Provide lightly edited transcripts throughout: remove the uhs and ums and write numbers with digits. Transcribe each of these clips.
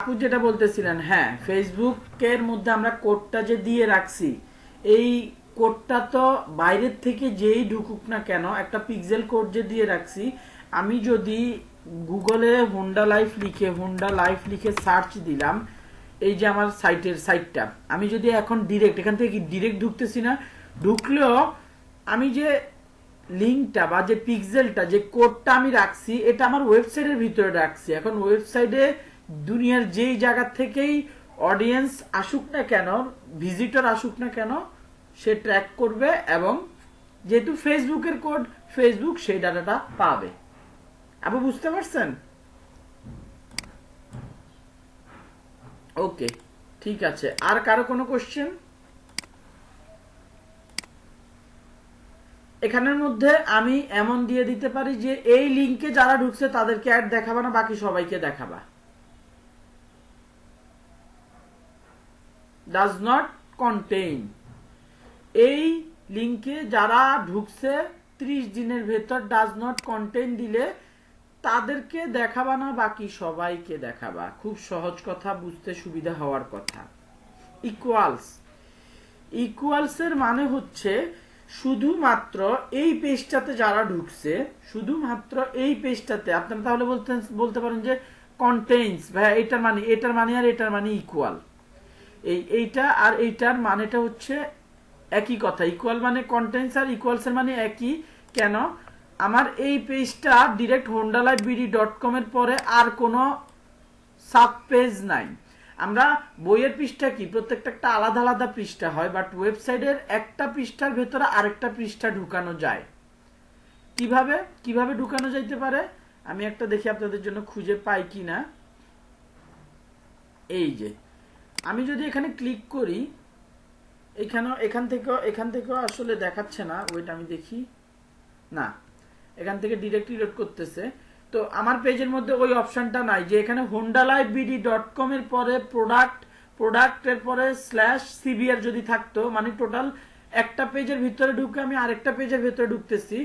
আপু যেটা বলতেছিলেন, হ্যাঁ ফেসবুকের মধ্যে আমরা কোডটা যে দিয়ে রাখছি, এই কোডটা তো বাইরের থেকে যেই ঢুকুক না কেন একটা পিক্সেল কোড যে দিয়ে রাখছি, আমি যদি গুগলে হোন্ডা লাইফ লিখে সার্চ দিলাম, এই যে আমার সাইটটা আমি যদি এখন ডিরেক্ট এখান থেকে ডিরেক্ট ঢুকতেছি না, ঢুকলেও আমি যে লিঙ্কটা বা যে পিক্সেলটা যে কোডটা আমি রাখছি এটা আমার ওয়েবসাইটের ভিতরে রাখছি। এখন ওয়েবসাইটে দুনিয়ার যেই জায়গা থেকেই অডিয়েন্স আসুক না কেন, ভিজিটর আসুক না কেন, সে ট্র্যাক করবে এবং যেহেতু ফেসবুকের কোড, ফেসবুক সেই ডাটাটা পাবে। আপনি বুঝতে পারছেন? ওকে, ঠিক আছে। আর কারো কোনো কোশ্চেন? এখানের মধ্যে আমি এমন দিয়ে দিতে পারি যে এই লিংকে যারা ঢুকছে তাদেরকে অ্যাড দেখাবা না, বাকি সবাইকে দেখাবা। ডাজ নট কন্টেইন, এই লিংকে যারা ঢুকছে 30 দিনের ভেতর ডাজ নট কন্টেইন দিলে তাদেরকে দেখাবা না, বাকি সবাইকে দেখাবা। খুব সহজ কথা, বুঝতে সুবিধা হওয়ার কথা। ইকুয়ালস, ইকুয়ালস এর মানে হচ্ছে শুধুমাত্র এই পেজটাতে যারা ঢুকছে, শুধুমাত্র এই পেজটাতে আপনারা তাহলে বলতে পারেন যে কন্টেইনস, ভাই এটার মানে আর এটার মানে ইকুয়াল। এইটা আর এইটার মানেটা হচ্ছে একই কথা। ইকুয়াল মানে কন্টেইনস আর ইকুয়ালস এর মানে একই। কেন? আমার এই পেজটা ডিরেক্ট hondalifebd.com এর পরে আর কোনো সাব পেজ নাই। আমরা বইয়ের পৃষ্ঠা কি প্রত্যেকটা একটা আলাদা আলাদা পৃষ্ঠা হয়, বাট ওয়েবসাইটের একটা পৃষ্ঠার ভেতরে আরেকটা পৃষ্ঠা ঢুকানো যায়। কিভাবে কিভাবে ঢুকানো যাইতে পারে আমি একটা দেখি আপনাদের জন্য খুঁজে পাই কিনা। এই যে আমি যদি এখানে ক্লিক করি, এখান থেকেও আসলে দেখাচ্ছে না, ওইটা আমি দেখি না, এখান থেকে ডিরেক্ট রিলোড করতেছে। তো আমার পেজের মধ্যে ওই অপশনটা নাই যে এখানে hondalifebd.com এর পরে প্রোডাক্টের পরে /cbr যদি থাকতো, মানে টোটাল একটা পেজের ভিতরে ঢুকে আমি আরেকটা পেজের ভিতরে ঢুকতেছি,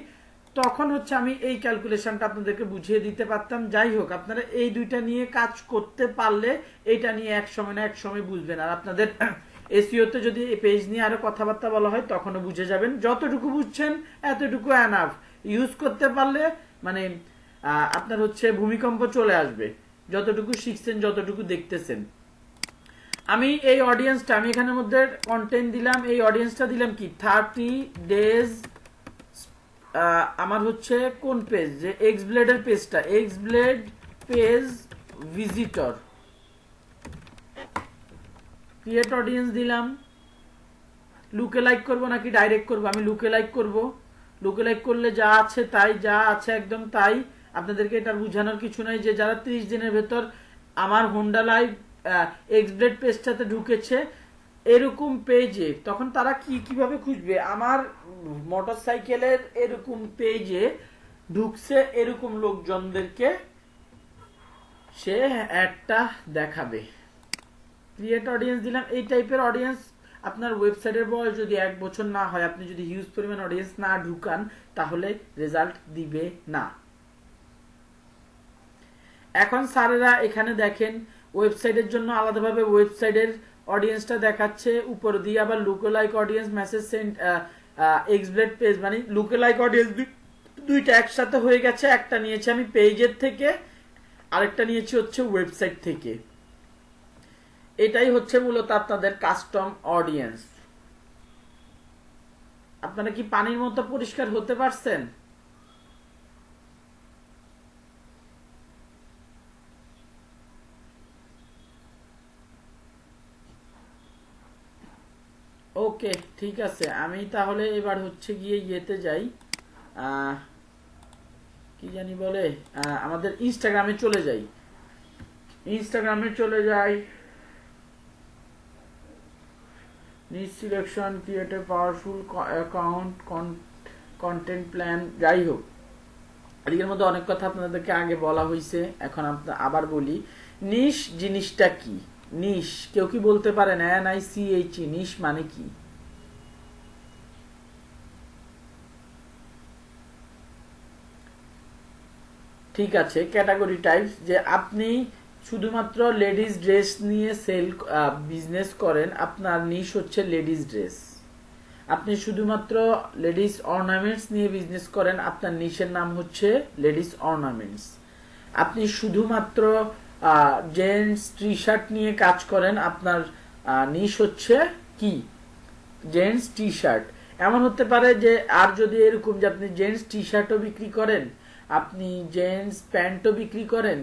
তখন হচ্ছে আমি এই ক্যালকুলেশনটা আপনাদেরকে বুঝিয়ে দিতে পারতাম। যাই হোক, আপনারা এই দুইটা নিয়ে কাজ করতে পারলে এইটা নিয়ে এক সময় না এক সময় বুঝবেন। আর আপনাদের এসইওতে যদি এই পেজ নিয়ে আরো কথাবার্তা বলা হয় তখনও বুঝে যাবেন। যতটুকু বুঝছেন এতটুকু এনাফ। ইউজ করতে পারলে মানে আপনার হচ্ছে ভূমিকম্প চলে আসবে। যতটুকু শিখছেন, যতটুকু দেখতেছেন। আমি এই অডিয়েন্সটা আমি এখানের মধ্যে কন্টেন্ট দিলাম, এই অডিয়েন্সটা দিলাম কি 30 ডেজ। আমার হচ্ছে কোন পেজ, যে এক্সব্লেডের পেজটা, X-Blade page visitor, create audience দিলাম। লুকে লাইক করবো নাকি ডাইরেক্ট করবো? আমি লুকে লাইক করবো। লুকে লাইক করলে যা আছে তাই, যা আছে একদম তাই। আপনাদেরকে এটা বুঝানোর কিছু নাই যে যারা 30 দিনের ভেতর আমার হোন্ডা লাইভ এক্সব্লেড পেজটাতে ঢুকেছে এরকম পেজে, তখন তারা কিভাবে খুঁজবে? আমার মোটরসাইকেলের এরকম পেজে ঢুকছে এরকম লোকজনদেরকে সে একটা দেখাবে। ক্রিয়েট অডিয়েন্স দিলাম। এই টাইপের অডিয়েন্স আপনার ওয়েবসাইটের বয়স যদি 1 বছর না হয়, আপনি যদি হিউজ পরিমাণ অডিয়েন্স না ঢুকান, তাহলে রেজাল্ট দিবে না। এখন স্যারেরা এখানে দেখেন ওয়েবসাইটের জন্য আলাদাভাবে ওয়েবসাইটের অডিয়েন্সটা দেখাচ্ছে, উপর দিয়ে আবার লুকোলাইক audience, message send, X-Blade page, মানে লুকোলাইক অডিয়েন্স দুইটা একসাথে হয়ে গেছে। একটা নিয়েছি আমি পেজের থেকে, আরেকটা নিয়েছি হচ্ছে ওয়েবসাইট থেকে। এটাই হচ্ছে মূলত আপনাদের কাস্টম অডিয়েন্স। আপনারা কি পানির মতো পরিষ্কার হতে পারছেন? ওকে, ঠিক আছে। আমি তাহলে এবার হচ্ছে গিয়ে ইয়েতে যাই, কি জানি বলে, আমাদের ইনস্টাগ্রামে চলে যাই। ইনস্টাগ্রামে চলে যাই, নিচ selection, create a powerful account, content plan. যাই হোক, এদিকের মধ্যে অনেক কথা আপনাদেরকে আগে বলা হয়েছে, এখন আবার বলি। নিশ জিনিসটা কি? নিশ কেউ কি বলতে পারেন? NICH, নিশ মানে কি? ঠিক আছে, ক্যাটাগরি টাইপস, যে আপনি শুধুমাত্র লেডিস ড্রেস নিয়ে বিজনেস করেন, আপনার নিশ হচ্ছে লেডিস ড্রেস। আপনি শুধুমাত্র লেডিস অর্নামেন্টস নিয়ে বিজনেস করেন, আপনার নিশের নাম হচ্ছে লেডিস অর্নামেন্টস। আপনি শুধুমাত্র জেন্টস টি শার্ট নিয়ে কাজ করেন, আপনার নিশ হচ্ছে কি? Gents T shirt. এমন হতে পারে যে আর যদি এরকম যে আপনি জেন্টস টি শার্টও বিক্রি করেন, আপনি জেন্টস প্যান্টও বিক্রি করেন,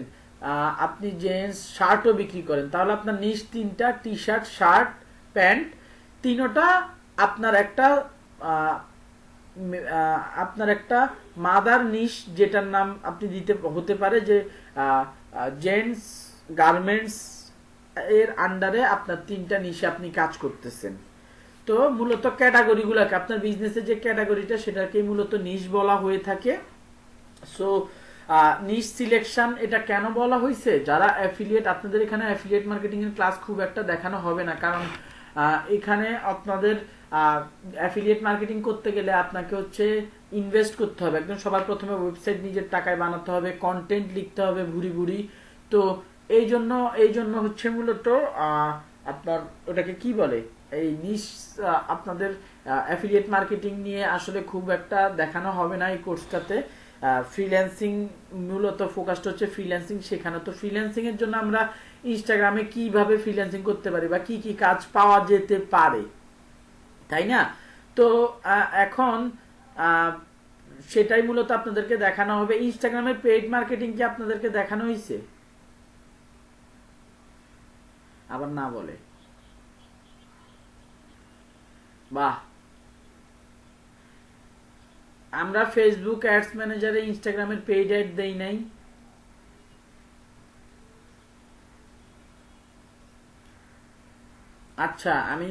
আপনি জেন্টস শার্টও বিক্রি করেন, তাহলে আপনার নিশ তিনটা, টি শার্ট, শার্ট, প্যান্ট, তিনটা আপনার একটা আপনার একটা মাদার নিশ, যেটার নাম আপনি দিতে হতে পারে যে জেন্টস গার্মেন্টস এর আন্ডারে আপনার তিনটা নিশে আপনি কাজ করতেছেন। তো মূলত ক্যাটাগরিগুলোকে, আপনার বিজনেসের যে ক্যাটাগরিটা সেটাকে মূলত নিশ বলা হয়ে থাকে। সো নিশ সিলেকশন এটা কেন বলা হয়েছে? যারা অ্যাফিলিয়েট, আপনাদের এখানে অ্যাফিলিয়েট মার্কেটিং এর ক্লাস খুব একটা দেখানো হবে না, কারণ এখানে আপনাদের অ্যাফিলিয়েট মার্কেটিং করতে গেলে আপনাকে হচ্ছে ইনভেস্ট করতে হবে। একদম সবার প্রথমে ওয়েবসাইট নিজের টাকায় বানাতে হবে, কন্টেন্ট লিখতে হবে ভুরি ভুরি। তো এই জন্য হচ্ছে মূলত আপনার ওটাকে কি বলে, এই নিশ আপনাদের অ্যাফিলিয়েট মার্কেটিং নিয়ে আসলে খুব একটা দেখানো হবে না এই কোর্সটাতে। ফ্রিল্যান্সিং মূলত ফোকাসটা হচ্ছে ফ্রিল্যান্সিং শেখানো। তো ফ্রিল্যান্সিং এর জন্য আমরা ইনস্টাগ্রামে কিভাবে ফ্রিল্যান্সিং করতে পারি বা কি কি কাজ পাওয়া যেতে পারে, তাই না? তো এখন সেটাই মূলত আপনাদেরকে দেখানো হবে। ইনস্টাগ্রামের পেইড মার্কেটিং কি আপনাদেরকে দেখানো হয়েছে? আবার না বলে, বাহ। আমরা ফেসবুক অ্যাডস ম্যানেজারে ইনস্টাগ্রামের পেইড অ্যাড দেই নাই। আচ্ছা, আমি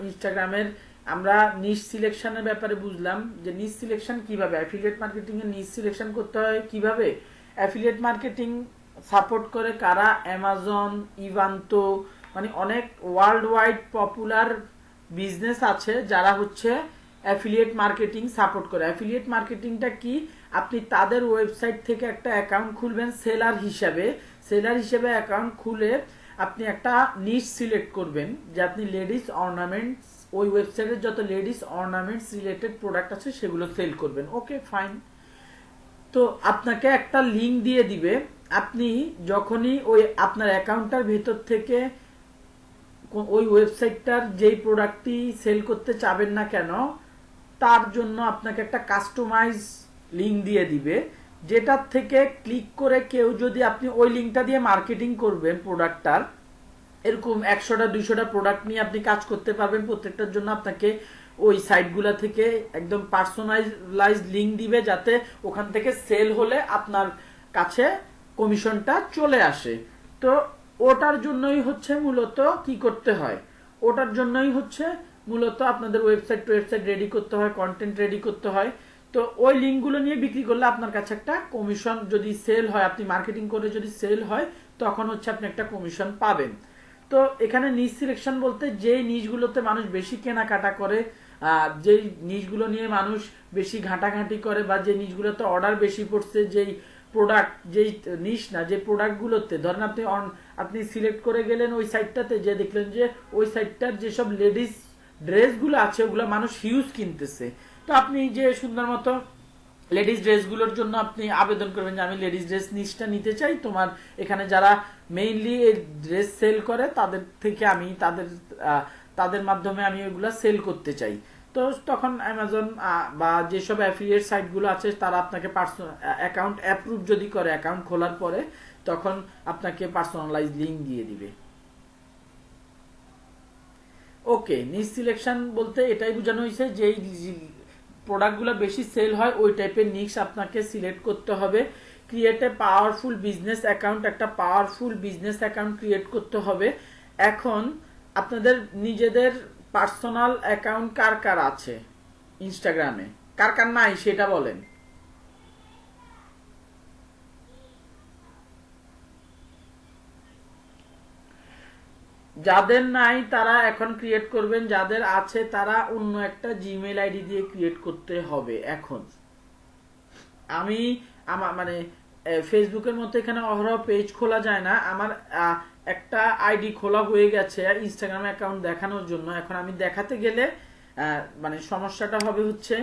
ইনস্টাগ্রামের আমরা নিশ সিলেকশনের ব্যাপারে বুঝলাম যে নিশ সিলেকশন কিভাবে, অ্যাফিলিয়েট মার্কেটিং এর নিশ সিলেকশন করতে হয় কিভাবে। অ্যাফিলিয়েট মার্কেটিং সাপোর্ট করে কারা? অ্যামাজন, ইভান্তো, মানে অনেক ওয়ার্ল্ড ওয়াইড পপুলার বিজনেস আছে যারা হচ্ছে অ্যাফিলিয়েট মার্কেটিং সাপোর্ট করে। অ্যাফিলিয়েট মার্কেটিংটা কি? আপনি তাদের ওয়েবসাইট থেকে একটা অ্যাকাউন্ট খুলবেন সেলার হিসেবে অ্যাকাউন্ট খুলে আপনি একটা নিশ সিলেক্ট করবেন যে আপনি লেডিস অর্নামেন্টস, ওই ওয়েবসাইটের যত লেডিস অর্নামেন্টস রিলেটেড প্রোডাক্ট আছে সেগুলো সেল করবেন। ওকে, ফাইন। তো আপনাকে একটা লিংক দিয়ে দিবে। আপনি যখনই ওই আপনার অ্যাকাউন্টটার ভেতর থেকে ওই ওয়েবসাইটটার যেই প্রোডাক্টটি সেল করতে চাবেন না কেন, তার জন্য আপনাকে একটা কাস্টমাইজ লিংক দিয়ে দিবে, যেটার থেকে ক্লিক করে কেউ যদি আপনি ওই লিংকটা দিয়ে মার্কেটিং করবেন প্রোডাক্টটার, এরকম 100টা 200টা প্রোডাক্ট নিয়ে আপনি কাজ করতে পারবেন। প্রত্যেকটার জন্য আপনাকে ওই সাইটগুলা থেকে একদম পার্সোনালাইজ লিংক দিবে, যাতে ওখান থেকে সেল হলে আপনার কাছে কমিশনটা চলে আসে। তো ওটার জন্যই হচ্ছে মূলত কি করতে হয়, ওটার জন্যই হচ্ছে মূলত আপনাদের ওয়েবসাইট রেডি করতে হয়, কন্টেন্ট রেডি করতে হয়। তো ওই লিঙ্কগুলো নিয়ে বিক্রি করলে আপনার কাছে একটা কমিশন, যদি সেল হয়, আপনি মার্কেটিং করে যদি সেল হয়, তখন হচ্ছে আপনি একটা কমিশন পাবেন। তো এখানে নিশ সিলেকশন বলতে যেই নিশগুলোতে মানুষ বেশি কেনাকাটা করে, যেই নিশগুলো নিয়ে মানুষ বেশি ঘাটাঘাটি করে, বা যে নিশগুলোতে অর্ডার বেশি পড়ছে, যেই প্রোডাক্ট, যেই নিশ না, যে প্রোডাক্টগুলোতে ধরেন আপনি সিলেক্ট করে গেলেন ওই সাইটটাতে, যে দেখলেন যে ওই সাইটটার যেসব লেডিস ড্রেসগুলো আছে ওগুলো মানুষ হিউজ কিনতেছে। তো আপনি যে সুন্দর মতো লেডিস ড্রেসগুলোর জন্য আপনি আবেদন করবেন যে আমি লেডিস ড্রেস নিশটা নিতে চাই, তোমার এখানে যারা মেইনলি এই ড্রেস সেল করে তাদের থেকে আমি তাদের মাধ্যমে আমি ওইগুলা সেল করতে চাই। তো তখন অ্যামাজন বা যেসব অ্যাফিলিয়েট সাইটগুলো আছে তারা আপনাকে অ্যাকাউন্ট অ্যাপ্রুভ যদি করে, অ্যাকাউন্ট খোলার পরে তখন আপনাকে পার্সোনালাইজ লিংক দিয়ে দিবে। ওকে, নিশ সিলেকশন বলতে এটাই বোঝানো হয়েছে যে প্রোডাক্টগুলো বেশি সেল হয় ওই টাইপের নিশ আপনাকে সিলেক্ট করতে হবে। Create a powerful business account, একটা পাওয়ারফুল বিজনেস অ্যাকাউন্ট ক্রিয়েট করতে হবে। এখন আপনাদের নিজেদের পার্সোনাল অ্যাকাউন্ট কার কার আছে ইনস্টাগ্রামে, কার কার নাই সেটা বলেন। যাদের নাই তারা এখন ক্রিয়েট করবেন, যাদের আছে তারা অন্য একটা জিমেইল আইডি দিয়ে ক্রিয়েট করতে হবে। এখন আমি আমার মানে ফেসবুকের মতো এখানে অহরহ পেজ খোলা যায় না। আমার একটা আইডি খোলা হয়ে গেছে ইনস্টাগ্রাম অ্যাকাউন্ট দেখানোর জন্য। এখন আমি দেখাতে গেলে মানে সমস্যাটা হবে হচ্ছে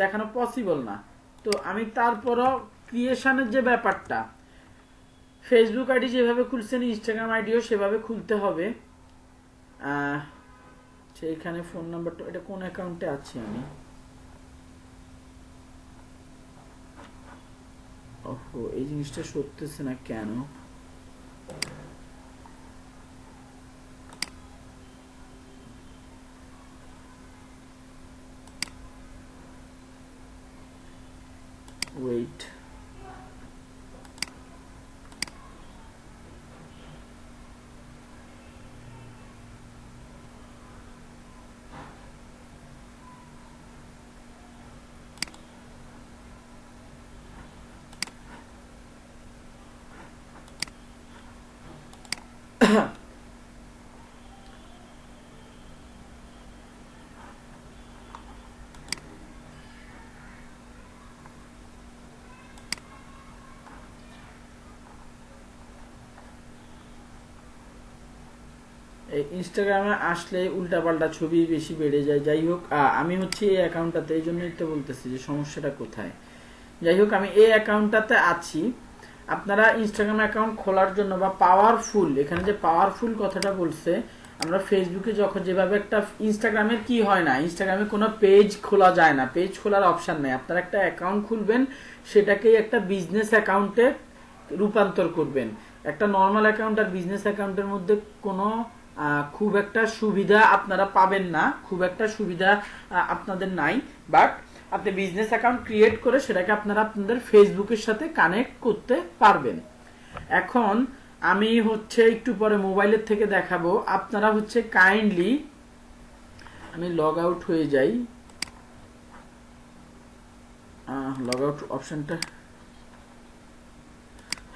দেখানো পসিবল না। তো আমি তারপরও ক্রিয়েশনের যে ব্যাপারটা, ফেসবুক আইডি যেভাবে খুলছেন ইনস্টাগ্রাম আইডিও সেভাবে খুলতে হবে। সেইখানে ফোন নাম্বারটা, এটা কোন অ্যাকাউন্টে আছি আমি? ওহো, এই জিনিসটা সরতেছে না কেন? ওয়েট, ইনস্টাগ্রামে আসলে উল্টাপাল্টা ছবি বেশি বেড়ে যায়। যাই হোক, আমি হচ্ছে এই অ্যাকাউন্টটাতে, এই জন্যই তো বলতেছি যে সমস্যাটা কোথায়। যাই হোক, আমি এই অ্যাকাউন্টটাতে আছি। আপনারা ইনস্টাগ্রাম অ্যাকাউন্ট খোলার জন্য বা পাওয়ারফুল, এখানে যে পাওয়ারফুল কথাটা বলছে, আমরা ফেসবুকে যখন যেভাবে একটা, ইনস্টাগ্রামের কি হয় না, ইনস্টাগ্রামে কোনো পেজ খোলা যায় না, পেজ খোলার অপশন নেই। আপনারা একটা অ্যাকাউন্ট খুলবেন, সেটাকেই একটা বিজনেস অ্যাকাউন্টে রূপান্তর করবেন। একটা নর্মাল অ্যাকাউন্ট আর বিজনেস অ্যাকাউন্টের মধ্যে কোনো খুব একটা সুবিধা আপনারা পাবেন না, খুব একটা সুবিধা আপনাদের নাই। বাট আপনি বিজনেস অ্যাকাউন্ট ক্রিয়েট করে সেটাকে আপনারা আপনাদের ফেসবুকের সাথে কানেক্ট করতে পারবেন। এখন আমি হচ্ছে একটু পরে মোবাইলের থেকে দেখাবো। আপনারা হচ্ছে কাইন্ডলি, আমি লগ আউট হয়ে যাই, লগ আউট অপশনটা,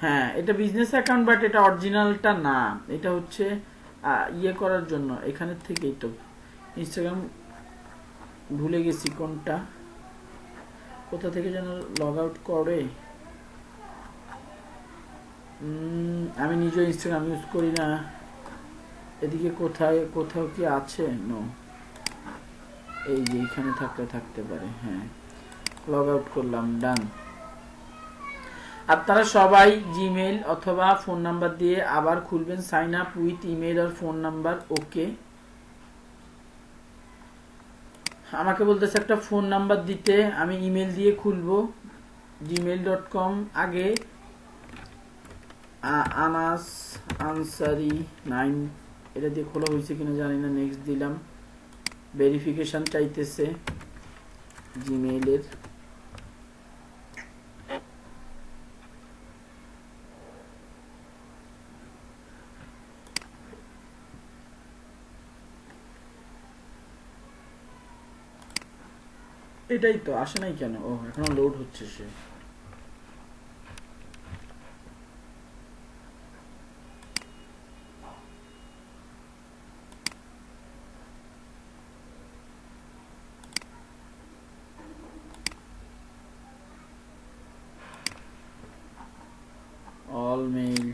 হ্যাঁ এটা বিজনেস অ্যাকাউন্ট, বাট এটা অরিজিনালটা না। এটা হচ্ছে ইয়ে করার জন্য, এখানের থেকেই তো ইনস্টাগ্রাম, ভুলে গেছি কোনটা, কোথা থেকে যেন লগ আউট করে। আমি নিজে ইনস্টাগ্রাম ইউজ করি না। এদিকে কোথাও কি আছে? নো, এই যে এখানে থাকতে পারে। হ্যাঁ, লগ আউট করলাম, ডান। আপনারা সবাই জিমেইল অথবা ফোন নাম্বার দিয়ে আবার খুলবেন। সাইন আপ উইথ ইমেল আর ফোন নাম্বার। ওকে, আমাকে বলতেছে একটা ফোন নাম্বার দিতে, আমি ইমেল দিয়ে খুলবো gmail.com। আগে আনাস আনসারি 9, এটা দিয়ে খোলা হয়েছে কিনা জানি না। নেক্সট দিলাম, ভেরিফিকেশন চাইতেছে জিমেইলের। এটাই তো আসে নাই কেন? ও, এখনো লোড হচ্ছে। সে all mail,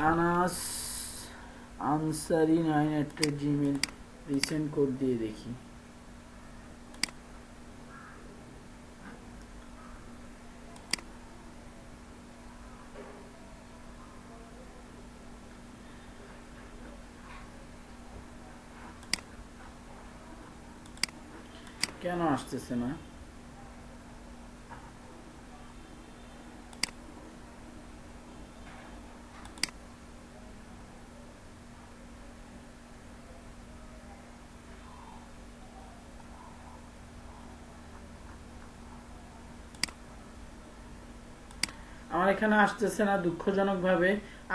Anas Ansari 9@gmail, resend code দিয়ে দেখি। কেন আসতেছে না? আমার এখানে আসতেছে না দুঃখজনক ভাবে।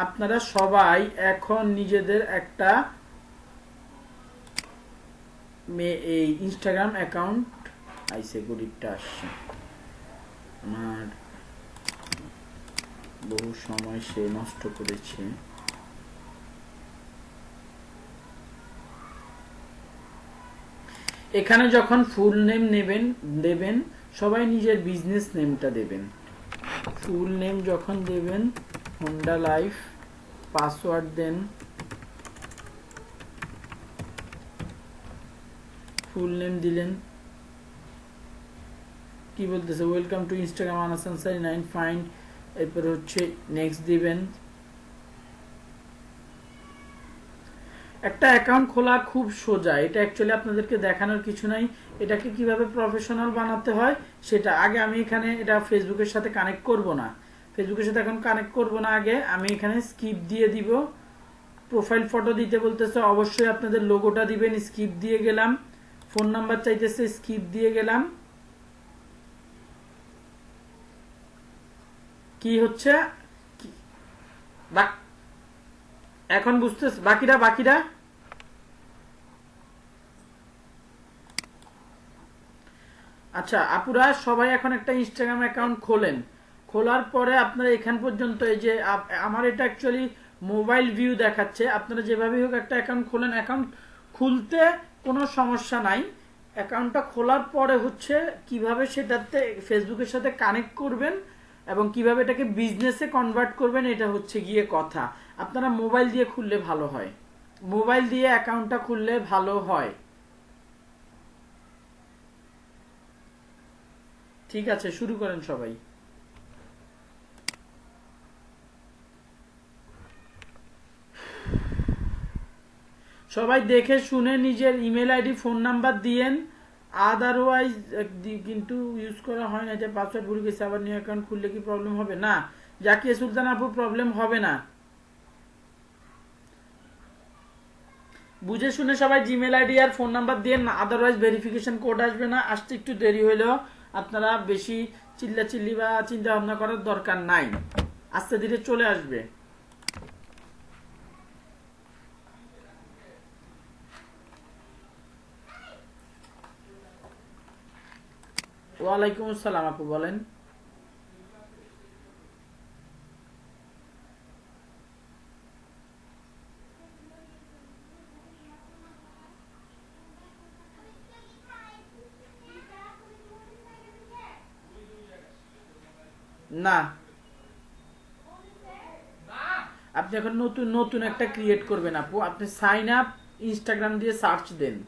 আপনারা সবাই এখন নিজেদের একটা এই ইনস্টাগ্রাম অ্যাকাউন্ট আইসে, গরিবটা আসছে, আমার বহু সময় সে নষ্ট করেছে। এখানে যখন ফুল নেম দেবেন, সবাই নিজের বিজনেস নেমটা দেবেন। ফুল নেম যখন দেবেন, হোন্ডা লাইফ, পাসওয়ার্ড দেন, ফুল নেম দিলেন, কি বলতেছে, welcome to Instagram Anas Ansari 9 find, এরপর হচ্ছে নেক্সট দিবেন। একটা অ্যাকাউন্ট খোলা খুব সোজা, এটা অ্যাকচুয়ালি আপনাদেরকে দেখানোর কিছু নাই। এটাকে কিভাবে প্রফেশনাল বানাতে হয় সেটা আগে আমি এখানে, এটা ফেসবুকের সাথে কানেক্ট করব না, ফেসবুকের সাথে এখন কানেক্ট করব না, আগে আমি এখানে স্কিপ দিয়ে দিব। প্রোফাইল ফটো দিতে বলতেছে, অবশ্যই আপনাদের লোগোটা দিবেন, স্কিপ দিয়ে গেলাম। ফোন নাম্বার চাইতেছে, স্কিপ দিয়ে গেলাম। কি হচ্ছে এখন বুঝতেছ? বাকিরা আচ্ছা আপুরা সবাই এখন একটা ইনস্টাগ্রাম অ্যাকাউন্ট খোলেন। খোলার পরে আপনারা এখান পর্যন্ত, এই যে আমার এটা অ্যাকচুয়ালি মোবাইল ভিউ দেখাচ্ছে, আপনারা যেভাবে হোক একটা অ্যাকাউন্ট খোলেন। অ্যাকাউন্ট খুলতে কোনো সমস্যা নাই। অ্যাকাউন্টটা খোলার পরে হচ্ছে কিভাবে সেটাতে ফেসবুকের সাথে কানেক্ট করবেন এবং কিভাবে এটাকে বিজনেসে কনভার্ট করবেন, এটা হচ্ছে গিয়ে কথা। আপনারা মোবাইল দিয়ে খুললে ভালো হয়, মোবাইল দিয়ে অ্যাকাউন্টটা খুললে ভালো হয়। ঠিক আছে, শুরু করেন সবাই। সবাই দেখে শুনে নিজের ইমেল আইডি ফোন নাম্বার দিয়েন, আদারওয়াইজ কিন্তু ইউজ করা হয় না, এটা পাসওয়ার্ড ভুলে গেছে, আবার নিউ অ্যাকাউন্ট খুললে কি প্রবলেম হবে? না জাকিয়া সুলতান আপু, প্রবলেম হবে না। বুঝে শুনে সবাই জিমেল আইডি আর ফোন নাম্বার দিয়ে, আদারওয়াইজ ভেরিফিকেশন কোড আসবে না, আসতে একটু দেরি হইলেও আপনারা বেশি চিল্লাচিল্লি বা চিন্তা ভাবনা করার দরকার নাই, আস্তে ধীরে চলে আসবে। ওয়ালাইকুম আসসালাম আপু, বলেন। না, আপনি এখন নতুন নতুন একটা ক্রিয়েট করবেন আপু, আপনি সাইন আপ ইনস্টাগ্রাম দিয়ে সার্চ দেন।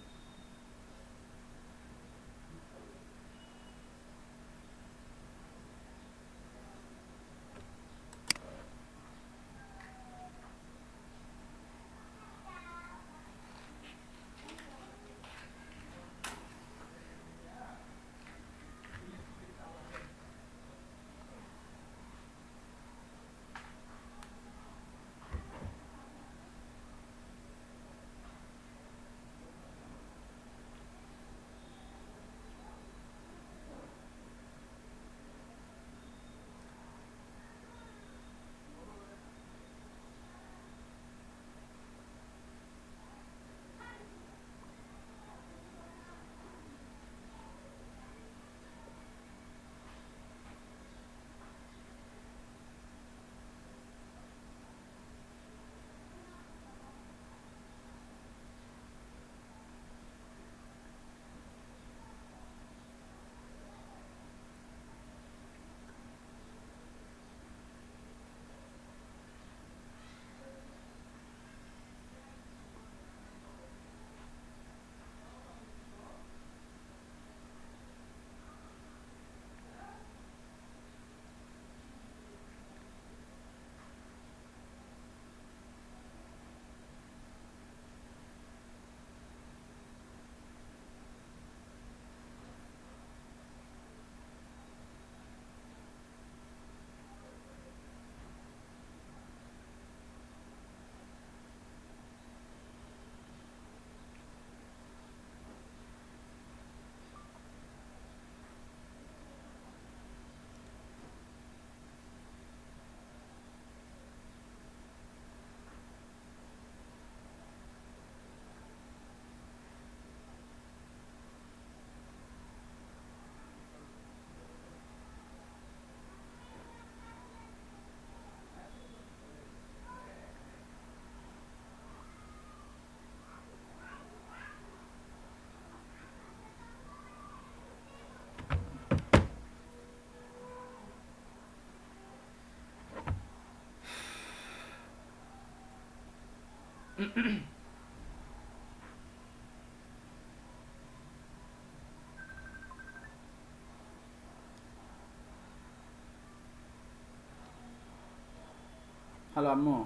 হ্যালো আম্মু।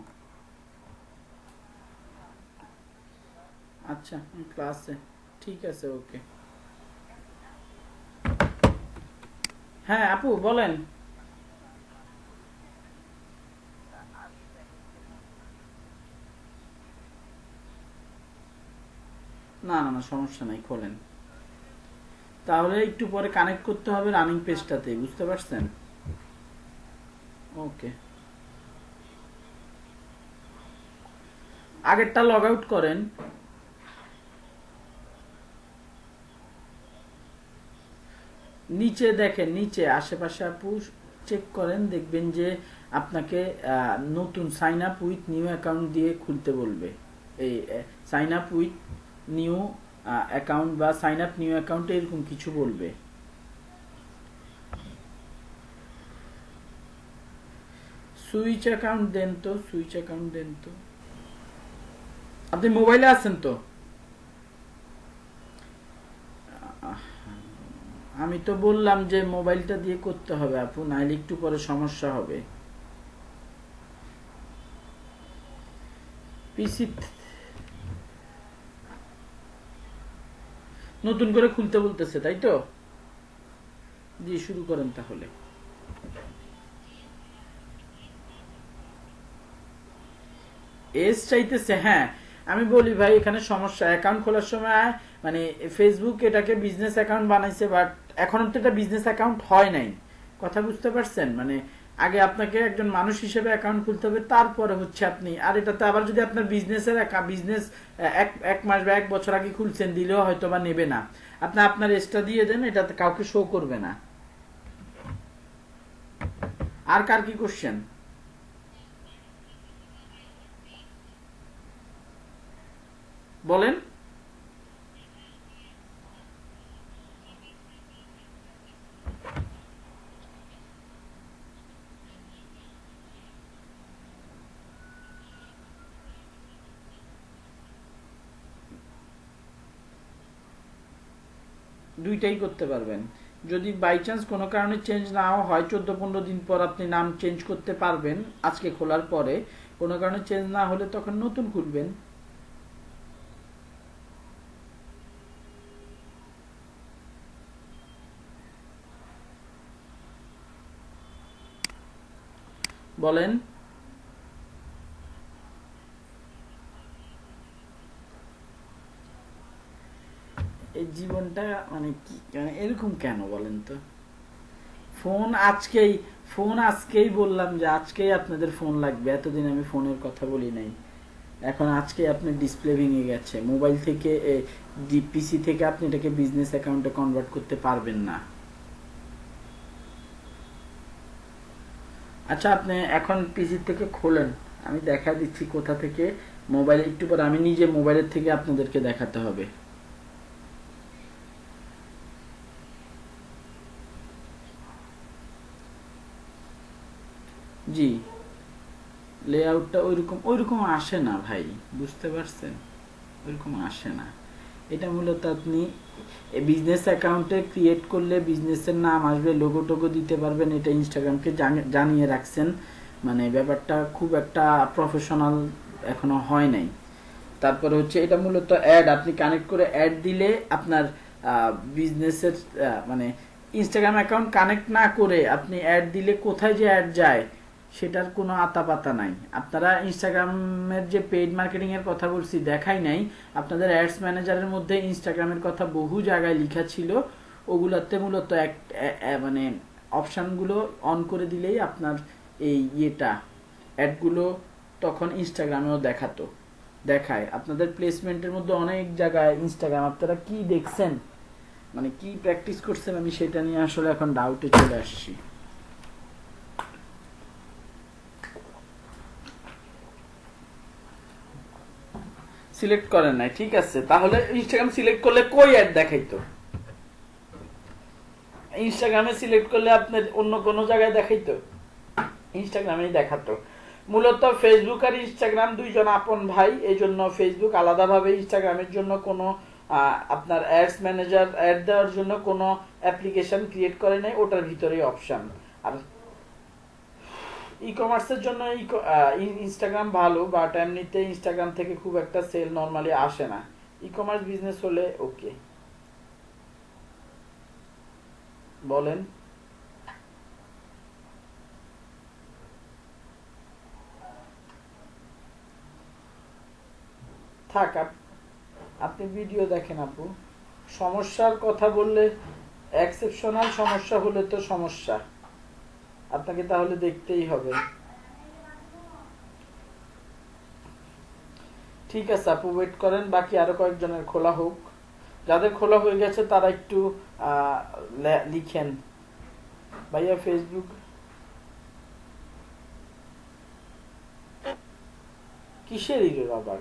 আচ্ছা ক্লাসে, ঠিক আছে, ওকে। হ্যাঁ আপু বলেন। না না না, সমস্যা নাই, খোলেন। তাহলে একটু পরে কানেক্ট করতে হবে রানিং পেজটাতে, বুঝতে পারছেন? ওকে। আগেরটা লগ আউট করেন। নিচে দেখেন, নিচে আশেপাশে আপু চেক করেন, দেখবেন যে আপনাকে নতুন sign up with new account দিয়ে খুলতে বলবে। এই sign up with new account বা সাইন আপ নিউ অ্যাকাউন্ট এরকম কিছু বলবে। সুইচ অ্যাকাউন্ট দেন তো, সুইচ অ্যাকাউন্ট দেন তো। আপনি মোবাইলে আছেন তো? আমি তো বললাম যে মোবাইলটা দিয়ে করতে হবে আপু, নাইলে একটু পরে সমস্যা হবে। পিসি নতুন করে খুলতে বলতেছে, তাই তো? জি, শুরু করেন তাহলে। এস চাইতেছে, হ্যাঁ। আমি বলি ভাই, এখানে সমস্যা অ্যাকাউন্ট খোলার সময়, মানে ফেসবুক এটাকে বিজনেস অ্যাকাউন্ট বানাইছে, বাট এখনো তো এটা বিজনেস অ্যাকাউন্ট হয় নাই। কথা বুঝতে পারছেন? মানে আগে আপনাকে একজন মানুষ হিসেবে অ্যাকাউন্ট খুলতে হবে, তারপরে হচ্ছে আপনি, আর এটাতে আবার যদি আপনার বিজনেসের বিজনেস এক মাস বা এক বছর আগে খুলছেন, দিলেও হয়তো বা নেবে না। আপনি আপনার এসটা দিয়ে দেন, এটাতে কাউকে শো করবে না। আর কার কি কোশ্চেন? বলেন। দুইটাই করতে পারবেন। যদি বাই চান্স কোনো কারণে চেঞ্জ নাও হয়, 14-15 দিন পর আপনি নাম চেঞ্জ করতে পারবেন, আজকে খোলার পরে। কোনো কারণে চেঞ্জ না হলে তখন নতুন খুলবেন। বলেন। এই জীবনটা মানে কি, মানে এরকম কেন বলেন তো? ফোন আজকেই, ফোন আজকেই বললাম যে আজকেই আপনাদের ফোন লাগবে, এতদিন আমি ফোনের কথা বলি নাই। এখন আজকে আপনার ডিসপ্লে ভেঙে গেছে, মোবাইল থেকে পিসি থেকে আপনি এটাকে বিজনেস অ্যাকাউন্টে কনভার্ট করতে পারবেন না। আচ্ছা আপনি এখন পিসি থেকে খোলেন, আমি দেখা দিচ্ছি কোথা থেকে। মোবাইলে একটু পর আমি নিজে মোবাইলের থেকে আপনাদেরকে দেখাতে হবে। জি, লেআউটটা ওইরকম ওইরকম আসে না ভাই, বুঝতে পারছেন? ওইরকম আসে না। এটা মূলত আপনি বিজনেস অ্যাকাউন্টে ক্রিয়েট করলে বিজনেসের নাম আসবে, লোগো টোগো দিতে পারবেন, এটা ইনস্টাগ্রামকে জানিয়ে রাখছেন। মানে ব্যাপারটা খুব একটা প্রফেশনাল এখনো হয় নাই। তারপরে হচ্ছে এটা মূলত অ্যাড, আপনি কানেক্ট করে অ্যাড দিলে আপনার বিজনেসের, মানে ইনস্টাগ্রাম অ্যাকাউন্ট কানেক্ট না করে আপনি অ্যাড দিলে কোথায় যে অ্যাড যায় সেটার কোনো আতা পাতা নাই। আপনারা ইনস্টাগ্রামের যে পেইড মার্কেটিং এর কথা বলছি, দেখাই নাই আপনাদের অ্যাডস ম্যানেজারের মধ্যে ইনস্টাগ্রামের কথা বহু জায়গায় লেখা ছিল। ওগুলাতে মূলত এক মানে অপশানগুলো অন করে দিলেই আপনার এই ইয়েটা, অ্যাডগুলো তখন ইনস্টাগ্রামেও দেখায়। আপনাদের প্লেসমেন্টের মধ্যে অনেক জায়গায় ইনস্টাগ্রাম, আপনারা কি দেখছেন, মানে কি প্র্যাকটিস করছেন, আমি সেটা নিয়ে আসলে এখন ডাউটে চলে আসছি। সিলেক্ট করেন নাই, ঠিক আছে। তাহলে ইনস্টাগ্রাম সিলেক্ট করলে কই অ্যাড দেখাইতো? ইনস্টাগ্রামে সিলেক্ট করলে আপনার অন্য কোনো জায়গায় দেখাইতো? ইনস্টাগ্রামেই দেখাতো। মূলত ফেসবুক আর ইনস্টাগ্রাম দুইজন আপন ভাই, এই জন্য ফেসবুক আলাদাভাবে ইনস্টাগ্রামের জন্য কোনো আপনার অ্যাডস ম্যানেজার অ্যাড দেওয়ার জন্য কোনো অ্যাপ্লিকেশন ক্রিয়েট করে নাই, ওটার ভিতরেই অপশন। আর ই কমার্সের জন্য ইনস্টাগ্রাম ভালো, বাট এমনিতে ইনস্টাগ্রাম থেকে খুব একটা সেল নর্মালি আসে না। ই কমার্স বিজনেস হলে ওকে। বলেন। থাক, আপনি ভিডিও দেখেন আপু। সমস্যার কথা বললে, এক্সেপশনাল সমস্যা হলে তো সমস্যা, আপনাকে তাহলে দেখতেই হবে। ঠিক আছে আপু, ওয়েট করেন, বাকি আরো কয়েকজনের খোলা হোক। যাদের খোলা হয়ে গেছে তারা একটু লিখেন। ভাইয়া ফেসবুক কিসের ইরর আবার?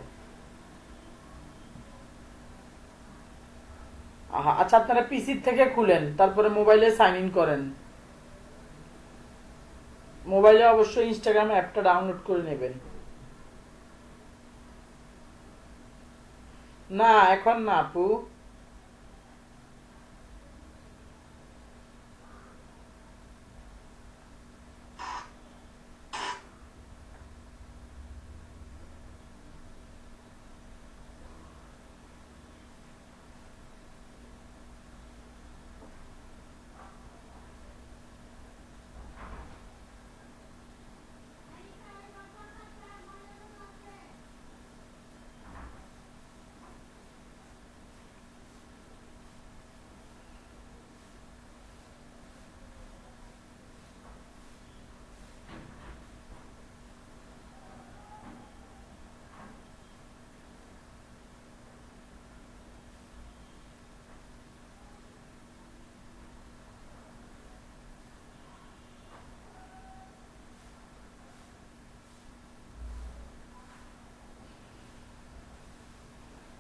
আচ্ছা, আপনারা পিসি থেকে খুলেন, তারপরে মোবাইলে সাইন ইন করেন। মোবাইলে অবশ্যই ইনস্টাগ্রাম অ্যাপটা ডাউনলোড করে নেবেন। না, এখন না আপু।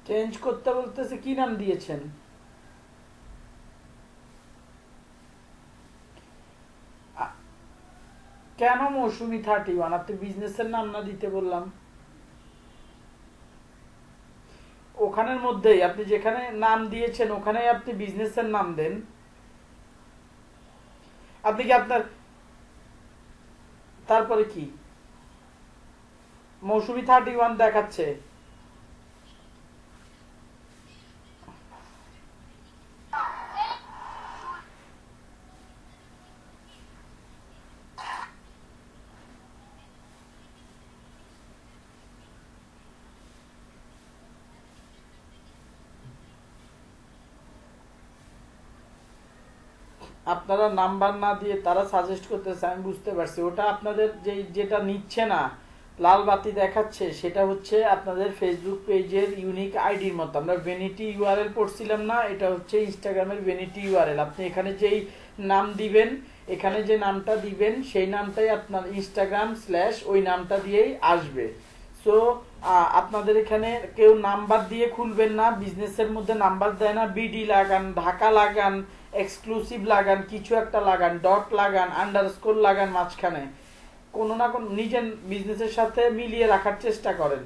চেঞ্জ করতে বলতেছে, কি নাম দিয়েছেন? কেন মৌসুমি 31? আপনি বিজনেসের নাম না দিতে বললাম? ওখানের মধ্যেই আপনি যেখানে নাম দিয়েছেন ওখানেই আপনি বিজনেসের নাম দেন। আপনি কি আপনার তারপরে কি মৌসুমি 31 দেখাচ্ছে? আপনারা নাম্বার না দিয়ে তারা সাজেস্ট করতেছে, আমি বুঝতে পারছি। ওটা আপনাদের যেটা নিচ্ছে না, লাল বাতি দেখাচ্ছে, সেটা হচ্ছে আপনাদের ফেসবুক পেজের ইউনিক আইডির মতো। আমরা ভ্যানিটি ইউআরএল পড়ছিলাম না, এটা হচ্ছে ইনস্টাগ্রামের ভ্যানিটি ইউআরএল। আপনি এখানে যেই নাম দিবেন, এখানে যে নামটা দিবেন সেই নামটাই আপনার ইনস্টাগ্রাম স্ল্যাশ ওই নামটা দিয়েই আসবে। সো আপনাদের এখানে কেউ নাম্বার দিয়ে খুলবেন না, বিজনেসের মধ্যে নাম্বার দেয় না। বিডি লাগান, ঢাকা লাগান, এক্সক্লুসিভ লাগান, কিছু একটা লাগান, ডট লাগান, আন্ডারস্কোর লাগান মাঝখানে, কোনো না কোনো নিজের বিজনেসের সাথে মিলিয়ে রাখার চেষ্টা করেন।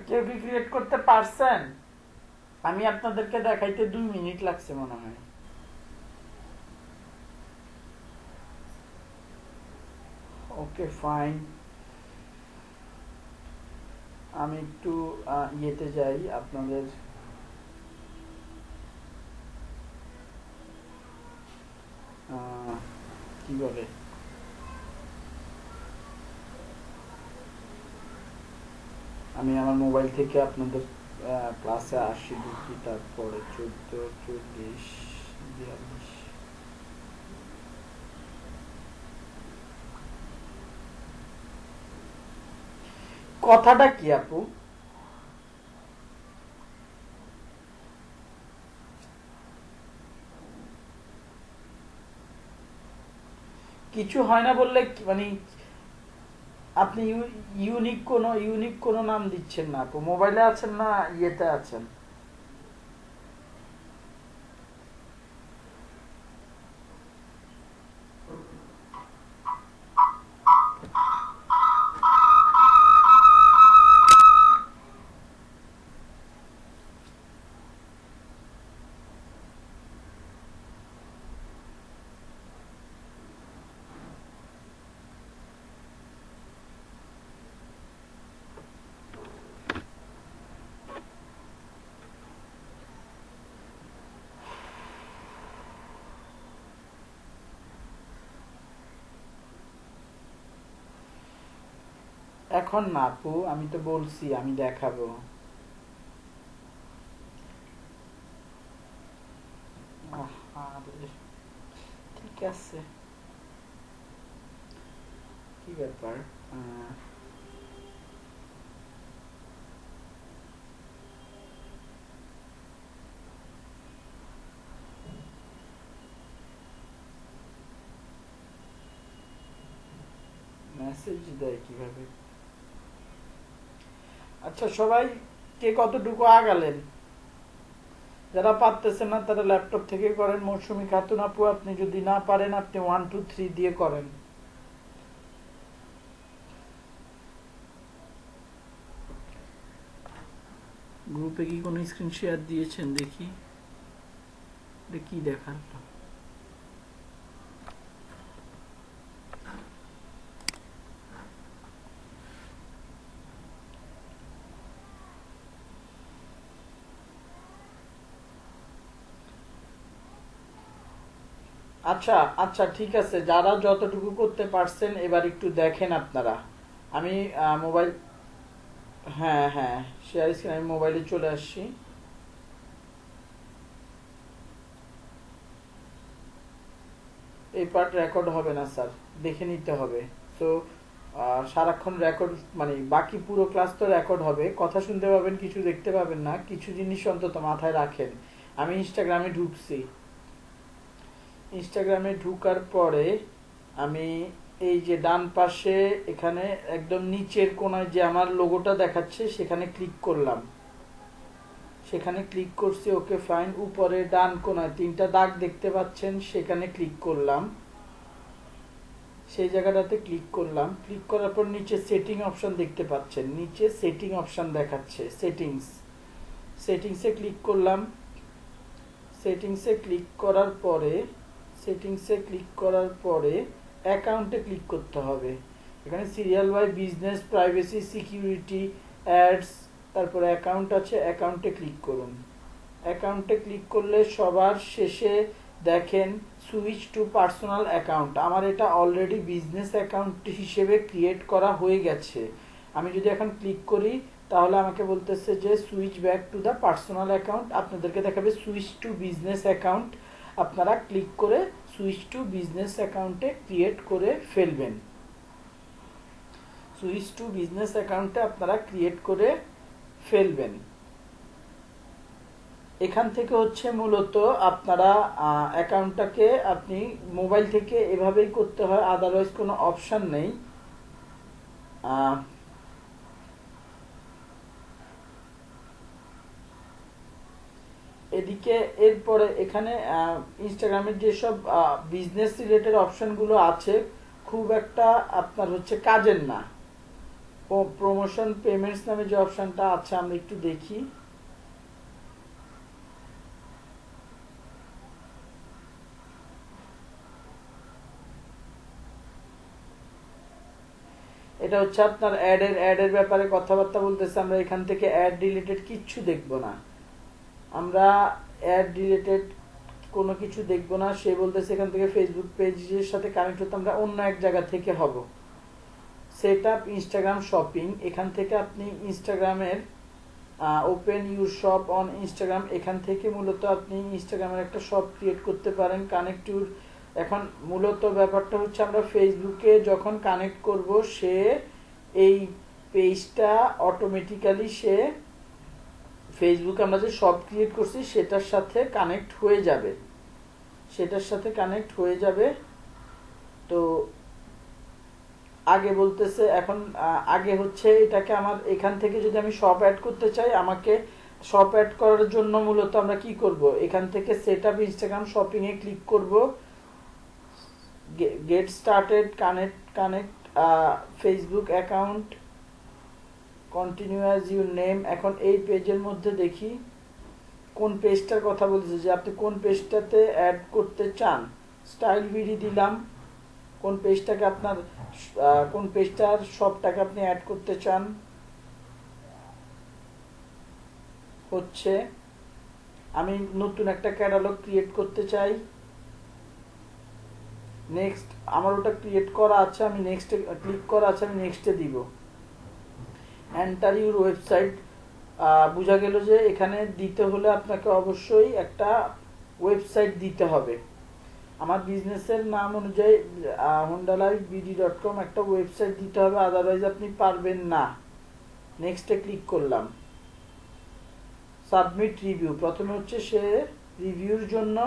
কেউ কি ক্রিয়েট করতে পারছেন? আমি আপনাদেরকে দেখাইতে 2 মিনিট লাগছে মনে হয়। ওকে ফাইন, আমি একটু ইয়েতে যাই আপনাদের কি বলে আমি আমার মোবাইল থেকে আপনাদের ক্লাসে আসি, ঢুকি, তারপরে 14, 40, 42। কথাটা কি আপু? কিছু হয় না বললে মানে আপনি ইউনিক কোনো নাম দিচ্ছেন না আপু। মোবাইলে আছেন না ইয়েতে আছেন? এখন না আপু, আমি তো বলছি আমি দেখাবো। আরে, ঠিক আছে, কি ব্যাপার? মেসেজ দেয় কিভাবে? আচ্ছা সবাই কে কতটুকু আগালেন? যারা পারতেছেন না তারা ল্যাপটপ থেকে করেন। মৌসুমী খাতুন আপু, আপনি যদি না পারেন আপনি 1 2 3 দিয়ে করেন। গ্রুপে কি কোনো স্ক্রিন শেয়ার দিয়েছেন দেখি? কি দেখান? আচ্ছা আচ্ছা, ঠিক আছে, যারা যতটুকু করতে পারছেন এবার একটু দেখেন আপনারা। আমি মোবাইল, হ্যাঁ হ্যাঁ, শেয়ার স্ক্রিন, আমি মোবাইলে চলে আসছি। এই পার্ট রেকর্ড হবে না স্যার, দেখে নিতে হবে। তো সারাক্ষণ রেকর্ড মানে বাকি পুরো ক্লাস তো রেকর্ড হবে, কথা শুনতে পাবেন, কিছু দেখতে পাবেন না। কিছু জিনিস অন্তত মাথায় রাখেন। আমি ইনস্টাগ্রামে ঢুকছি। ইনস্টাগ্রামে ঢুকার পরে আমি এই যে ডান পাশে এখানে একদম নিচের কোনায় যে আমার লোগোটা দেখাচ্ছে সেখানে ক্লিক করলাম। সেখানে ক্লিক করছি, ওকে ফাইন। উপরে ডান কোনায় 3টা দাগ দেখতে পাচ্ছেন, সেখানে ক্লিক করলাম। সেই জায়গাটাতে ক্লিক করলাম। ক্লিক করার পর নিচে সেটিং অপশন দেখতে পাচ্ছেন, নিচে সেটিং অপশন দেখাচ্ছে, সেটিংস। সেটিংসে ক্লিক করলাম। সেটিংসে ক্লিক করার পরে সেটিংসে ক্লিক করার পরে অ্যাকাউন্টে ক্লিক করতে হবে। এখানে serial by business, privacy, security, ads, তারপরে অ্যাকাউন্ট আছে, অ্যাকাউন্টে ক্লিক করুন। অ্যাকাউন্টে ক্লিক করলে সবার শেষে দেখেন সুইচ টু পার্সোনাল অ্যাকাউন্ট। আমার এটা অলরেডি বিজনেস অ্যাকাউন্ট হিসেবে ক্রিয়েট করা হয়ে গেছে। আমি যদি এখন ক্লিক করি তাহলে আমাকে বলতেছে যে switch back to the personal account. আপনাদেরকে দেখাবে সুইচ টু বিজনেস অ্যাকাউন্ট। আপনারা ক্লিক করে সুইচ টু বিজনেস অ্যাকাউন্টে ক্রিয়েট করে ফেলবেন। সুইচ টু বিজনেস অ্যাকাউন্টে আপনারা ক্রিয়েট করে ফেলবেন। এখান থেকে হচ্ছে মূলত আপনারা অ্যাকাউন্টটাকে আপনি মোবাইল থেকে এভাবেই করতে হয়, আদারওয়াইজ কোনো অপশন নেই। এদিকে এরপরে এখানে ইনস্টাগ্রামের যেসব বিজনেস রিলেটেড অপশনগুলো আছে খুব একটা আপনার হচ্ছে কাজের না। প্রমোশন পেমেন্টস নামে যে অপশনটা আছে আমরা একটু দেখি। এটা হচ্ছে আপনার অ্যাডের ব্যাপারে কথাবার্তা বলতেছে। আমরা এখান থেকে অ্যাড রিলেটেড কিচ্ছু দেখবো না, আমরা অ্যাড রিলেটেড কোনো কিছু দেখবো না। সে বলতেছে এখান থেকে ফেসবুক পেজের সাথে কানেক্ট হতে আমরা অন্য এক জায়গা থেকে হব। সেট আপ ইনস্টাগ্রাম শপিং, এখান থেকে আপনি ইনস্টাগ্রামের open your shop on Instagram, এখান থেকে মূলত আপনি ইনস্টাগ্রামের একটা শপ ক্রিয়েট করতে পারেন। কানেক্ট ইউর, এখন মূলত ব্যাপারটা হচ্ছে আমরা ফেসবুকে যখন কানেক্ট করব সে এই পেজটা অটোমেটিক্যালি সে ফেসবুকে আমরা যে শপ ক্রিয়েট করছি সেটার সাথে কানেক্ট হয়ে যাবে, সেটার সাথে কানেক্ট হয়ে যাবে। তো আগে বলতেছে এখন আগে হচ্ছে এটাকে আমার এখান থেকে যদি আমি শপ অ্যাড করতে চাই, আমাকে শপ অ্যাড করার জন্য মূলত আমরা কি করব, এখান থেকে সেট আপ ইনস্টাগ্রাম শপিং এ ক্লিক করব, get started, connect Facebook account, continue as your name. এখন এই পেজের মধ্যে দেখি কোন পেজটার কথা বলছে, যে আপনি কোন পেজটাতে অ্যাড করতে চান। স্টাইল ভিডি দিলাম, কোন পেজটাকে আপনার কোন পেজটার শপটাকে আপনি অ্যাড করতে চান। হচ্ছে আমি নতুন একটা ক্যাটালগ ক্রিয়েট করতে চাই, নেক্সট, আমার ওটা ক্রিয়েট করা আছে, আমি নেক্সটে ক্লিক করা আছে, আমি নেক্সটে দিব। এন্টার ইউর ওয়েবসাইট, বোঝা গেল যে এখানে দিতে হলে আপনাকে অবশ্যই একটা ওয়েবসাইট দিতে হবে। আমার বিজনেসের নাম অনুযায়ী hondalifebd.com একটা ওয়েবসাইট দিতে হবে, আদারওয়াইজ আপনি পারবেন না। নেক্সটে ক্লিক করলাম। সাবমিট রিভিউ, প্রথমে হচ্ছে সে রিভিউর জন্য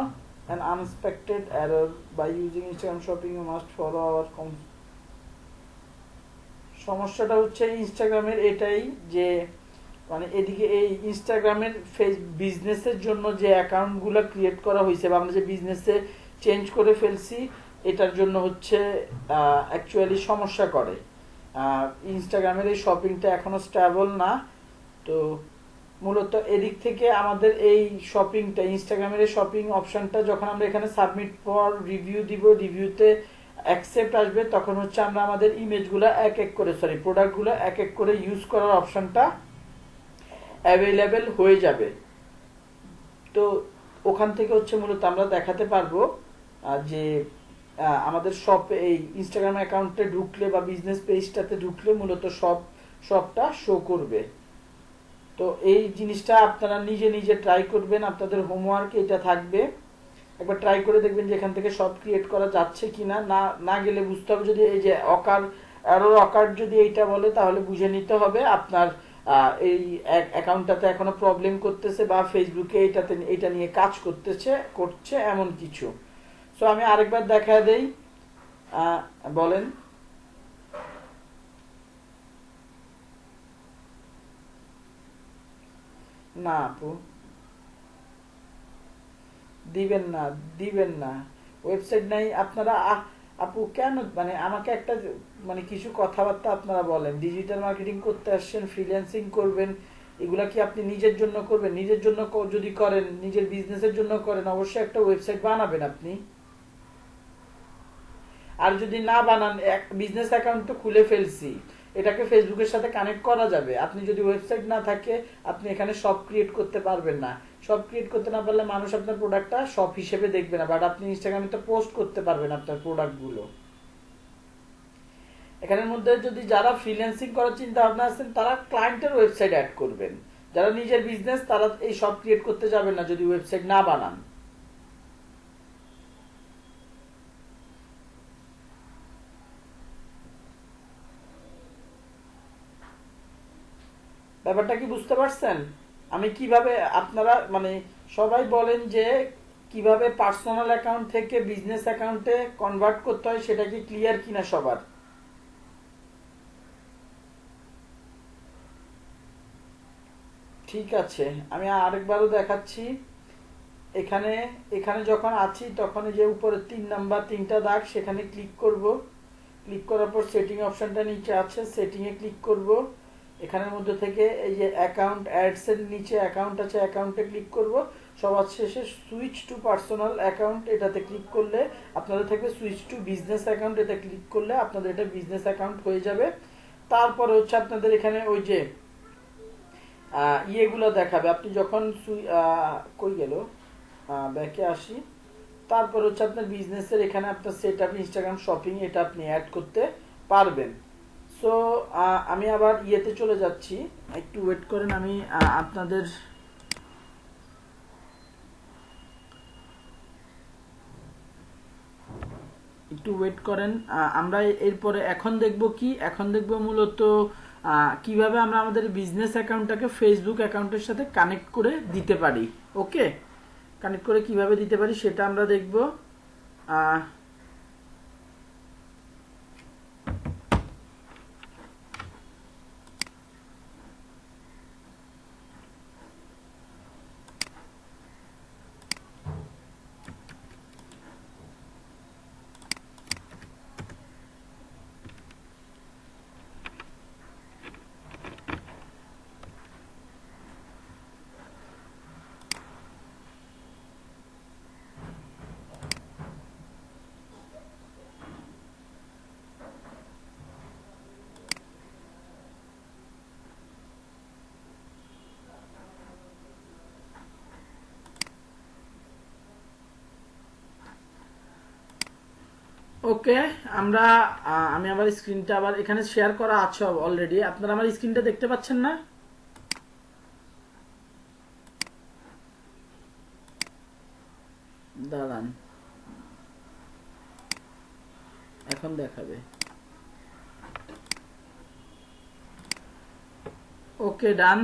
an unexpected error by using Instagram shopping you must follow our সমস্যাটা হচ্ছে ইনস্টাগ্রামের এটাই যে মানে এদিকে এই ইনস্টাগ্রামের বিজনেসের জন্য যে অ্যাকাউন্টগুলো ক্রিয়েট করা হয়েছে বা আমরা যে বিজনেসে চেঞ্জ করে ফেলছি, এটার জন্য হচ্ছে অ্যাকচুয়ালি সমস্যা করে। ইনস্টাগ্রামের এই শপিংটা এখনো স্টেবল না। তো মূলত এদিক থেকে আমাদের এই শপিংটা ইনস্টাগ্রামের এই শপিং অপশনটা যখন আমরা এখানে সাবমিট ফর রিভিউ দিব, রিভিউতে অ্যাকসেপ্ট আসবে, তখন হচ্ছে আমরা আমাদের ইমেজগুলো এক এক করে প্রোডাক্টগুলো এক এক করে ইউজ করার অপশনটা অ্যাভেলেবেল হয়ে যাবে। তো ওখান থেকে হচ্ছে মূলত আমরা দেখাতে পারবো যে আমাদের শপ এই ইনস্টাগ্রাম অ্যাকাউন্টে ঢুকলে বা বিজনেস পেজটাতে ঢুকলে মূলত শপটা শো করবে। তো এই জিনিসটা আপনারা নিজে নিজে ট্রাই করবেন, আপনাদের হোমওয়ার্ক এটা থাকবে। একবার ট্রাই করে দেখবেন যে এখান থেকে শপ ক্রিয়েট করা যাচ্ছে কিনা। না গেলে বুঝতে হবে, যদি এই যে অকার যদি এইটা বলে তাহলে বুঝে নিতে হবে আপনার এই অ্যাকাউন্টটাতে এখনো প্রবলেম করতেছে বা ফেসবুকে এটা নিয়ে কাজ করছে এমন কিছু। সো আমি আরেকবার দেখা দেই, বলেন। না আপু, দিবেন না ওয়েবসাইট নাই আপনারা। আপু কেন মানে আমাকে একটা মানে কিছু কথাবার্তা আপনারা বলেন, ডিজিটাল মার্কেটিং করতে আসছেন, ফ্রিল্যান্সিং করবেন, এগুলা কি আপনি নিজের জন্য করবেন? নিজের জন্য যদি করেন, নিজের বিজনেসের জন্য করেন, অবশ্যই একটা ওয়েবসাইট বানাবেন আপনি। আর যদি না বানান, এক বিজনেস অ্যাকাউন্ট তো খুলে ফেলছি, এটাকে ফেসবুকের সাথে কানেক্ট করা যাবে। আপনি যদি ওয়েবসাইট না থাকে আপনি এখানে শপ ক্রিয়েট করতে পারবেন না। শপ ক্রিয়েট করতে না পারলে মানুষ আপনার প্রোডাক্টটা শপ হিসেবে দেখবে না, বাট আপনি ইনস্টাগ্রামে তো পোস্ট করতে পারবেন আপনার প্রোডাক্টগুলো। এখানের মধ্যে যদি যারা ফ্রিল্যান্সিং করার চিন্তা ভাবনা আছেন তারা ক্লায়েন্টের ওয়েবসাইট অ্যাড করবেন। যারা নিজের বিজনেস তারা এই শপ ক্রিয়েট করতে যাবেন না যদি ওয়েবসাইট না বানান। ব্যাপারটা কি বুঝতে পারছেন? আমি কিভাবে আপনারা মানে সবাই বলেন যে কিভাবে পার্সোনাল অ্যাকাউন্ট থেকে বিজনেস অ্যাকাউন্টে কনভার্ট করতে হয়, সেটা কি ক্লিয়ার কিনা সবার? ঠিক আছে, আমি আরেকবারও দেখাচ্ছি। এখানে এখানে যখন আছি তখন যে উপরে 3 নাম্বার 3টা দাগ সেখানে ক্লিক করব, ক্লিক করার পর সেটিং অপশনটা নিচে আছে, সেটিং এ ক্লিক করব। এখানের মধ্যে থেকে এই যে অ্যাকাউন্ট অ্যাডস এর নিচে অ্যাকাউন্ট আছে, অ্যাকাউন্টে ক্লিক করব। সবার শেষে সুইচ টু পার্সোনাল অ্যাকাউন্ট এটাতে ক্লিক করলে আপনাদের থাকবে সুইচ টু বিজনেস অ্যাকাউন্ট, এটা ক্লিক করলে আপনাদের এটা বিজনেস অ্যাকাউন্ট হয়ে যাবে। তারপরে হচ্ছে আপনাদের এখানে ওই যে ইয়েগুলো দেখাবে, আপনি যখন কই গেল ব্যাকে আসি, তারপর হচ্ছে আপনার বিজনেসের এখানে আপনার সেট আপ ইনস্টাগ্রাম শপিং এটা আপনি অ্যাড করতে পারবেন। সো আমি আবার ইয়েতে চলে যাচ্ছি, একটু ওয়েট করেন, আমি আপনাদের একটু ওয়েট করেন। আমরা এরপরে এখন দেখব কি, এখন দেখব মূলত কিভাবে আমরা আমাদের বিজনেস অ্যাকাউন্টটাকে ফেসবুক অ্যাকাউন্টের সাথে কানেক্ট করে দিতে পারি। ওকে, কানেক্ট করে কিভাবে দিতে পারি সেটা আমরা দেখব। ওকে, আমি আমার স্ক্রিনটা আবার এখানে শেয়ার করা আছে অলরেডি, আপনারা আমার স্ক্রিনটা দেখতে পাচ্ছেন না? দাঁড়ান, এখন দেখাবে। ওকে, ডান।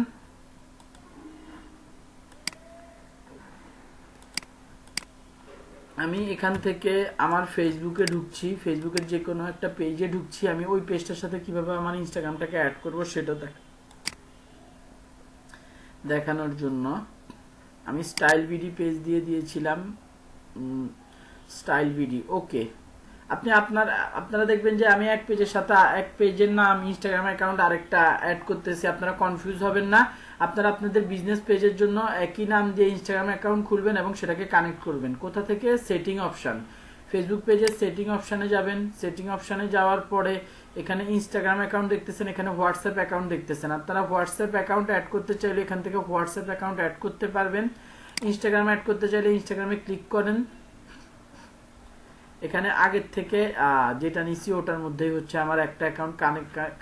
আমি এখান থেকে আমার ফেসবুকে ঢুকছি, ফেসবুকের যে কোনো একটা পেজে ঢুকছি। আমি ওই পেজটার সাথে কিভাবে আমার ইনস্টাগ্রামটাকে অ্যাড করব সেটা দেখানোর জন্য আমি স্টাইল বিডি পেজ দিয়ে দিয়েছিলাম, স্টাইল বিডি। ওকে, আপনারা দেখবেন যে আমি এক পেজের সাথে এক পেজের নাম ইনস্টাগ্রাম অ্যাকাউন্ট আরেকটা অ্যাড করতেছি। আপনারা কনফিউজ হবেন না, আপনারা আপনাদের বিজনেস পেজের জন্য একই নাম দিয়ে ইনস্টাগ্রাম অ্যাকাউন্ট খুলবেন এবং সেটাকে কানেক্ট করবেন। কোথা থেকে? সেটিং অপশন, ফেসবুক পেজের সেটিং অপশনে যাবেন। সেটিং অপশনে যাওয়ার পরে এখানে ইনস্টাগ্রাম অ্যাকাউন্ট দেখতেছেন, এখানে হোয়াটসঅ্যাপ অ্যাকাউন্ট দেখতেছেন। আপনারা হোয়াটসঅ্যাপ অ্যাকাউন্ট অ্যাড করতে চাইলে এখান থেকে হোয়াটসঅ্যাপ অ্যাকাউন্ট অ্যাড করতে পারবেন। ইনস্টাগ্রাম অ্যাড করতে চাইলে ইনস্টাগ্রামে ক্লিক করেন। এখানে আগের থেকে যেটা নিছি ওটার মধ্যেই হচ্ছে আমার একটা অ্যাকাউন্ট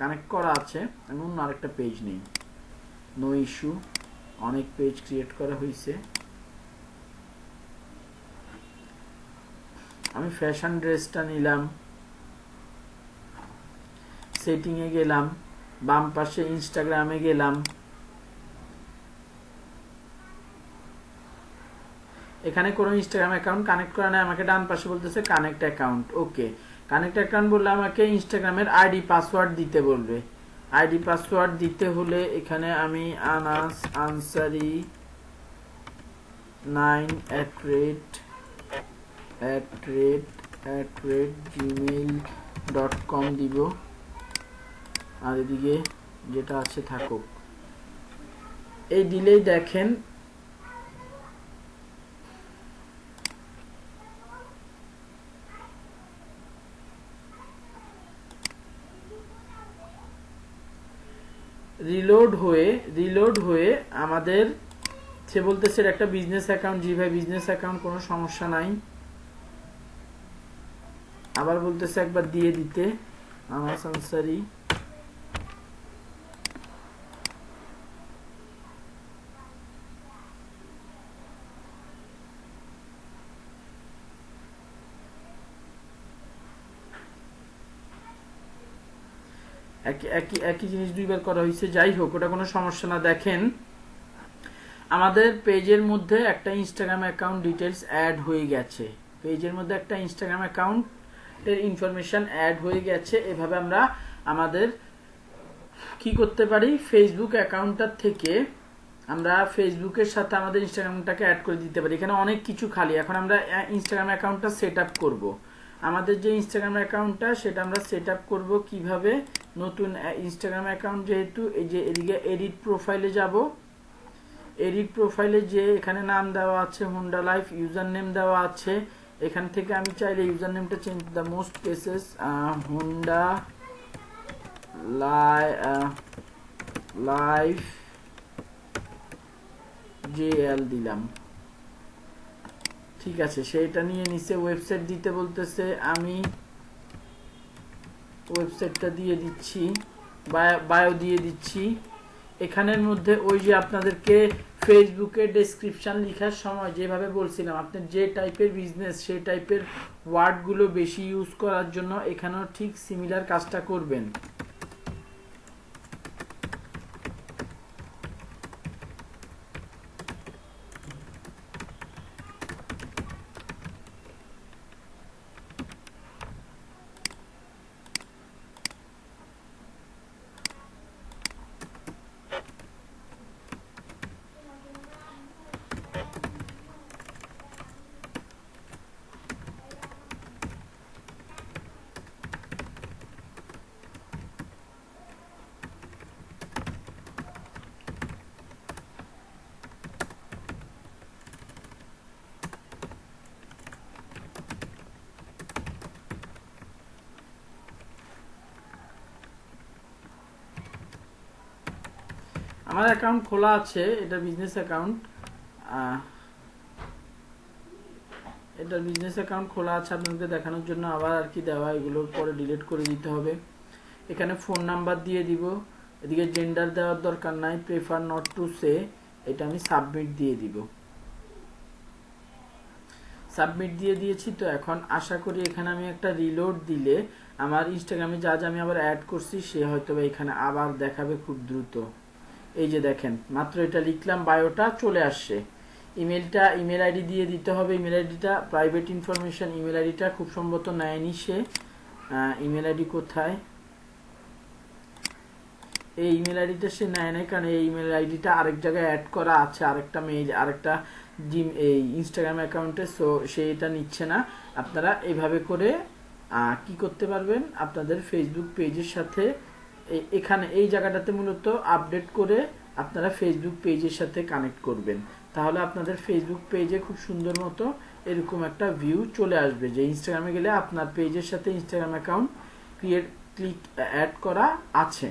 কানেক্ট করা আছে। আমি অন্য আরেকটা পেজ নেই, নো ইস্যু, অনেক পেজ ক্রিয়েট করা হয়েছে। আমি ফ্যাশন ড্রেসটা নিলাম, সেটিং এ গেলাম, বাম পাশে ইনস্টাগ্রামে গেলাম। এখানে কোনো ইনস্টাগ্রাম অ্যাকাউন্ট কানেক্ট করা নেই, আমাকে ডান পাশে বলতেছে কানেক্ট অ্যাকাউন্ট। ওকে, কানেক্ট অ্যাকাউন্ট বললে আমাকে ইনস্টাগ্রামের আইডি পাসওয়ার্ড দিতে বলবে। আইডি পাসওয়ার্ড দিতে হলে এখানে আমি আনাস আনসারি 9@gmail.com দিব, আর এদিকে যেটা আছে থাকুক। এই দিলেই দেখেন রিলোড হয়ে আমাদের সে বলতেছে একটা বিজনেস অ্যাকাউন্ট। জি ভাই, বিজনেস অ্যাকাউন্ট, কোনো সমস্যা নাই। আবার বলতেছে একবার দিয়ে দিতে, আমার আনসারি। একই জিনিস দুইবার করা হয়েছে, যাই হোক ওটা কোনো সমস্যা না। দেখেন আমাদের পেজের মধ্যে একটা ইনস্টাগ্রাম অ্যাকাউন্ট ডিটেলস অ্যাড হয়ে গেছে, পেজের মধ্যে একটা ইনস্টাগ্রাম অ্যাকাউন্টের ইনফরমেশন অ্যাড হয়ে গেছে। এভাবে আমরা আমাদের কি করতে পারি, ফেসবুক অ্যাকাউন্টটার থেকে আমরা ফেসবুকের সাথে আমাদের ইনস্টাগ্রামটাকে অ্যাড করে দিতে পারি। এখানে অনেক কিছু খালি, এখন আমরা ইনস্টাগ্রাম অ্যাকাউন্টটা সেট আপ করবো। আমাদের যে ইনস্টাগ্রাম অ্যাকাউন্টটা সেটা আমরা সেট আপ করবো কিভাবে। নতুন ইনস্টাগ্রাম অ্যাকাউন্ট যেহেতু, এই যে এদিকে এডিট প্রোফাইলে যাব, এডিট প্রোফাইলে যে এখানে নাম দেওয়া আছে হোন্ডা লাইফ, ইউজার নেম দেওয়া আছে, এখান থেকে আমি চাইলে ইউজার নেমটা change, the most cases Honda life JL দিলাম। ঠিক আছে, সেইটা নিয়ে নিচে ওয়েবসাইট দিতে বলতেছে, আমি ওয়েবসাইটটা দিয়ে দিচ্ছি, বায়ো দিয়ে দিচ্ছি। এখানের মধ্যে ওই যে আপনাদেরকে ফেসবুকে ডেসক্রিপশন লেখার সময় যেভাবে বলছিলাম, আপনার যে টাইপের বিজনেস সেই টাইপের ওয়ার্ডগুলো বেশি ইউজ করার জন্য এখানেও ঠিক সিমিলার কাজটা করবেন। আমার অ্যাকাউন্ট খোলা আছে, এটা বিজনেস অ্যাকাউন্ট, এটা বিজনেস অ্যাকাউন্ট খোলা আছে আপনাদের দেখানোর জন্য আবার আর কি দেওয়া, এগুলো পরে ডিলিট করে দিতে হবে। এখানে ফোন নাম্বার দিয়ে দিব, এদিকে জেন্ডার দেওয়ার দরকার নাই, প্রেফার নট টু সে, এটা আমি সাবমিট দিয়ে দিব। সাবমিট দিয়ে দিয়েছি। তো এখন আশা করি এখানে আমি একটা রিলোড দিলে আমার ইনস্টাগ্রামে যা যা আমি আবার অ্যাড করছি সে হয়তো এখানে আবার দেখাবে খুব দ্রুত। এই যে দেখেন, মাত্র এটা লিখলাম, বায়োটা চলে আসছে। ইমেলটা, ইমেল আইডি দিয়ে দিতে হবে। ইমেল আইডিটা প্রাইভেট ইনফরমেশন, ইমেল আইডিটা খুব সম্ভবত নেয়নি সে। ইমেল আইডি কোথায়? এই ইমেল আইডিটা সে নেয় নাই, কারণ এই ইমেল আইডিটা আরেক জায়গায় অ্যাড করা আছে, আরেকটা মেইল, আরেকটা জিম এই ইনস্টাগ্রাম অ্যাকাউন্টে, সো সে এটা নিচ্ছে না। আপনারা এইভাবে করে কি করতে পারবেন, আপনাদের ফেসবুক পেজের সাথে এখানে এই জায়গাটাতে মূলত আপডেট করে আপনারা ফেসবুক পেজের সাথে কানেক্ট করবেন। তাহলে আপনাদের ফেসবুক পেজে খুব সুন্দর মতো এরকম একটা ভিউ চলে আসবে যে ইনস্টাগ্রামে গেলে আপনার পেজের সাথে ইনস্টাগ্রাম অ্যাকাউন্ট ক্লিক অ্যাড করা আছে।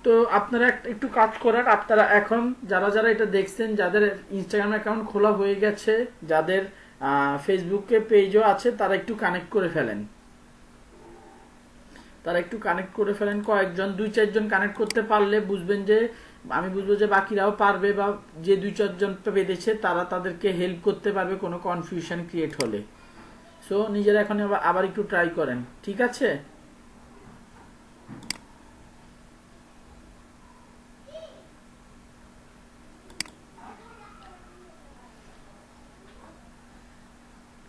তো আপনারা একটু কাজ করার, আপনারা এখন যারা যারা এটা দেখছেন, যাদের ইনস্টাগ্রাম অ্যাকাউন্ট খোলা হয়ে গেছে, যাদের ফেসবুকে পেজও আছে, তারা একটু কানেক্ট করে ফেলেন। কয়েকজন, 2-4 জন কানেক্ট করতে পারলে বুঝবেন যে, আমি বুঝবো যে বাকিরাও পারবে, বা যে 2-4 জন পেয়েছে তারা তাদেরকে হেল্প করতে পারবে কোনো কনফিউশন ক্রিয়েট হলে। সো নিজেরা এখন আবার একটু ট্রাই করেন, ঠিক আছে?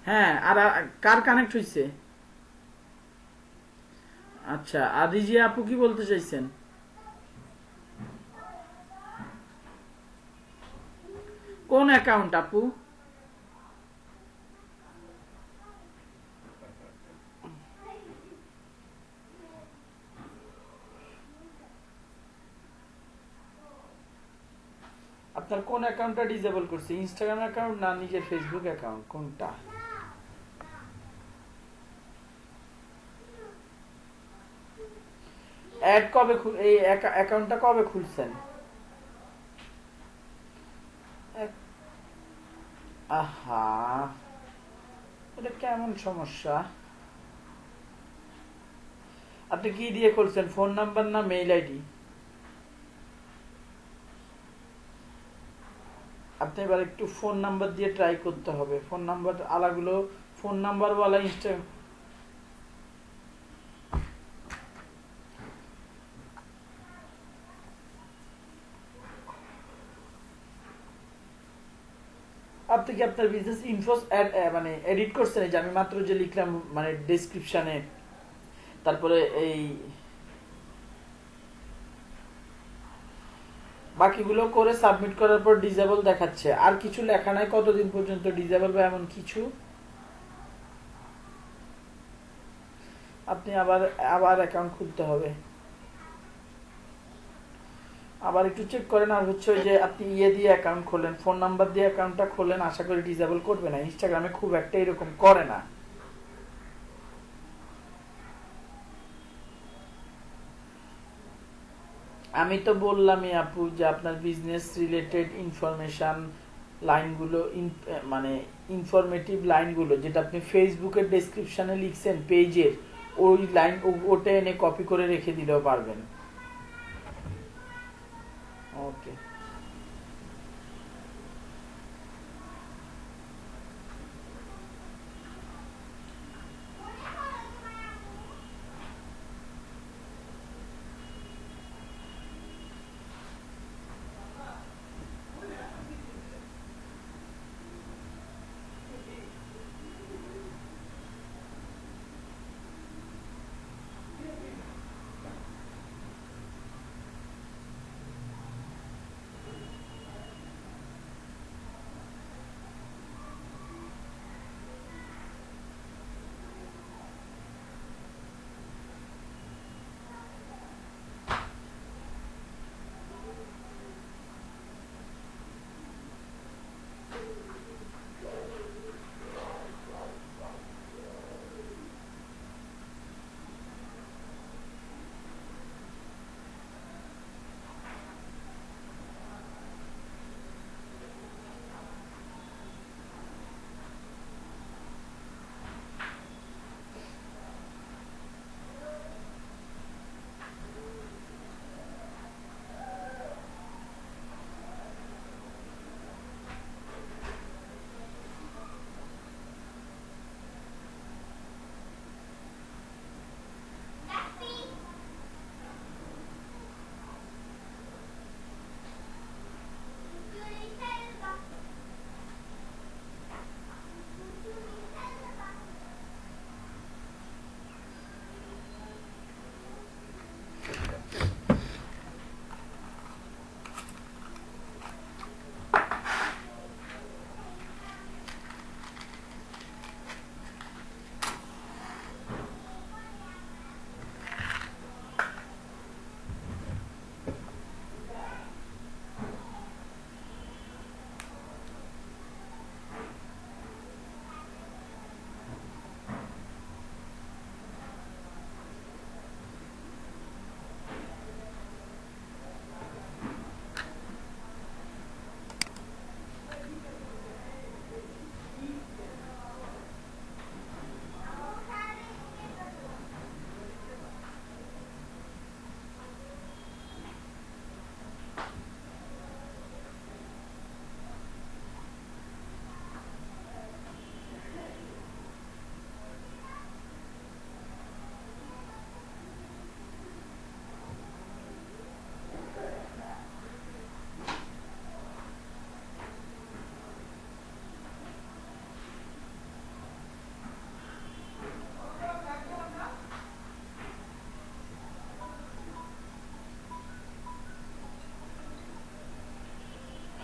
হ্যাঁ, আর কার কানেক্ট হয়েছে? আচ্ছা, আর রিজিয়া আপু কি বলতে চাইছেন? কোন অ্যাকাউন্ট আপু? আপনার কোন অ্যাকাউন্টটা ডিসেবল করছে? ইনস্টাগ্রাম অ্যাকাউন্ট না নিজের ফেসবুক অ্যাকাউন্ট, কোনটা? অ্যাড কবে এই অ্যাকাউন্টটা কবে খুলছেন? আহা, এটা কেমন সমস্যা? আপনি কি দিয়ে খুলছেন, ফোন নাম্বার না মেইল আইডি? আপনি এবার একটু ফোন নাম্বার দিয়ে ট্রাই করতে হবে। ফোন নাম্বার আলাগুলো, ফোন নাম্বার ওয়ালা ইনস্টাগ্রাম, আপনি কি আপনার বিজনেস ইনফো মানে এডিট করছেন? এই যে আমি মাত্র যে লিখলাম, মানে ডেসক্রিপশনে, তারপরে এই বাকিগুলো করে সাবমিট করার পর ডিসেবল দেখাচ্ছে, আর কিছু লেখা নাই কতদিন পর্যন্ত ডিসেবল বা এমন কিছু। আপনি আবার আবার অ্যাকাউন্ট খুলতে হবে, আবার একটু চেক করেন। আর হচ্ছে ওই যে আপনি ইয়ে দিয়ে অ্যাকাউন্ট খোলেন, ফোন নাম্বার দিয়ে অ্যাকাউন্টটা খোলেন, আশা করি ডিসেবল করবে না। ইনস্টাগ্রামে খুব একটা এরকম করে না। আমি তো বললামই আপু যে আপনার বিজনেস রিলেটেড ইনফরমেশন লাইনগুলো, মানে ইনফরমেটিভ লাইনগুলো যেটা আপনি ফেসবুকের ডেসক্রিপশনে লিখছেন পেজের, ওই লাইন ওটা এনে কপি করে রেখে দিলেও পারবেন। ওকে।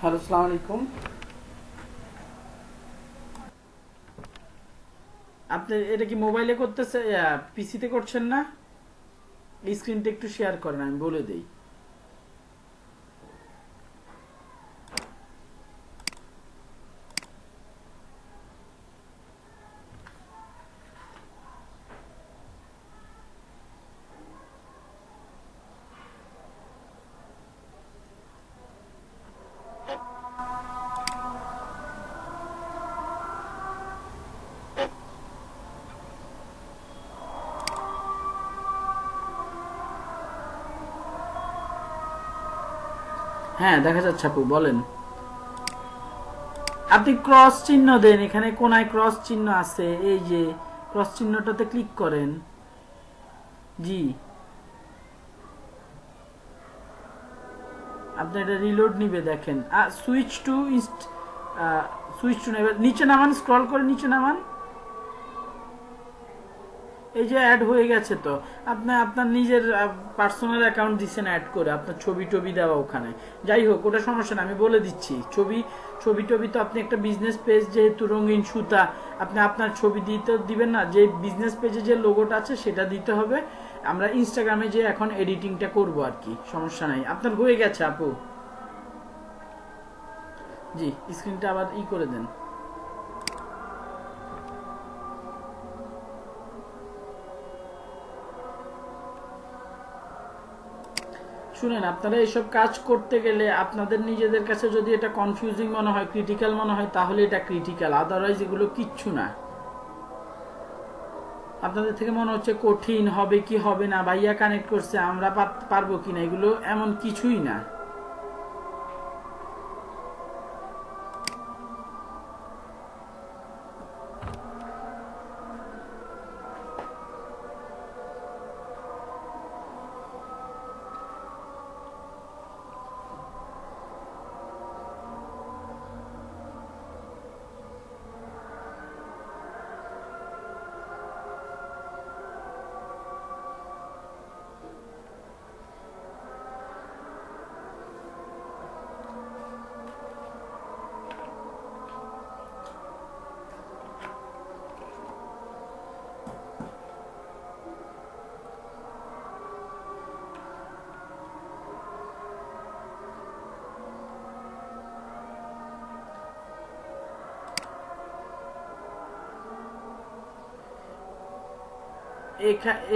হ্যালো, আসসালামু আলাইকুম। আপনি এটা কি মোবাইলে করতেছে, পিসিতে করছেন না? স্ক্রিনটা একটু শেয়ার করেন, আমি বলে দেই। হ্যাঁ, দেখা যাচ্ছে আপু, বলেন। আপনি ক্রস চিহ্ন দেন, এখানে কোনায় ক্রস চিহ্ন আছে, এই যে ক্রস চিহ্নটাতে ক্লিক করেন। জি, আপনি এটা রিলোড নিবে, দেখেন। সুইচ টু সুইচ টু নেবে, নিচে নামান, স্ক্রল করে নিচে নামান। এই যে অ্যাড হয়ে গেছে তো, আপনি আপনার নিজের পার্সোনাল অ্যাকাউন্ট দিচ্ছেন অ্যাড করে, আপনার ছবি টবি দেওয়া ওখানে। যাই হোক, ওটা সমস্যা না, আমি বলে দিচ্ছি। ছবি ছবি টবি তো আপনি একটা বিজনেস পেজ যেহেতু রঙিন সুতা, আপনি আপনার ছবি দিতে দিবেন না, যে বিজনেস পেজে যে লোগোটা আছে সেটা দিতে হবে। আমরা ইনস্টাগ্রামে যে এখন এডিটিংটা করব আর কি, সমস্যা নাই। আপনার হয়ে গেছে আপু? জি, স্ক্রিনটা আবার করে দেন। শুনেন, আপনারা এসব কাজ করতে গেলে আপনাদের নিজেদের কাছে যদি এটা কনফিউজিং মনে হয়, ক্রিটিক্যাল মনে হয়, তাহলে এটা ক্রিটিক্যাল, আদারওয়াইজ এগুলো কিচ্ছু না। আপনাদের থেকে মনে হচ্ছে কঠিন হবে কি হবে না, ভাইয়া কানেক্ট করছে আমরা পারবো কিনা, এগুলো এমন কিছুই না।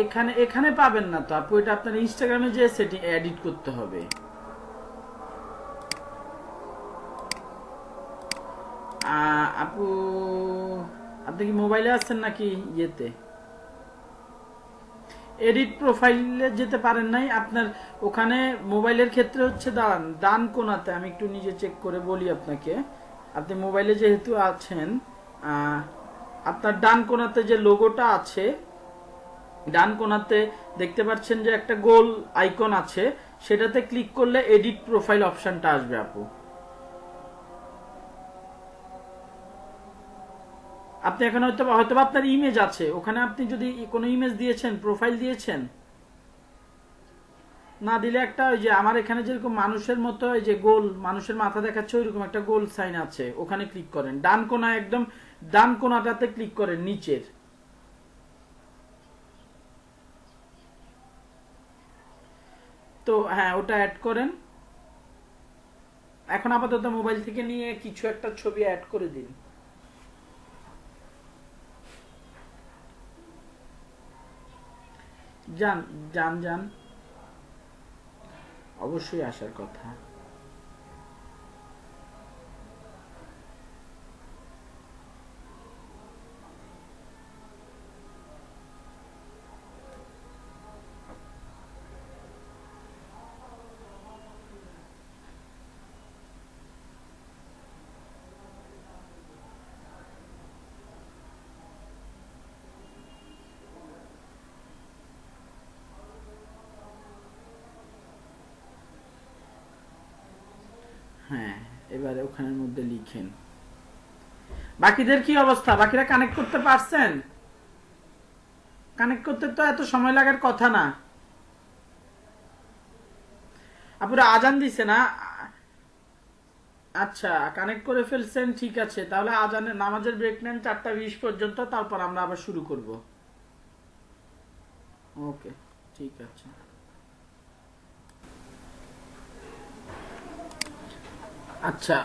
এখানে এখানে পাবেন না তো আপু, এটা আপনার ইনস্টাগ্রামে যে সেটিং এডিট করতে হবে। আপু, আপনি কি মোবাইলে আছেন নাকি ইয়েতে? এডিট প্রোফাইলে যেতে পারেন নাই আপনার? ওখানে মোবাইলের ক্ষেত্রে হচ্ছে দাঁড়ান, ডান কোনাতে আমি একটু নিজে চেক করে বলি আপনাকে। আপনি মোবাইলে যেহেতু আছেন, আপনার ডান কোনাতে যে লোগোটা আছে, ডান কোনাতে দেখতে পাচ্ছেন যে একটা গোল আইকন আছে, সেটাতে ক্লিক করলে এডিট প্রোফাইল অপশনটা আসবে আপু। আপনি এখানে হয়তো আপনার ইমেজ আছে, ওখানে আপনি যদি কোনো ইমেজ দিয়েছেন, প্রোফাইল দিয়েছেন, না দিলে একটা ওই যে আমার এখানে যেরকম মানুষের মতো ওই যে গোল মানুষের মাথা দেখাচ্ছে ওইরকম একটা গোল সাইন আছে, ওখানে ক্লিক করেন। ডান কোনা, একদম ডান কোনাটাতে ক্লিক করেন নিচের। তো হ্যাঁ, ওটা অ্যাড করেন। এখন আপাতত মোবাইল থেকে নিয়ে কিছু একটা ছবি অ্যাড করে দিন। যান যান যান, অবশ্যই আসার কথা। হ্যাঁ, এবারে ওখানের মধ্যে লিখেন। বাকিদের কি অবস্থা? বাকিরা কানেক্ট করতে পারছেন? কানেক্ট করতে তো এত সময় লাগার কথা না। আপুরা আজান দিছে না? আচ্ছা, কানেক্ট করে ফেলছেন, ঠিক আছে। তাহলে আজানের নামাজের ব্রেক নেন 4:20 পর্যন্ত, তারপর আমরা আবার শুরু করব। ওকে, ঠিক আছে। আচ্ছা,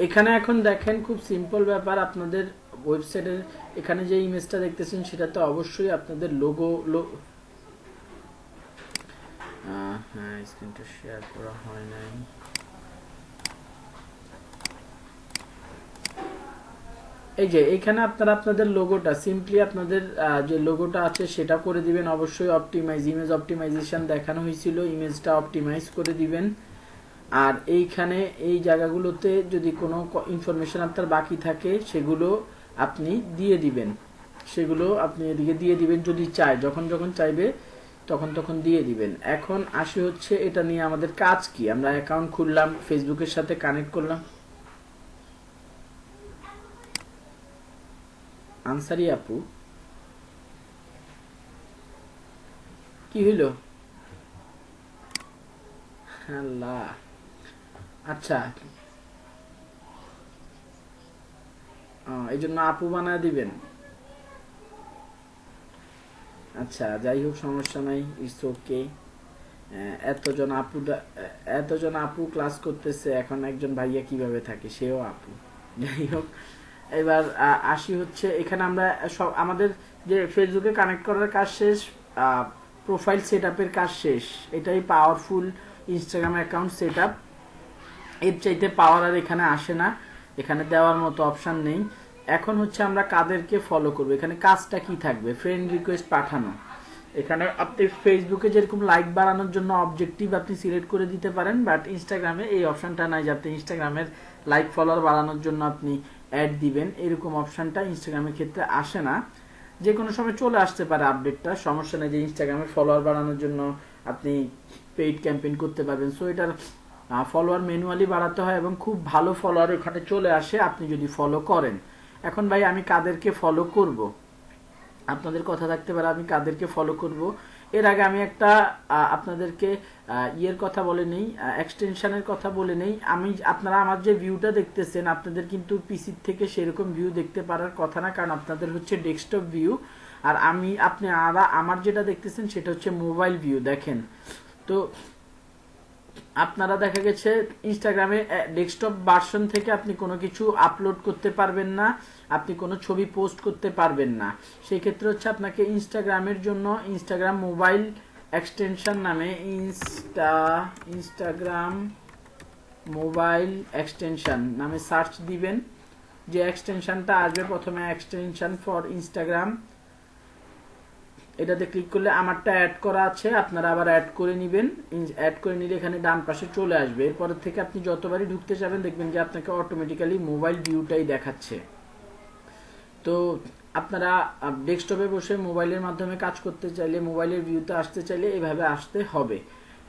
এখানে এখন দেখেন, খুব সিম্পল ব্যাপার। আপনাদের ওয়েবসাইটের এখানে যে ইমেজটা দেখতেছেন সেটাতে অবশ্যই আপনাদের লোগো। হ্যাঁ, স্ক্রিনটা শেয়ার করা হয় নাই। এই যে এখানে আপনারা আপনাদের লোগোটা সিম্পলি আপনাদের যে লোগোটা আছে সেটা করে দিবেন। অবশ্যই অপটিমাইজ, ইমেজ অপটিমাইজেশন দেখানো হয়েছিল, ইমেজটা অপটিমাইজ করে দিবেন। আর এইখানে এই জায়গাগুলোতে যদি কোনো ইনফরমেশন আপনার বাকি থাকে সেগুলো আপনি দিয়ে দিবেন, সেগুলো আপনি এদিকে দিয়ে দিবেন যদি চায়, যখন যখন চাইবে তখন তখন দিয়ে দিবেন। এখন আসি হচ্ছে এটা নিয়ে আমাদের কাজ কি। আমরা অ্যাকাউন্ট খুললাম, ফেসবুকের সাথে কানেক্ট করলাম। আনসারি আপু, কি হইল? আল্লাহ, আচ্ছা এই জন্য আপু বানায় দিবেন। আচ্ছা যাই হোক, সমস্যা নাই, ইটস ওকে। এতজন আপু এতজন আপু ক্লাস করতেছে, এখন একজন ভাইয়া কিভাবে থাকে, সেও আপু। যাই হোক, এবার আসি হচ্ছে এখানে আমরা সব আমাদের যে ফেসবুকে কানেক্ট করার কাজ শেষ, প্রোফাইল সেট আপের কাজ শেষ। এটাই powerful Instagram account set up. এর চাইতে পাওয়ার আর এখানে আসে না, এখানে দেওয়ার মতো অপশন নেই। এখন হচ্ছে আমরা কাদেরকে ফলো করবো, এখানে কাজটা কি থাকবে, ফ্রেন্ড রিকোয়েস্ট পাঠানো। এখানে আপনি ফেসবুকে যেরকম লাইক বাড়ানোর জন্য অবজেক্টিভ আপনি সিলেক্ট করে দিতে পারেন, বাট ইনস্টাগ্রামে এই অপশনটা নাই, যাতে ইনস্টাগ্রামের লাইক ফলোয়ার বাড়ানোর জন্য আপনি অ্যাড দিবেন, এরকম অপশনটা ইনস্টাগ্রামের ক্ষেত্রে আসে না। যে কোনো সময় চলে আসতে পারে আপডেটটা, সমস্যা নেই, যে ইনস্টাগ্রামের ফলোয়ার বাড়ানোর জন্য আপনি পেইড ক্যাম্পেইন করতে পারবেন। সো এটার ফলোয়ার ম্যানুয়ালি বাড়াতে হয় এবং খুব ভালো ফলোয়ার এখানে চলে আসে আপনি যদি ফলো করেন। এখন ভাই আমি কাদেরকে ফলো করব, আপনাদের কথা থাকতে পারে আমি কাদেরকে ফলো করব। এর আগে আমি একটা আপনাদেরকে ইয়ের কথা বলে নেই, এক্সটেনশনের কথা বলে নেই। আপনারা আমার যে ভিউটা দেখতেছেন, আপনাদের কিন্তু পিসি থেকে সেরকম ভিউ দেখতে পারার কথা না, কারণ আপনাদের হচ্ছে ডেস্কটপ ভিউ, আর আমার যেটা দেখতেছেন সেটা হচ্ছে মোবাইল ভিউ। দেখেন তো আপনারা দেখা গেছে ইনস্টাগ্রামে ডেস্কটপ ভার্সন থেকে আপনি কোনো কিছু আপলোড করতে পারবেন না, আপনি কোনো ছবি পোস্ট করতে পারবেন না। সেই ক্ষেত্রে হচ্ছে আপনাকে ইনস্টাগ্রামের জন্য ইনস্টাগ্রাম মোবাইল এক্সটেনশন নামে ইনস্টাগ্রাম মোবাইল এক্সটেনশন নামে সার্চ দিবেন। যে এক্সটেনশনটা আসবে প্রথমে, এক্সটেনশন ফর ইনস্টাগ্রাম, এটাতে ক্লিক করলে আমারটা অ্যাড করা আছে, আপনারা আবার অ্যাড করে নেবেন। অ্যাড করে নিলে এখানে ডান পাশে চলে আসবে। এরপর থেকে আপনি যতবারই ঢুকতে যাবেন দেখবেন যে আপনাকে অটোমেটিক্যালি মোবাইল ভিউটাই দেখাচ্ছে। তো আপনারা ডেস্কটপে বসে মোবাইলের মাধ্যমে কাজ করতে চাইলে, মোবাইলের ভিউতে আসতে চাইলে এভাবে আসতে হবে।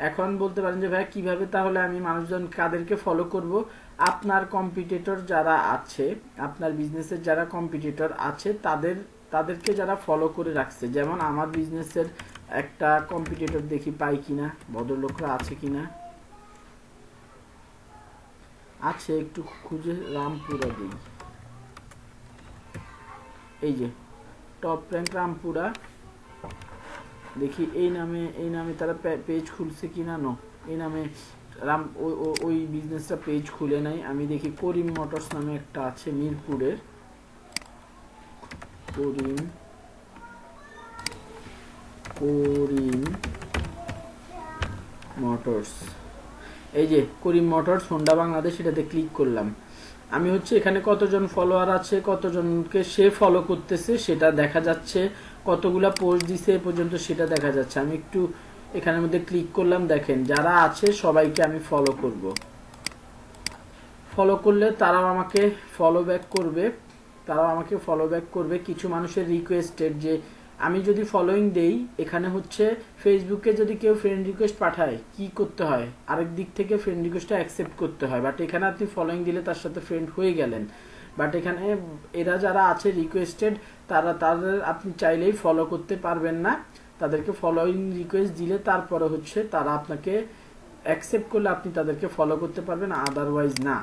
এখন বলতে পারেন যে ভাই কিভাবে তাহলে আমি মানুষজন কাদেরকে ফলো করব? আপনার কম্পিটিটর যারা আছে, আপনার বিজনেসের যারা কম্পিটিটর আছে তাদেরকে যারা ফলো করে রাখছে। যেমন আমার বিজনেসের একটা কম্পিটিটর দেখি পাই কিনা, ভদ্রলোকরা আছে কিনা, আছে একটু খুঁজে রামপুরা দিই। এই যে টপ র্যাঙ্ক রামপুরা, দেখি এই নামে তারা পেজ খুলছে কিনা। নো, এই নামে ওই বিজনেসটা পেজ খুলে নাই। আমি দেখি করিম মোটরস নামে একটা আছে মিরপুরের, করিম মোটরস। এই যে করিম মোটরস হোন্ডা বাংলাদেশ, এটাতে ক্লিক করলাম। আমি হচ্ছে এখানে কতজন ফলোয়ার আছে, কতজনকে সে ফলো করতেছে সেটা দেখা যাচ্ছে, কতগুলা পোস্ট দিছে এ পর্যন্ত সেটা দেখা যাচ্ছে। আমি একটু এখানের মধ্যে ক্লিক করলাম, দেখেন যারা আছে সবাইকে আমি ফলো করব। ফলো করলে তারাও আমাকে ফলো ব্যাক করবে। কিছু মানুষের রিকোয়েস্টেড, যে আমি যদি ফলোইং দেই, এখানে হচ্ছে ফেসবুকে যদি কেউ ফ্রেন্ড রিকোয়েস্ট পাঠায় কি করতে হয়, আরেক দিক থেকে ফ্রেন্ড রিকোয়েস্টটা অ্যাকসেপ্ট করতে হয়। বাট এখানে আপনি ফলোইং দিলে তার সাথে ফ্রেন্ড হয়ে গেলেন। বাট এখানে এরা যারা আছে রিকোয়েস্টেড, তাদের আপনি চাইলেই ফলো করতে পারবেন না। তাদেরকে ফলোইং রিকোয়েস্ট দিলে তারপরে হচ্ছে তারা আপনাকে অ্যাকসেপ্ট করলে আপনি তাদেরকে ফলো করতে পারবেন, আদারওয়াইজ না।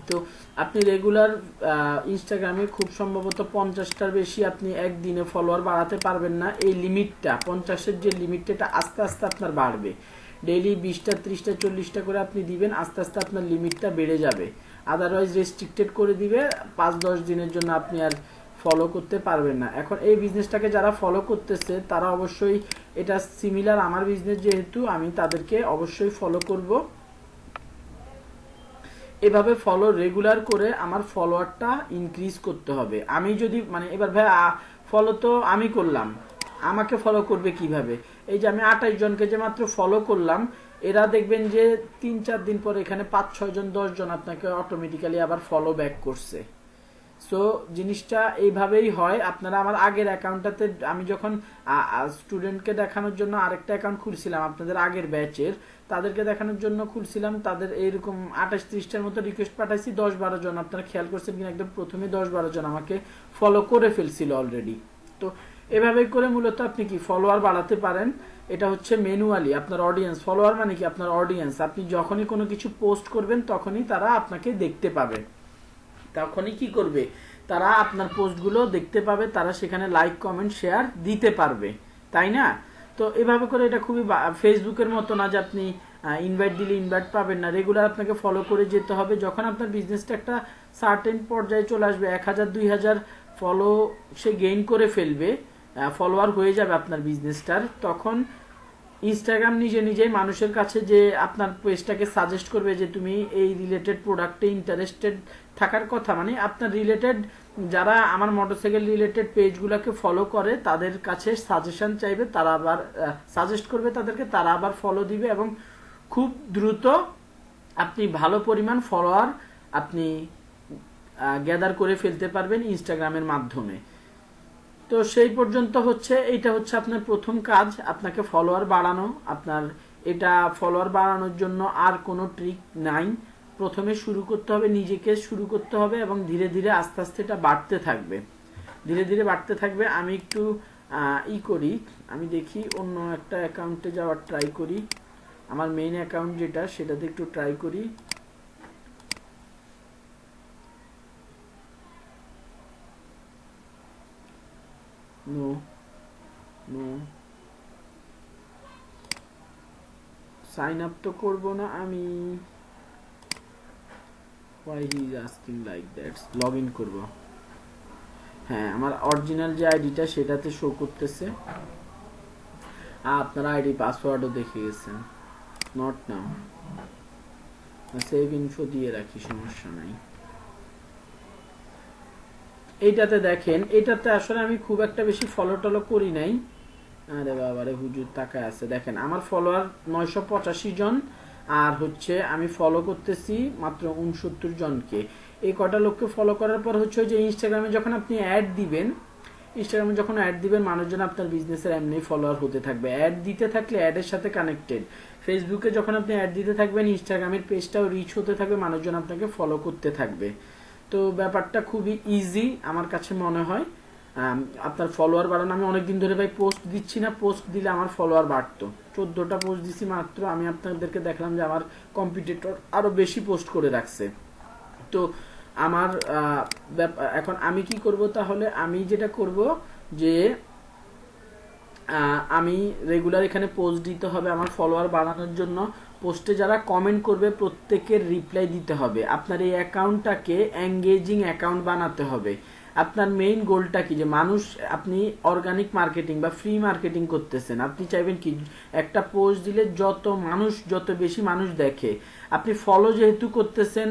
তো আপনি রেগুলার ইনস্টাগ্রামে খুব সম্ভবত 50টার বেশি আপনি একদিনে ফলোয়ার বাড়াতে পারবেন না। এই লিমিটটা 50-এর যে লিমিটটা, এটা আস্তে আস্তে আপনার বাড়বে। ডেইলি 20টা 30টা 40টা করে আপনি দিবেন, আস্তে আস্তে আপনার লিমিটটা বেড়ে যাবে। আদারওয়াইজ রেস্ট্রিক্টেড করে দিবে, 5-10 দিনের জন্য আপনি আর ফলো করতে পারবেন না। এখন এই বিজনেসটাকে যারা ফলো করতেছে তারা অবশ্যই, এটা সিমিলার আমার বিজনেস যেহেতু, আমি তাদেরকে অবশ্যই ফলো করব। এভাবে ফলো রেগুলার করে আমার ফলোয়ারটা ইনক্রিজ করতে হবে। আমি যদি এবার ভাই ফলো তো আমি করলাম, আমাকে ফলো করবে কিভাবে? এই যে আমি 28 জনকে যে মাত্র ফলো করলাম, এরা দেখবেন যে 3-4 দিন পরে এখানে 5-6 জন 10 জন আপনাকে অটোমেটিক্যালি আবার ফলো ব্যাক করছে। সো জিনিসটা এইভাবেই হয়। আপনারা আমার আগের অ্যাকাউন্টটাতে, আমি যখন স্টুডেন্টকে দেখানোর জন্য আরেকটা অ্যাকাউন্ট খুলছিলাম আপনাদের আগের ব্যাচের, তাদেরকে দেখানোর জন্য খুলছিলাম, তাদের এইরকম 28-30টার মতো রিকোয়েস্ট পাঠাইছি, 10-12 জন, আপনারা খেয়াল করছেন কিনা, একদম প্রথমে 10-12 জন আমাকে ফলো করে ফেলছিল অলরেডি। তো এভাবে করে মূলত আপনি কি ফলোয়ার বাড়াতে পারেন। এটা হচ্ছে ম্যানুয়ালি আপনার অডিয়েন্স। ফলোয়ার মানে কি আপনার অডিয়েন্স। আপনি যখনই কোনো কিছু পোস্ট করবেন তখনই তারা আপনাকে দেখতে পাবে, তখনই কি করবে, তারা আপনার পোস্টগুলো দেখতে পাবে, তারা সেখানে লাইক কমেন্ট শেয়ার দিতে পারবে, তাই না? তো এভাবে করে এটা খুবই ফেসবুকের মতো না যে আপনি ইনভাইট দিলে ইনভাইট পাবেন না, রেগুলার আপনাকে ফলো করে যেতে হবে। যখন আপনার বিজনেসটা একটা সার্টেন পর্যায়ে চলে আসবে, 1000-2000 ফলো সে গেইন করে ফেলবে, ফলোয়ার হয়ে যাবে আপনার বিজনেসটার, তখন ইনস্টাগ্রাম নিজে নিজেই মানুষের কাছে যে আপনার পেজটাকে সাজেস্ট করবে যে তুমি এই রিলেটেড প্রোডাক্টে ইন্টারেস্টেড থাকার কথা, মানে আপনার রিলেটেড যারা আমার মোটরসাইকেল রিলেটেড পেজগুলোকে ফলো করে তাদের কাছে সাজেশন চাইবে, তারা আবার সাজেস্ট করবে তাদেরকে, তারা আবার ফলো দিবে এবং খুব দ্রুত আপনি ভালো পরিমাণ ফলোয়ার আপনি গ্যাদার করে ফেলতে পারবেন ইনস্টাগ্রামের মাধ্যমে। তো সেই পর্যন্ত হচ্ছে এইটা হচ্ছে আপনার প্রথম কাজ, আপনাকে ফলোয়ার বাড়ানো। আপনার এটা ফলোয়ার বাড়ানোর জন্য আর কোনো ট্রিক নাই, প্রথমে শুরু করতে হবে, নিজেকে শুরু করতে হবে এবং ধীরে ধীরে আস্তে আস্তে এটা বাড়তে থাকবে, ধীরে ধীরে বাড়তে থাকবে। আমি একটু করি, আমি দেখি অন্য একটা অ্যাকাউন্টে যাওয়ার ট্রাই করি, আমার মেইন অ্যাকাউন্ট যেটা সেটাতে একটু ট্রাই করি। নো নো সাইন আপ তো করবো না আমি, why he is asking like that, log in করবো। হ্যাঁ, আমার অরিজিনাল যে আইডিটা সেটাতে শো করতেছে, আপনার আইডি পাসওয়ার্ডও দেখে গেছেন, নট নাও, সেভ ইনফো দিয়ে রাখি, সমস্যা নাই। এইটাতে দেখেন, এটাতে আসলে আমি খুব একটা বেশি ফলো টলো করি নাই। আরে বাবারে হুজুর তাকায় আছে, দেখেন আমার ফলোয়ার 985 জন, আর হচ্ছে আমি ফলো করতেছি মাত্র 69 জনকে। এই কটা লোককে ফলো করার পর হচ্ছে যে ইনস্টাগ্রামে যখন আপনি অ্যাড দিবেন, ইনস্টাগ্রামে যখন অ্যাড দিবেন মানুষজন আপনার বিজনেসের এমনি ফলোয়ার হতে থাকবে, অ্যাড দিতে থাকলে অ্যাডের সাথে কানেক্টেড। ফেসবুকে যখন আপনি অ্যাড দিতে থাকবেন ইনস্টাগ্রামের পেজটাও রিচ হতে থাকবে, মানুষজন আপনাকে ফলো করতে থাকবে। তো ব্যাপারটা খুবই ইজি আমার কাছে মনে হয়। আপনার ফলোয়ার বাড়ানো, আমি অনেকদিন ধরে ভাই পোস্ট দিচ্ছি না, পোস্ট দিলে আমার ফলোয়ার বাড়তো, 14টা পোস্ট দিচ্ছি মাত্র, আমি আপনাদেরকে দেখলাম যে আমার কম্পিটিটর আরো বেশি পোস্ট করে রাখছে। তো আমার এখন আমি কি করব, তাহলে আমি যেটা করব যে আমি রেগুলার এখানে পোস্ট দিতে হবে আমার ফলোয়ার বাড়ানোর জন্য। পোস্টে যারা কমেন্ট করবে প্রত্যেকের রিপ্লাই দিতে হবে। আপনার এই অ্যাকাউন্টটাকে এঙ্গেজিং অ্যাকাউন্ট বানাতে হবে। আপনার মেইন গোলটা কি, যে মানুষ, আপনি অর্গানিক মার্কেটিং বা ফ্রি মার্কেটিং করতেছেন, আপনি চাইবেন কি একটা পোস্ট দিলে যত বেশি মানুষ দেখে। আপনি ফলো যেহেতু করতেছেন,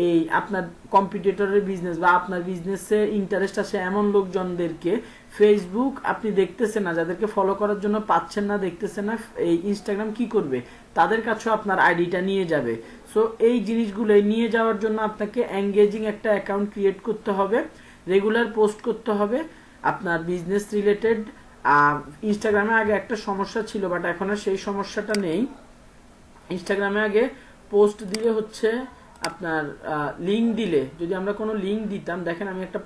এই আপনার কম্পিটিটরের বিজনেস বা আপনার বিজনেসে ইন্টারেস্ট আছে এমন লোকজনদেরকে ফেসবুক আপনি দেখতেছেন না, যাদেরকে ফলো করার জন্য পাচ্ছেন না, দেখতেছেন না, এই ইনস্টাগ্রাম কি করবে, তাদের কাছেও আপনার আইডিটা নিয়ে যাবে। সো এই জিনিসগুলো নিয়ে যাওয়ার জন্য আপনাকে এঙ্গেজিং একটা অ্যাকাউন্ট ক্রিয়েট করতে হবে, রেগুলার পোস্ট করতে হবে আপনার বিজনেস রিলেটেড। ইনস্টাগ্রামে আগে একটা সমস্যা ছিল, বাট এখন আর সেই সমস্যাটা নেই। ইনস্টাগ্রামে আগে পোস্ট দিলে হচ্ছে আপনার লিঙ্ক দিলে, যদি আমরা কোনো লিঙ্ক দিতাম, দেখেন আমি একটা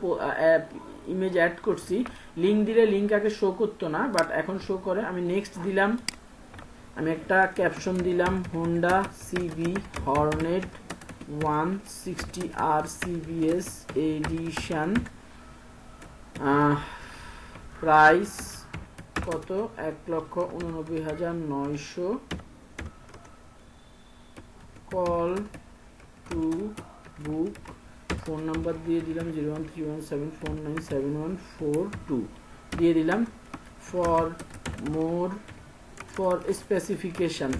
ইমেজ অ্যাড করছি, লিঙ্ক দিলে লিঙ্ক আগে শো করতো না, বাট এখন শো করে। আমি নেক্সট দিলাম, আমি একটা ক্যাপশন দিলাম, Honda CB Hornet 160R CBS edition, price কত, 1,89,900, call to book, phone number দিয়ে দিলাম 01317497142 দিয়ে দিলাম। ফর মোর, ফর স্পেসিফিকেশন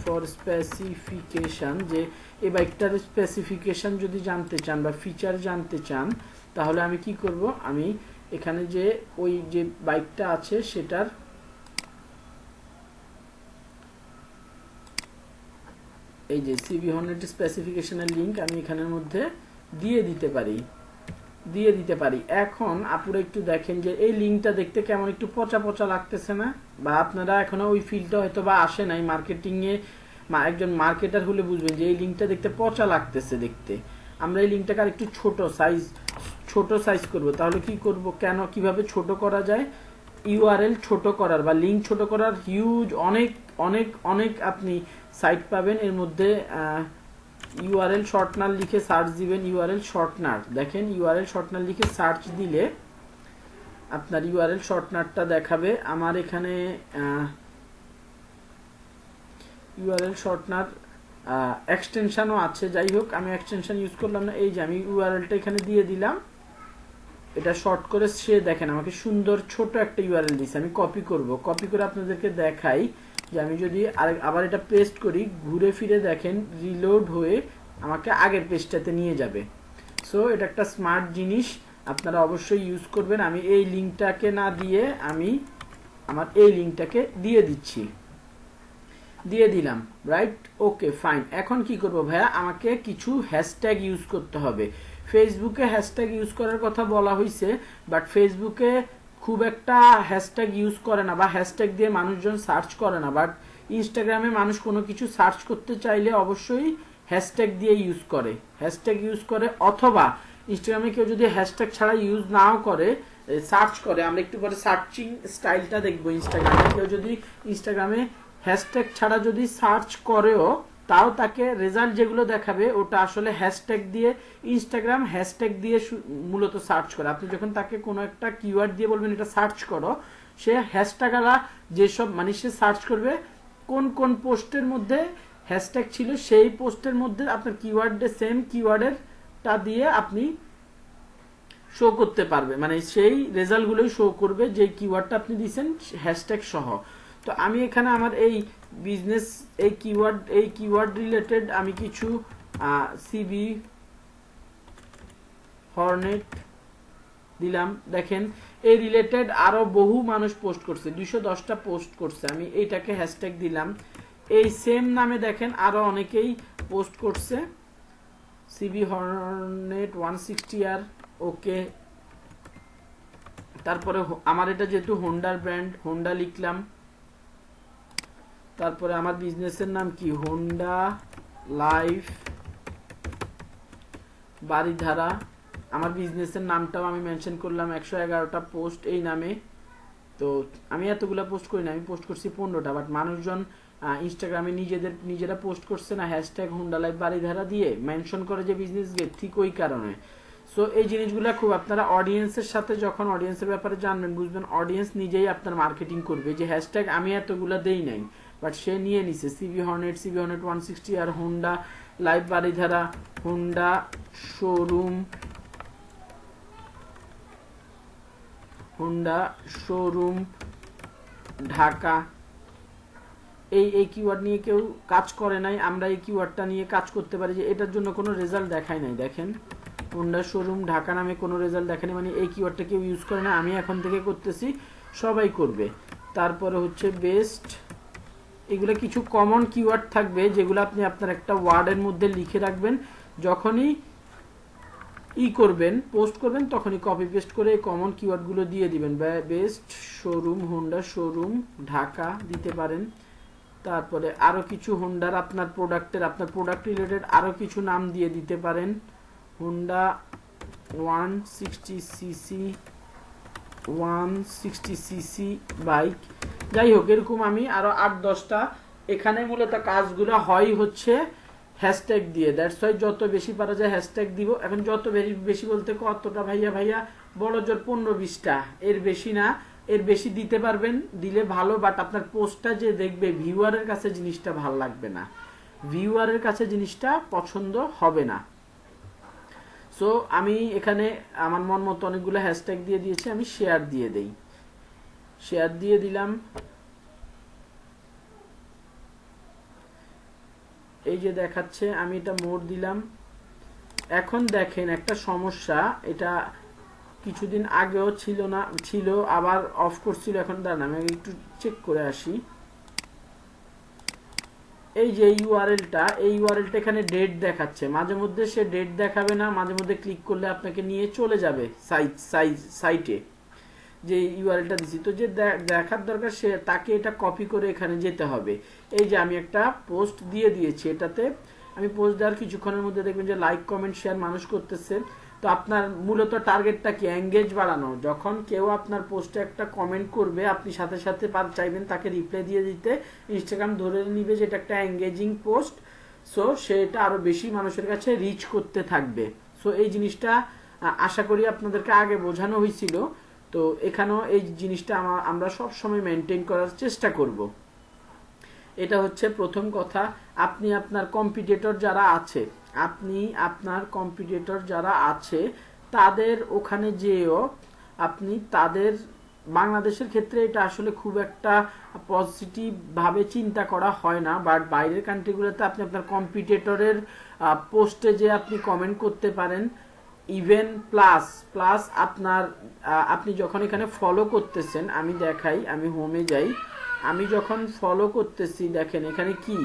যে এই বাইকটার স্পেসিফিকেশন যদি জানতে চান বা ফিচার জানতে চান, তাহলে আমি কি করব, আমি এখানে যে ওই যে বাইকটা আছে সেটার এই যে সিবি হর্নেট স্পেসিফিকেশনের লিংক আমি এখানের মধ্যে দিয়ে দিতে পারি। এখন আপুরা একটু দেখেন যে এই লিঙ্কটা দেখতে কেমন একটু পচা পচা লাগতেছে না, বা আপনারা এখনো ওই ফিলটা হয়তো বা আসে নাই মার্কেটিং এ, একজন মার্কেটার হলে বুঝবেন যে এই লিঙ্কটা দেখতে পচা লাগতেছে দেখতে। আমরা এই লিঙ্কটাকে আর একটু ছোট সাইজ করব। তাহলে কি করব, কিভাবে ছোট করা যায়, ইউআরএল ছোট করার বা লিঙ্ক ছোট করার হিউজ অনেক অনেক অনেক আপনি সাইট পাবেন। এর মধ্যে ইউআরএল শর্টনার লিখে সার্চ দিবেন, ইউআরএল শর্টনার দেখেন, ইউআরএল শর্টনার লিখে সার্চ দিলে আপনার ইউআরএল শর্টনারটা দেখাবে। আমার এখানে ইউআরএল শর্টনার এক্সটেনশনও আছে, যাই হোক আমি এক্সটেনশন ইউজ করলাম না। এই যে আমি ইউআরএলটা এখানে দিয়ে দিলাম, এটা শর্ট করে সে দেখেন আমাকে সুন্দর ছোট একটা ইউআরএল দিয়েছে। আমি কপি করব, কপি করে আপনাদেরকে দেখাই যে আমি যদি আবার এটা পেস্ট করি, ঘুরে ফিরে দেখেন রিলোড হয়ে আমাকে আগের পেজটাতে নিয়ে যাবে। সো এটা একটা স্মার্ট জিনিস, আপনারা অবশ্যই ইউজ করবেন। আমি এই লিঙ্কটাকে না দিয়ে আমি আমার এই লিঙ্কটাকে দিয়ে দিচ্ছি, দিয়ে দিলাম, রাইট? Okay fine. এখন কি করব ভাইয়া, আমাকে কিছু হ্যাশট্যাগ ইউজ করতে হবে। ফেসবুকে হ্যাশট্যাগ ইউজ করার কথা বলা হয়েছে, বাট ফেসবুকে খুব একটা হ্যাশট্যাগ ইউজ করে না বা হ্যাশট্যাগ দিয়ে মানুষজন সার্চ করে না। বাট ইনস্টাগ্রামে মানুষ কোনো কিছু সার্চ করতে চাইলে অবশ্যই হ্যাশট্যাগ দিয়ে ইউজ করে, হ্যাশট্যাগ ইউজ করে। অথবা ইনস্টাগ্রামে কেউ যদি হ্যাশট্যাগ ছাড়া ইউজ নাও করে, সার্চ করে, আমরা একটু পরে সার্চিং স্টাইলটা দেখবো ইনস্টাগ্রামে, কেউ যদি ইনস্টাগ্রামে হ্যাশট্যাগ ছাড়া যদি সার্চ করেও তাও তাকে রেজাল্ট যেগুলো দেখাবে ওটা আসলে হ্যাশট্যাগ দিয়ে, ইনস্টাগ্রাম হ্যাশট্যাগ দিয়ে মূলত সার্চ করে। আপনি যখন তাকে কোনো একটা কিওয়ার্ড দিয়ে বলবেন এটা সার্চ করো, সে হ্যাশট্যাগ আলা যেসব মানে সে সার্চ করবে কোন কোন পোস্টের মধ্যে হ্যাশট্যাগ ছিল, সেই পোস্টের মধ্যে আপনার কিওয়ার্ডে সেম কিওয়ার্ডেরটা দিয়ে আপনি শো করতে পারবে, মানে সেই রেজাল্টগুলোই শো করবে যে কিওয়ার্ডটা আপনি দিয়েছেন হ্যাশট্যাগ সহ। তো আমি এখানে আমার এই বিজনেস এই কিওয়ার্ড রিলেটেড আমি কিছু সিবি হর্নেট দিলাম। দেখেন এই রিলেটেড আরো বহু মানুষ পোস্ট করছে, 210টা পোস্ট করছে। আমি এইটাকে হ্যাশট্যাগ দিলাম। এই সেম নামে দেখেন আরো অনেকেই পোস্ট করছে, সিবি হর্নেট 160 আর ওকে। তারপরে আমার এটা যেহেতু হোন্ডার ব্র্যান্ড, হোন্ডা লিখলাম। তারপরে আমার বিজনেসের নাম কি, হোন্ডা লাইফ বাড়িধারা। আমার বিজনেসের নামটাও আমি মেনশন করলাম, 111টা পোস্ট এই নামে। তো আমি এতগুলা পোস্ট করি না, আমি পোস্ট করছি 15টা। বাট মানুষজন ইনস্টাগ্রামে নিজেরা পোস্ট করছে না হ্যাশট্যাগ হোন্ডা লাইফ বাড়িধারা দিয়ে মেনশন করে যে বিজনেস গেট, ঠিক ওই কারণে। সো এই জিনিসগুলো খুব আপনারা অডিয়েন্সের সাথে যখন অডিয়েন্সের ব্যাপারে জানবেন, বুঝবেন অডিয়েন্স নিজেই আপনার মার্কেটিং করবে যে হ্যাশট্যাগ আমি এতগুলা দেই নাই, বাট সে নিয়ে নিছে সিবি হর্নেট 160 আর Honda live Baridhara, Honda showroom, Honda showroom Dhaka. এই কিওয়ার্ড নিয়ে কেউ কাজ করে নাই, আমরা এই কিওয়ার্ডটা নিয়ে কাজ করতে পারি যে এটার জন্য কোনো রেজাল্ট দেখায় নাই। দেখেন হোন্ডা শোরুম ঢাকা নামে কোনো রেজাল্ট দেখায়নি, মানে এই কিওয়ার্ডটা কেউ ইউজ করে না, আমি এখন থেকে করতেছি, সবাই করবে। তারপরে হচ্ছে বেস্ট, এগুলো কিছু কমন কিওয়ার্ড থাকবে যেগুলো আপনি আপনার একটা ওয়ার্ডের মধ্যে লিখে রাখবেন, যখনই করবেন পোস্ট করবেন তখনই কপি পেস্ট করে এই কমন কিওয়ার্ডগুলো দিয়ে দিবেন। Best showroom, Honda showroom Dhaka দিতে পারেন। তারপরে আরো কিছু হোন্ডার আপনার প্রোডাক্ট রিলেটেড আরো কিছু নাম দিয়ে দিতে পারেন, হোন্ডা 160cc বাইক, যাই হোক এরকম আমি আরো 8-10টা। এখানে মূলত কাজগুলো হয় হচ্ছে হ্যাশট্যাগ দিয়ে, দ্যাটস ওয়াই যত বেশি পারা যায় হ্যাশট্যাগ দিব। এখন যত বেশি বলতে কতটা ভাইয়া বড় জোর 15-20টা, এর বেশি না, এর বেশি দিতে পারবেন, দিলে ভালো। বাট আপনার পোস্টটা যে দেখবে ভিউয়ারের কাছে জিনিসটা ভালো লাগবে না, ভিউয়ারের কাছে জিনিসটা পছন্দ হবে না। সো আমি এখানে আমার মন মতো অনেকগুলো হ্যাশট্যাগ দিয়ে দিয়েছি, আমি শেয়ার দিয়ে দেই, শেয়ার দিয়ে দিলাম। এই যে দেখাচ্ছে, আমি এটা মোর দিলাম। এখন দেখেন একটা সমস্যা, এটা কিছুদিন আগেও ছিল আবার অফ করছিল, এখন দাঁড়ান আমি একটু চেক করে আসি। এই যে ইউআরএলটা এখানে ডেট দেখাচ্ছে, মাঝে মধ্যে সে ডেট দেখাবে না, মাঝে মধ্যে ক্লিক করলে আপনাকে নিয়ে চলে যাবে সাইটে যে ইউআরএলটা দিছি। তো যে দেখার দরকার সে তাকে এটা কপি করে এখানে যেতে হবে। এই যে আমি একটা পোস্ট দিয়ে দিয়েছি, এটাতে আমি পোস্ট দেওয়ার কিছুক্ষণের মধ্যে দেখবেন যে লাইক কমেন্ট শেয়ার মানুষ করতেছে। তো আপনার মূলত টার্গেটটা কি? এঙ্গেজ বাড়ানো। যখন কেউ আপনার পোস্টে একটা কমেন্ট করবে, আপনি সাথে সাথে চাইবেন তাকে রিপ্লাই দিয়ে দিতে, ইনস্টাগ্রাম ধরে নিবে যে এটা একটা এঙ্গেজিং পোস্ট, সো সেটা আরো বেশি মানুষের কাছে রিচ করতে থাকবে। সো এই জিনিসটা আশা করি আপনাদেরকে আগে বোঝানো হয়েছিল। তো এখানেও এই জিনিসটা আমরা সব সময় মেনটেন করার চেষ্টা করব। এটা হচ্ছে প্রথম কথা। আপনি আপনার কম্পিটিটর যারা আছে তাদের ওখানে যেও আপনি তাদের, বাংলাদেশের ক্ষেত্রে এটা আসলে খুব একটা পজিটিভ ভাবে চিন্তা করা হয় না, বাট বাইরের কান্ট্রিগুলোতে আপনি আপনার কম্পিটিটরের পোস্টে যে আপনি কমেন্ট করতে পারেন। ইভেন প্লাস প্লাস আপনার আপনি যখন এখানে ফলো করতেছেন, আমি দেখাই, আমি হোমে যাই, আমি যখন ফলো করতেছি দেখেন এখানে কি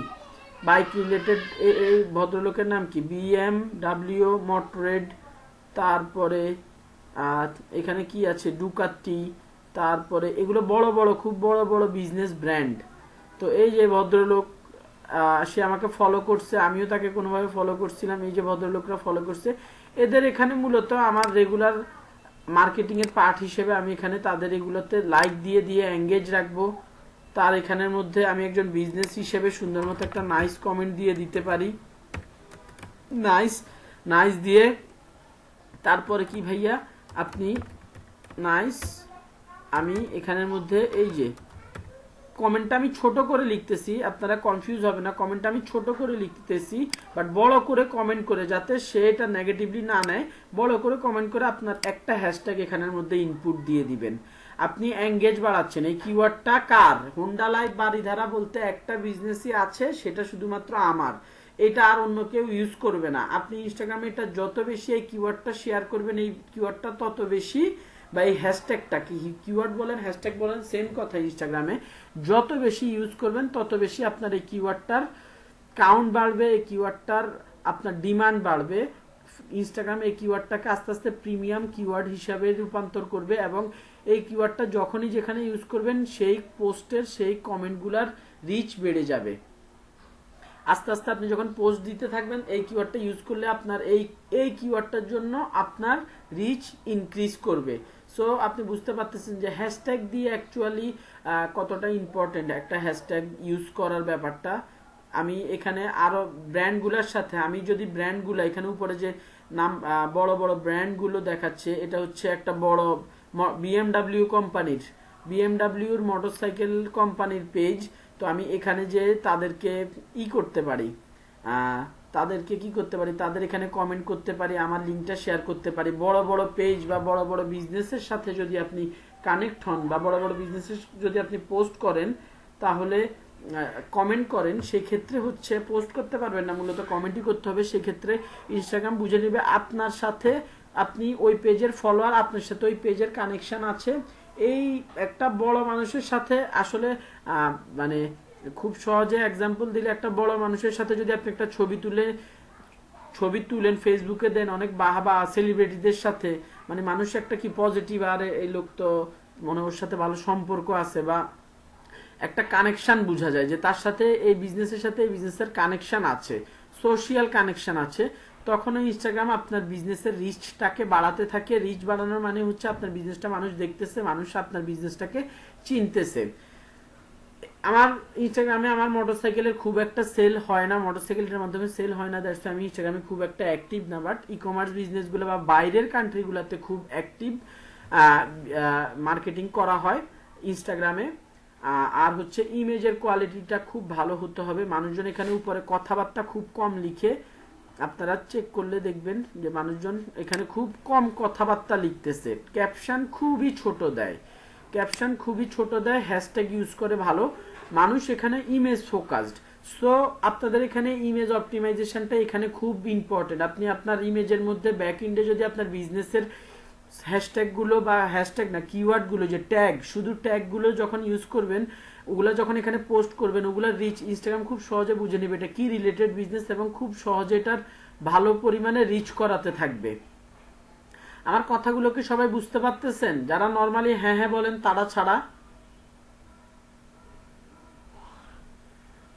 বাইক রিলেটেড, এই ভদ্রলোকের নাম কি, BMW মোটরেড, তারপরে এখানে কি আছে, ডুকাটি, তারপরে এগুলো বড় বড় খুব বড় বড় বিজনেস ব্র্যান্ড। তো এই যে ভদ্রলোক সে আমাকে ফলো করছে, আমিও তাকে কোনোভাবে ফলো করছিলাম, এই যে ভদ্রলোকরা ফলো করছে, এদের এখানে মূলত আমার রেগুলার মার্কেটিং এর পার্ট হিসেবে আমি এখানে তাদের এগুলোতে লাইক দিয়ে দিয়ে এঙ্গেজ রাখবো। তার এখানের মধ্যে আমি একজন বিজনেস হিসেবে সুন্দর মতো একটা নাইস কমেন্ট দিয়ে দিতে পারি, নাইস দিয়ে তারপরে কি ভাইয়া আপনি নাইস, আমি এখানের মধ্যে এই যে কমেন্টটা আমি ছোট করে লিখতেছি, আপনারা কনফিউজ হবে না, কমেন্টটা আমি ছোট করে লিখতেছি, বাট বড় করে কমেন্ট করে, যাতে সে এটা নেগেটিভলি না নেয়, বড় করে কমেন্ট করে আপনার একটা হ্যাশট্যাগ এখানের মধ্যে ইনপুট দিয়ে দিবেন। আপনি এঙ্গেজ বাড়াচ্ছেন। এই কিওয়ার্ডটা কার? হোন্ডা লাইফ বাড়িধারা বলতে একটা বিজনেসই আছে, সেটা শুধুমাত্র আমার, এটা আর অন্য কেউ ইউজ করবে না। আপনি ইনস্টাগ্রামে এটা যত বেশি এই কিওয়ার্ডটা শেয়ার করবেন, এই কিওয়ার্ডটা তত বেশি, বা এই হ্যাশট্যাগটা, কি কিওয়ার্ড বলেন হ্যাশট্যাগ বলেন সেম কথা, ইনস্টাগ্রামে যত বেশি ইউজ করবেন তত বেশি আপনার এই কিওয়ার্ডটার কাউন্ট বাড়বে, এই কিওয়ার্ডটার আপনার ডিমান্ড বাড়বে। ইনস্টাগ্রাম এই কিওয়ার্ডটাকে আস্তে আস্তে প্রিমিয়াম কিওয়ার্ড হিসাবে রূপান্তর করবে, এবং এই কিওয়ার্ডটা যখনই যেখানে ইউজ করবেন সেই পোস্টের সেই কমেন্টগুলার রিচ বেড়ে যাবে। আস্তে আস্তে আপনি যখন পোস্ট দিতে থাকবেন, এই কিওয়ার্ডটা ইউজ করলে আপনার এই কিওয়ার্ডটার জন্য আপনার রিচ ইনক্রিজ করবে। সো আপনি বুঝতে পারতেছেন যে হ্যাশট্যাগ দিয়ে অ্যাকচুয়ালি কতটা ইম্পর্টেন্ট একটা হ্যাশট্যাগ ইউজ করার ব্যাপারটা। আমি এখানে আরো ব্র্যান্ডগুলোর সাথে, আমি যদি ব্র্যান্ডগুলো এখানে উপরে যে নাম বড় বড় ব্র্যান্ডগুলো দেখাচ্ছে, এটা হচ্ছে একটা বড় BMW কোম্পানির, বিএমডাব্লিউর মোটরসাইকেল কোম্পানির পেজ। তো আমি এখানে যে তাদেরকে করতে পারি, তাদেরকে কি করতে পারি, তাদের এখানে কমেন্ট করতে পারি, আমার লিঙ্কটা শেয়ার করতে পারি। বড় বড় পেজ বা বড় বড় বিজনেসের সাথে যদি আপনি কানেক্ট হন, বা বড় বড় বিজনেসের যদি আপনি পোস্ট করেন, তাহলে কমেন্ট করেন, সেক্ষেত্রে হচ্ছে পোস্ট করতে পারবেন না, মূলত কমেন্টই করতে হবে। সেক্ষেত্রে ইনস্টাগ্রাম বুঝে নেবে আপনার সাথে, আপনি ওই পেজের ফলোয়ার, আপনার সাথে ওই পেজের কানেকশন আছে। এই একটা বড় মানুষের সাথে আসলে মানে খুব সহজে এক্সাম্পল দিলে, একটা বড় মানুষের সাথে যদি আপনি একটা ছবি তুলেন ফেসবুকে দেন, অনেক বাহাবা সেলিব্রিটিদের সাথে, মানে মানুষ একটা কি পজিটিভ, আর এই লোক তো মনে ওর সাথে ভালো সম্পর্ক আছে, বা একটা কানেকশন বোঝা যায় যে তার সাথে এই বিজনেসের সাথে এই বিজনেসের কানেকশন আছে, সোশিয়াল কানেকশন আছে। তখন ইনস্টাগ্রাম আপনার বিজনেসের রিচটাকে বাড়াতে থাকে। রিচ বাড়ানোর মানে হচ্ছে আপনার বিজনেসটা মানুষ দেখতেছে, মানুষ আপনার বিজনেসটাকে চিনতেছে। আমার ইনস্টাগ্রামে আমার মোটরসাইকেলের খুব একটা সেল হয় না, মোটরসাইকেলের মাধ্যমে সেল হয় না, দ্যাটস আমি ইনস্টাগ্রামে খুব একটা অ্যাক্টিভ না। বাট ই কমার্স বিজনেসগুলো বা বাইরের কান্ট্রিগুলোতে খুব অ্যাক্টিভ মার্কেটিং করা হয় ইনস্টাগ্রামে। আর হচ্ছে ইমেজের কোয়ালিটিটা খুব ভালো হতে হবে। মানুষজন এখানে উপরে কথাবার্তা খুব কম লিখে, আপনারা চেক করলে দেখবেন যে মানুষজন এখানে খুব কম কথাবার্তা লিখতেছে, ক্যাপশন খুবই ছোট দেয়, হ্যাশট্যাগ ইউজ করে ভালো। মানুষ এখানে ইমেজ ফোকাসড। সো আপনাদের এখানে ইমেজ অপটিমাইজেশনটা এখানে খুব ইম্পর্টেন্ট। আপনি আপনার ইমেজের মধ্যে ব্যাক এন্ডে যদি আপনার বিজনেসের হ্যাশট্যাগ গুলো, বা হ্যাশট্যাগ না, কিওয়ার্ড গুলো, যে ট্যাগ, শুধু ট্যাগ গুলো যখন ইউজ করবেন, ওগুলা যখন এখানে পোস্ট করবেন, ওগুলা রিচ ইনস্টাগ্রাম খুব সহজে বুঝে নেবে এটা কি রিলেটেড বিজনেস, এবং খুব সহজে এটার ভালো পরিমাণে রিচ করাতে থাকবে। আমার কথাগুলোকে সবাই বুঝতে পারতেছেন? যারা নর্মালি হ্যাঁ হ্যাঁ বলেন তারা ছাড়া,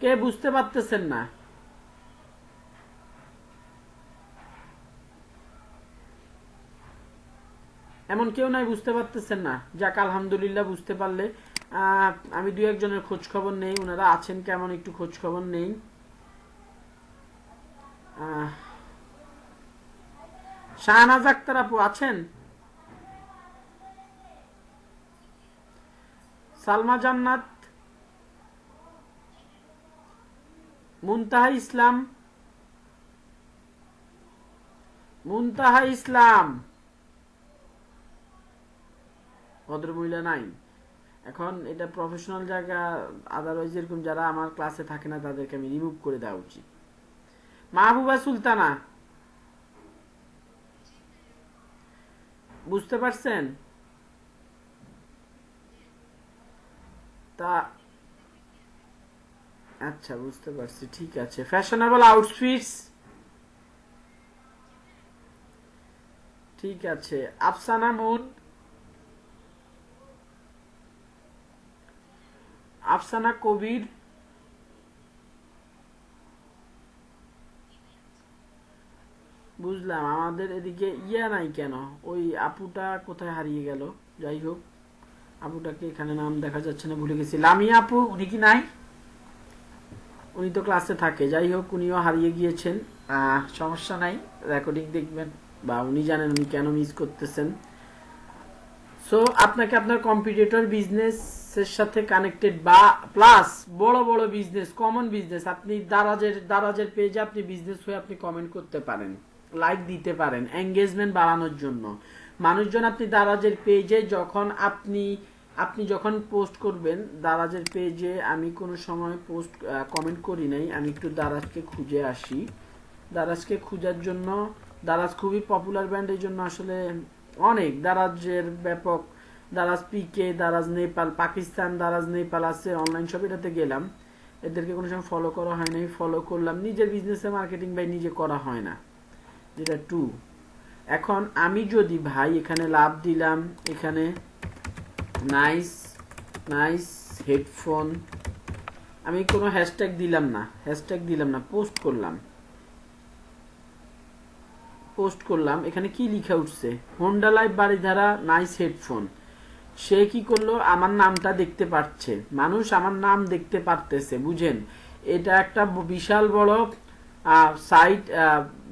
কে বুঝতে পারতেছেন না? এমন কেউ নাই বুঝতে পারতেছেন না? যাক আলহামদুলিল্লাহ, বুঝতে পারলে। আমি দুই একজনের খোঁজ খবর নেই, ওনারা আছেন কেমন একটু খোঁজ খবর নেই। শাহনাজ আক্তার আপু আছেন? সালমা জান্নাত, মুনতাহা ইসলাম, মুনতাহা ইসলাম ভদ্রমহিলা নাই। এখন এটা প্রফেশনাল জায়গা, আদারওয়াইজ এরকম যারা আমার ক্লাসে থাকে না তাদেরকে আমি রিমুভ করে দেওয়া উচিত। মাহবুবা সুলতানা, বুঝতে পারছেন? তা আচ্ছা, বুঝতে পারছি, ঠিক আছে। ফ্যাশনেবল আউটফিটস, ঠিক আছে। আফসানা মুন, আফসানা কবির, বুঝলাম। আমাদের এদিকে ইয়া নাই কেন? ওই আপুটা কোথায় হারিয়ে গেল? যাই হোক, আপুটাকে এখানে নাম দেখা যাচ্ছে না, ভুলে গেছি। লামিয়া আপু, উনি কি নাই? উনি তো ক্লাসে থাকে। যাই হোক, উনিও হারিয়ে গিয়েছেন। সমস্যা নাই, রেকর্ডিং দেখবেন বা উনি জানেন উনি কেন মিস করতেছেন। সো আপনাকে আপনার কম্পিটিটর বিজনেসের সাথে কানেক্টেড বা প্লাস বড় বড় বিজনেস, কমন বিজনেস, আপনি দারাজের পেজে আপনি বিজনেস হয়ে আপনি কমেন্ট করতে পারেন, লাইক দিতে পারেন এঙ্গেজমেন্ট বাড়ানোর জন্য। মানুষজন আপনি দারাজের পেজে যখন আপনি যখন পোস্ট করবেন দারাজের পেজে, আমি কোনো সময় পোস্ট কমেন্ট করি নাই, আমি একটু দারাজকে খুঁজে আসি। দারাজকে খোঁজার জন্য, দারাজ খুবই পপুলার ব্র্যান্ড, এই জন্য আসলে অনেক দারাজের ব্যাপক, দারাজ পিকে, দারাজ নেপাল, পাকিস্তান, দারাজ নেপাল আছে অনলাইন শপ। এটাতে গেলাম, এদেরকে কোনো সময় ফলো করা হয় নাই, ফলো করলাম। নিজের বিজনেসে মার্কেটিং ভাই নিজে করা হয় না, যেটা টু। এখন আমি যদি ভাই এখানে লাভ দিলাম, এখানে নাইস নাইস হেডফোন, আমি কোনো হ্যাশট্যাগ দিলাম না, পোস্ট করলাম। এখানে কি লিখা উঠছে? Honda life Baridhara nice headphone. সে কি করলো? আমার নামটা দেখতে পাচ্ছে, মানুষ আমার নাম দেখতে পারতেছে, বুঝেন? এটা একটা বিশাল বড় সাইট,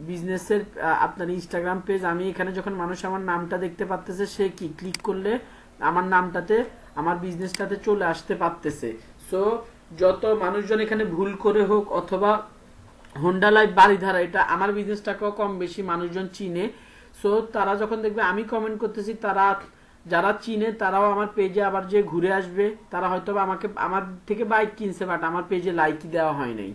বিজনেসের আপনার ইনস্টাগ্রাম পেজ। আমি এখানে যখন মানুষ আমার নামটা দেখতে পারতেছে, সে কি ক্লিক করলে আমার নামটাতে, আমার বিজনেসটাতে চলে আসতে পারতেছে। সো যত মানুষজন এখানে ভুল করে হোক, অথবা হোন্ডা লাইফ বাড়িধারা, এটা আমার বিজনেসটাকেও কম বেশি মানুষজন চিনে। সো তারা যখন দেখবে আমি কমেন্ট করতেছি, তারা যারা চিনে তারাও আমার পেজে আবার যে ঘুরে আসবে। তারা হয়তো আমাকে, আমার থেকে বাইক কিনছে, বাট আমার পেজে লাইকই দেওয়া হয় নাই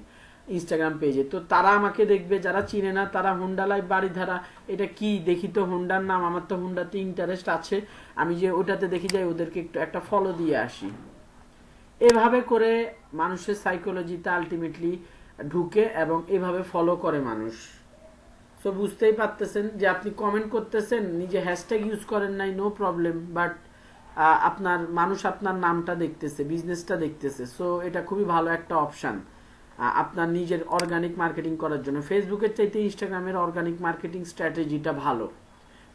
ইনস্টাগ্রাম পেজে। তো তারা আমাকে দেখবে, যারা চিনে না তারা হোন্ডা লাইফ বাড়িধারা, এটা কি দেখি তো, হোন্ডার নাম, আমার তো হোন্ডাতে ইন্টারেস্ট আছে, আমি যে ওটাতে দেখি যাই, ওদেরকে একটু একটা ফলো দিয়ে আসি। এভাবে করে মানুষের সাইকোলজিতে আলটিমেটলি ঢুকে এবং এভাবে ফলো করে মানুষ। সো বুঝতেই পারতেছেন যে আপনি কমেন্ট করতেছেন, নিজে হ্যাশট্যাগ ইউজ করেন নাই, নো প্রবলেম, বাট আপনার মানুষ আপনার নামটা দেখতেছে, বিজনেসটা দেখতেছে। সো এটা খুবই ভালো একটা অপশন আপনার নিজের অর্গানিক মার্কেটিং করার জন্য। ফেসবুকের চাইতে ইনস্টাগ্রামের অর্গানিক মার্কেটিং স্ট্র্যাটেজিটা ভালো।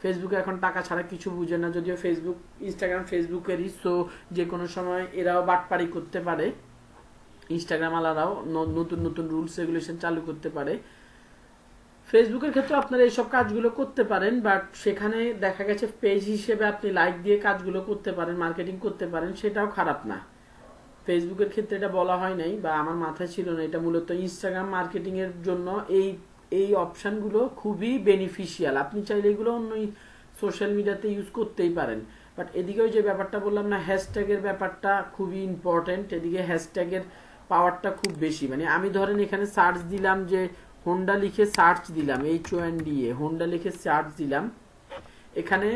ফেসবুকে এখন টাকা ছাড়া কিছু বুঝে না, যদিও ফেসবুক, ইনস্টাগ্রাম ফেসবুকেরই। সো যে কোনো সময় এরাও বাটপারি করতে পারে, ইনস্টাগ্রাম আলাদাও নতুন নতুন রুলস রেগুলেশন চালু করতে পারে। ফেসবুকের ক্ষেত্রে আপনারা এইসব কাজগুলো করতে পারেন, বাট সেখানে দেখা গেছে পেজ হিসেবে আপনি লাইক দিয়ে কাজগুলো করতে পারেন, মার্কেটিং করতে পারেন, সেটাও খারাপ না। ফেসবুকের ক্ষেত্রে এটা বলা হয় নাই বা আমার মাথায় ছিল না, এটা মূলত ইনস্টাগ্রাম মার্কেটিং এর জন্য এই অপশনগুলো খুবই বেনিফিশিয়াল। আপনি চাইলে এগুলো অন্য সোশ্যাল মিডিয়াতে ইউজ করতেই পারেন, বাট এদিকে ওই যে ব্যাপারটা বললাম না, হ্যাশট্যাগের ব্যাপারটা খুবই ইম্পর্টেন্ট। এদিকে হ্যাশট্যাগের পাওয়ারটা খুব বেশি। মানে আমি ধরেন এখানে সার্চ দিলাম যে হোন্ডা লিখে সার্চ দিলাম, HONDA হোন্ডা লিখে সার্চ দিলাম, এখানে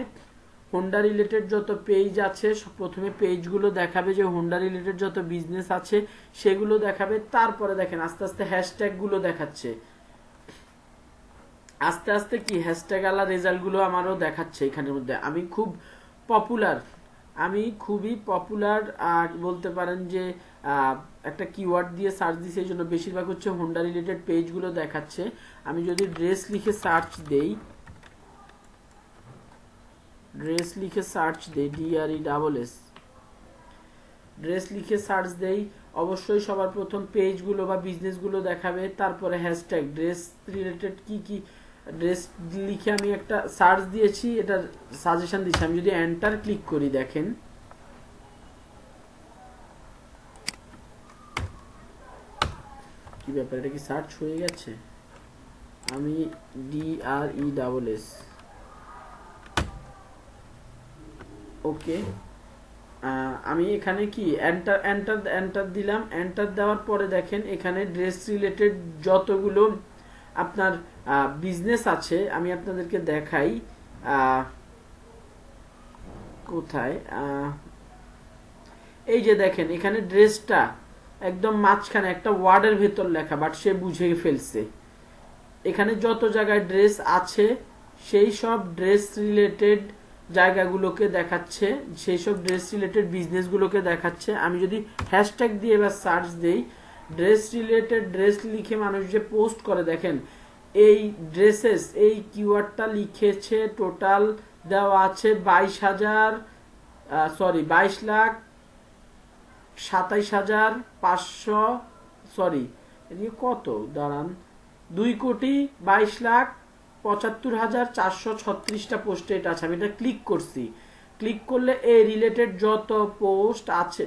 হোন্ডা রিলেটেড যত পেজ আছে, প্রথমে পেজগুলো দেখাবে যে হোন্ডা রিলেটেড যত বিজনেস আছে সেগুলো দেখাবে। তারপরে দেখেন আস্তে আস্তে হ্যাশট্যাগ গুলো দেখাচ্ছে, আস্তে আস্তে কি হ্যাশট্যাগ আলা রেজাল্ট গুলো আমারও দেখাচ্ছে এখানের মধ্যে। আমি খুবই পপুলার বলতে পারেন যে একটা কিওয়ার্ড দিয়ে সার্চ দিই, সেই জন্য বেশিরভাগ হচ্ছে হোন্ডা রিলেটেড পেজগুলো দেখাচ্ছে। আমি যদি ড্রেস লিখে সার্চ দেই, ড্রেস লিখে সার্চ দেই, DRESS, ড্রেস লিখে সার্চ দেই, অবশ্যই সবার প্রথম পেজগুলো বা বিজনেসগুলো দেখাবে, তারপরে হ্যাশট্যাগ ড্রেস রিলেটেড কি কি ড্রেস লিখে আমি একটা সার্চ দিয়েছি, এটা সাজেশন দিচ্ছি। আমি যদি এন্টার ক্লিক করি, দেখেন কি ব্যাপার, এটা কি সার্চ হয়ে গেছে? আমি DRESS, ওকে, আমি এখানে কি এন্টার এন্টার এন্টার দিলাম। এন্টার দেওয়ার পরে দেখেন এখানে ড্রেস রিলেটেড যতগুলো আপনার বিজনেস আছে, আমি আপনাদেরকে দেখাই কোথায়। এই যে দেখেন এখানে ড্রেসটা একদম মাঝখানে একটা ওয়ার্ডের ভেতর লেখা, বাট সে বুঝে ফেলছে। এখানে যত জায়গায় ড্রেস আছে সেই সব ড্রেস রিলেটেড জায়গাগুলোকে দেখাচ্ছে, সেই সব ড্রেস রিলেটেড বিজনেসগুলোকে দেখাচ্ছে। আমি যদি হ্যাশট্যাগ দিয়ে এবার সার্চ দেই, ড্রেস রিলেটেড ড্রেস লিখে মানুষ যে পোস্ট করে, দেখেন এই ড্রেসেস, এই কিওয়ার্ডটা লিখেছে টোটাল দেওয়া আছে 22,27,500, সরি এদিকে কত দাঁড়ান, 2,22,75,436টা পোস্টে এটা আছে। আমি এটা ক্লিক করছি, ক্লিক করলে এই রিলেটেড যত পোস্ট আছে,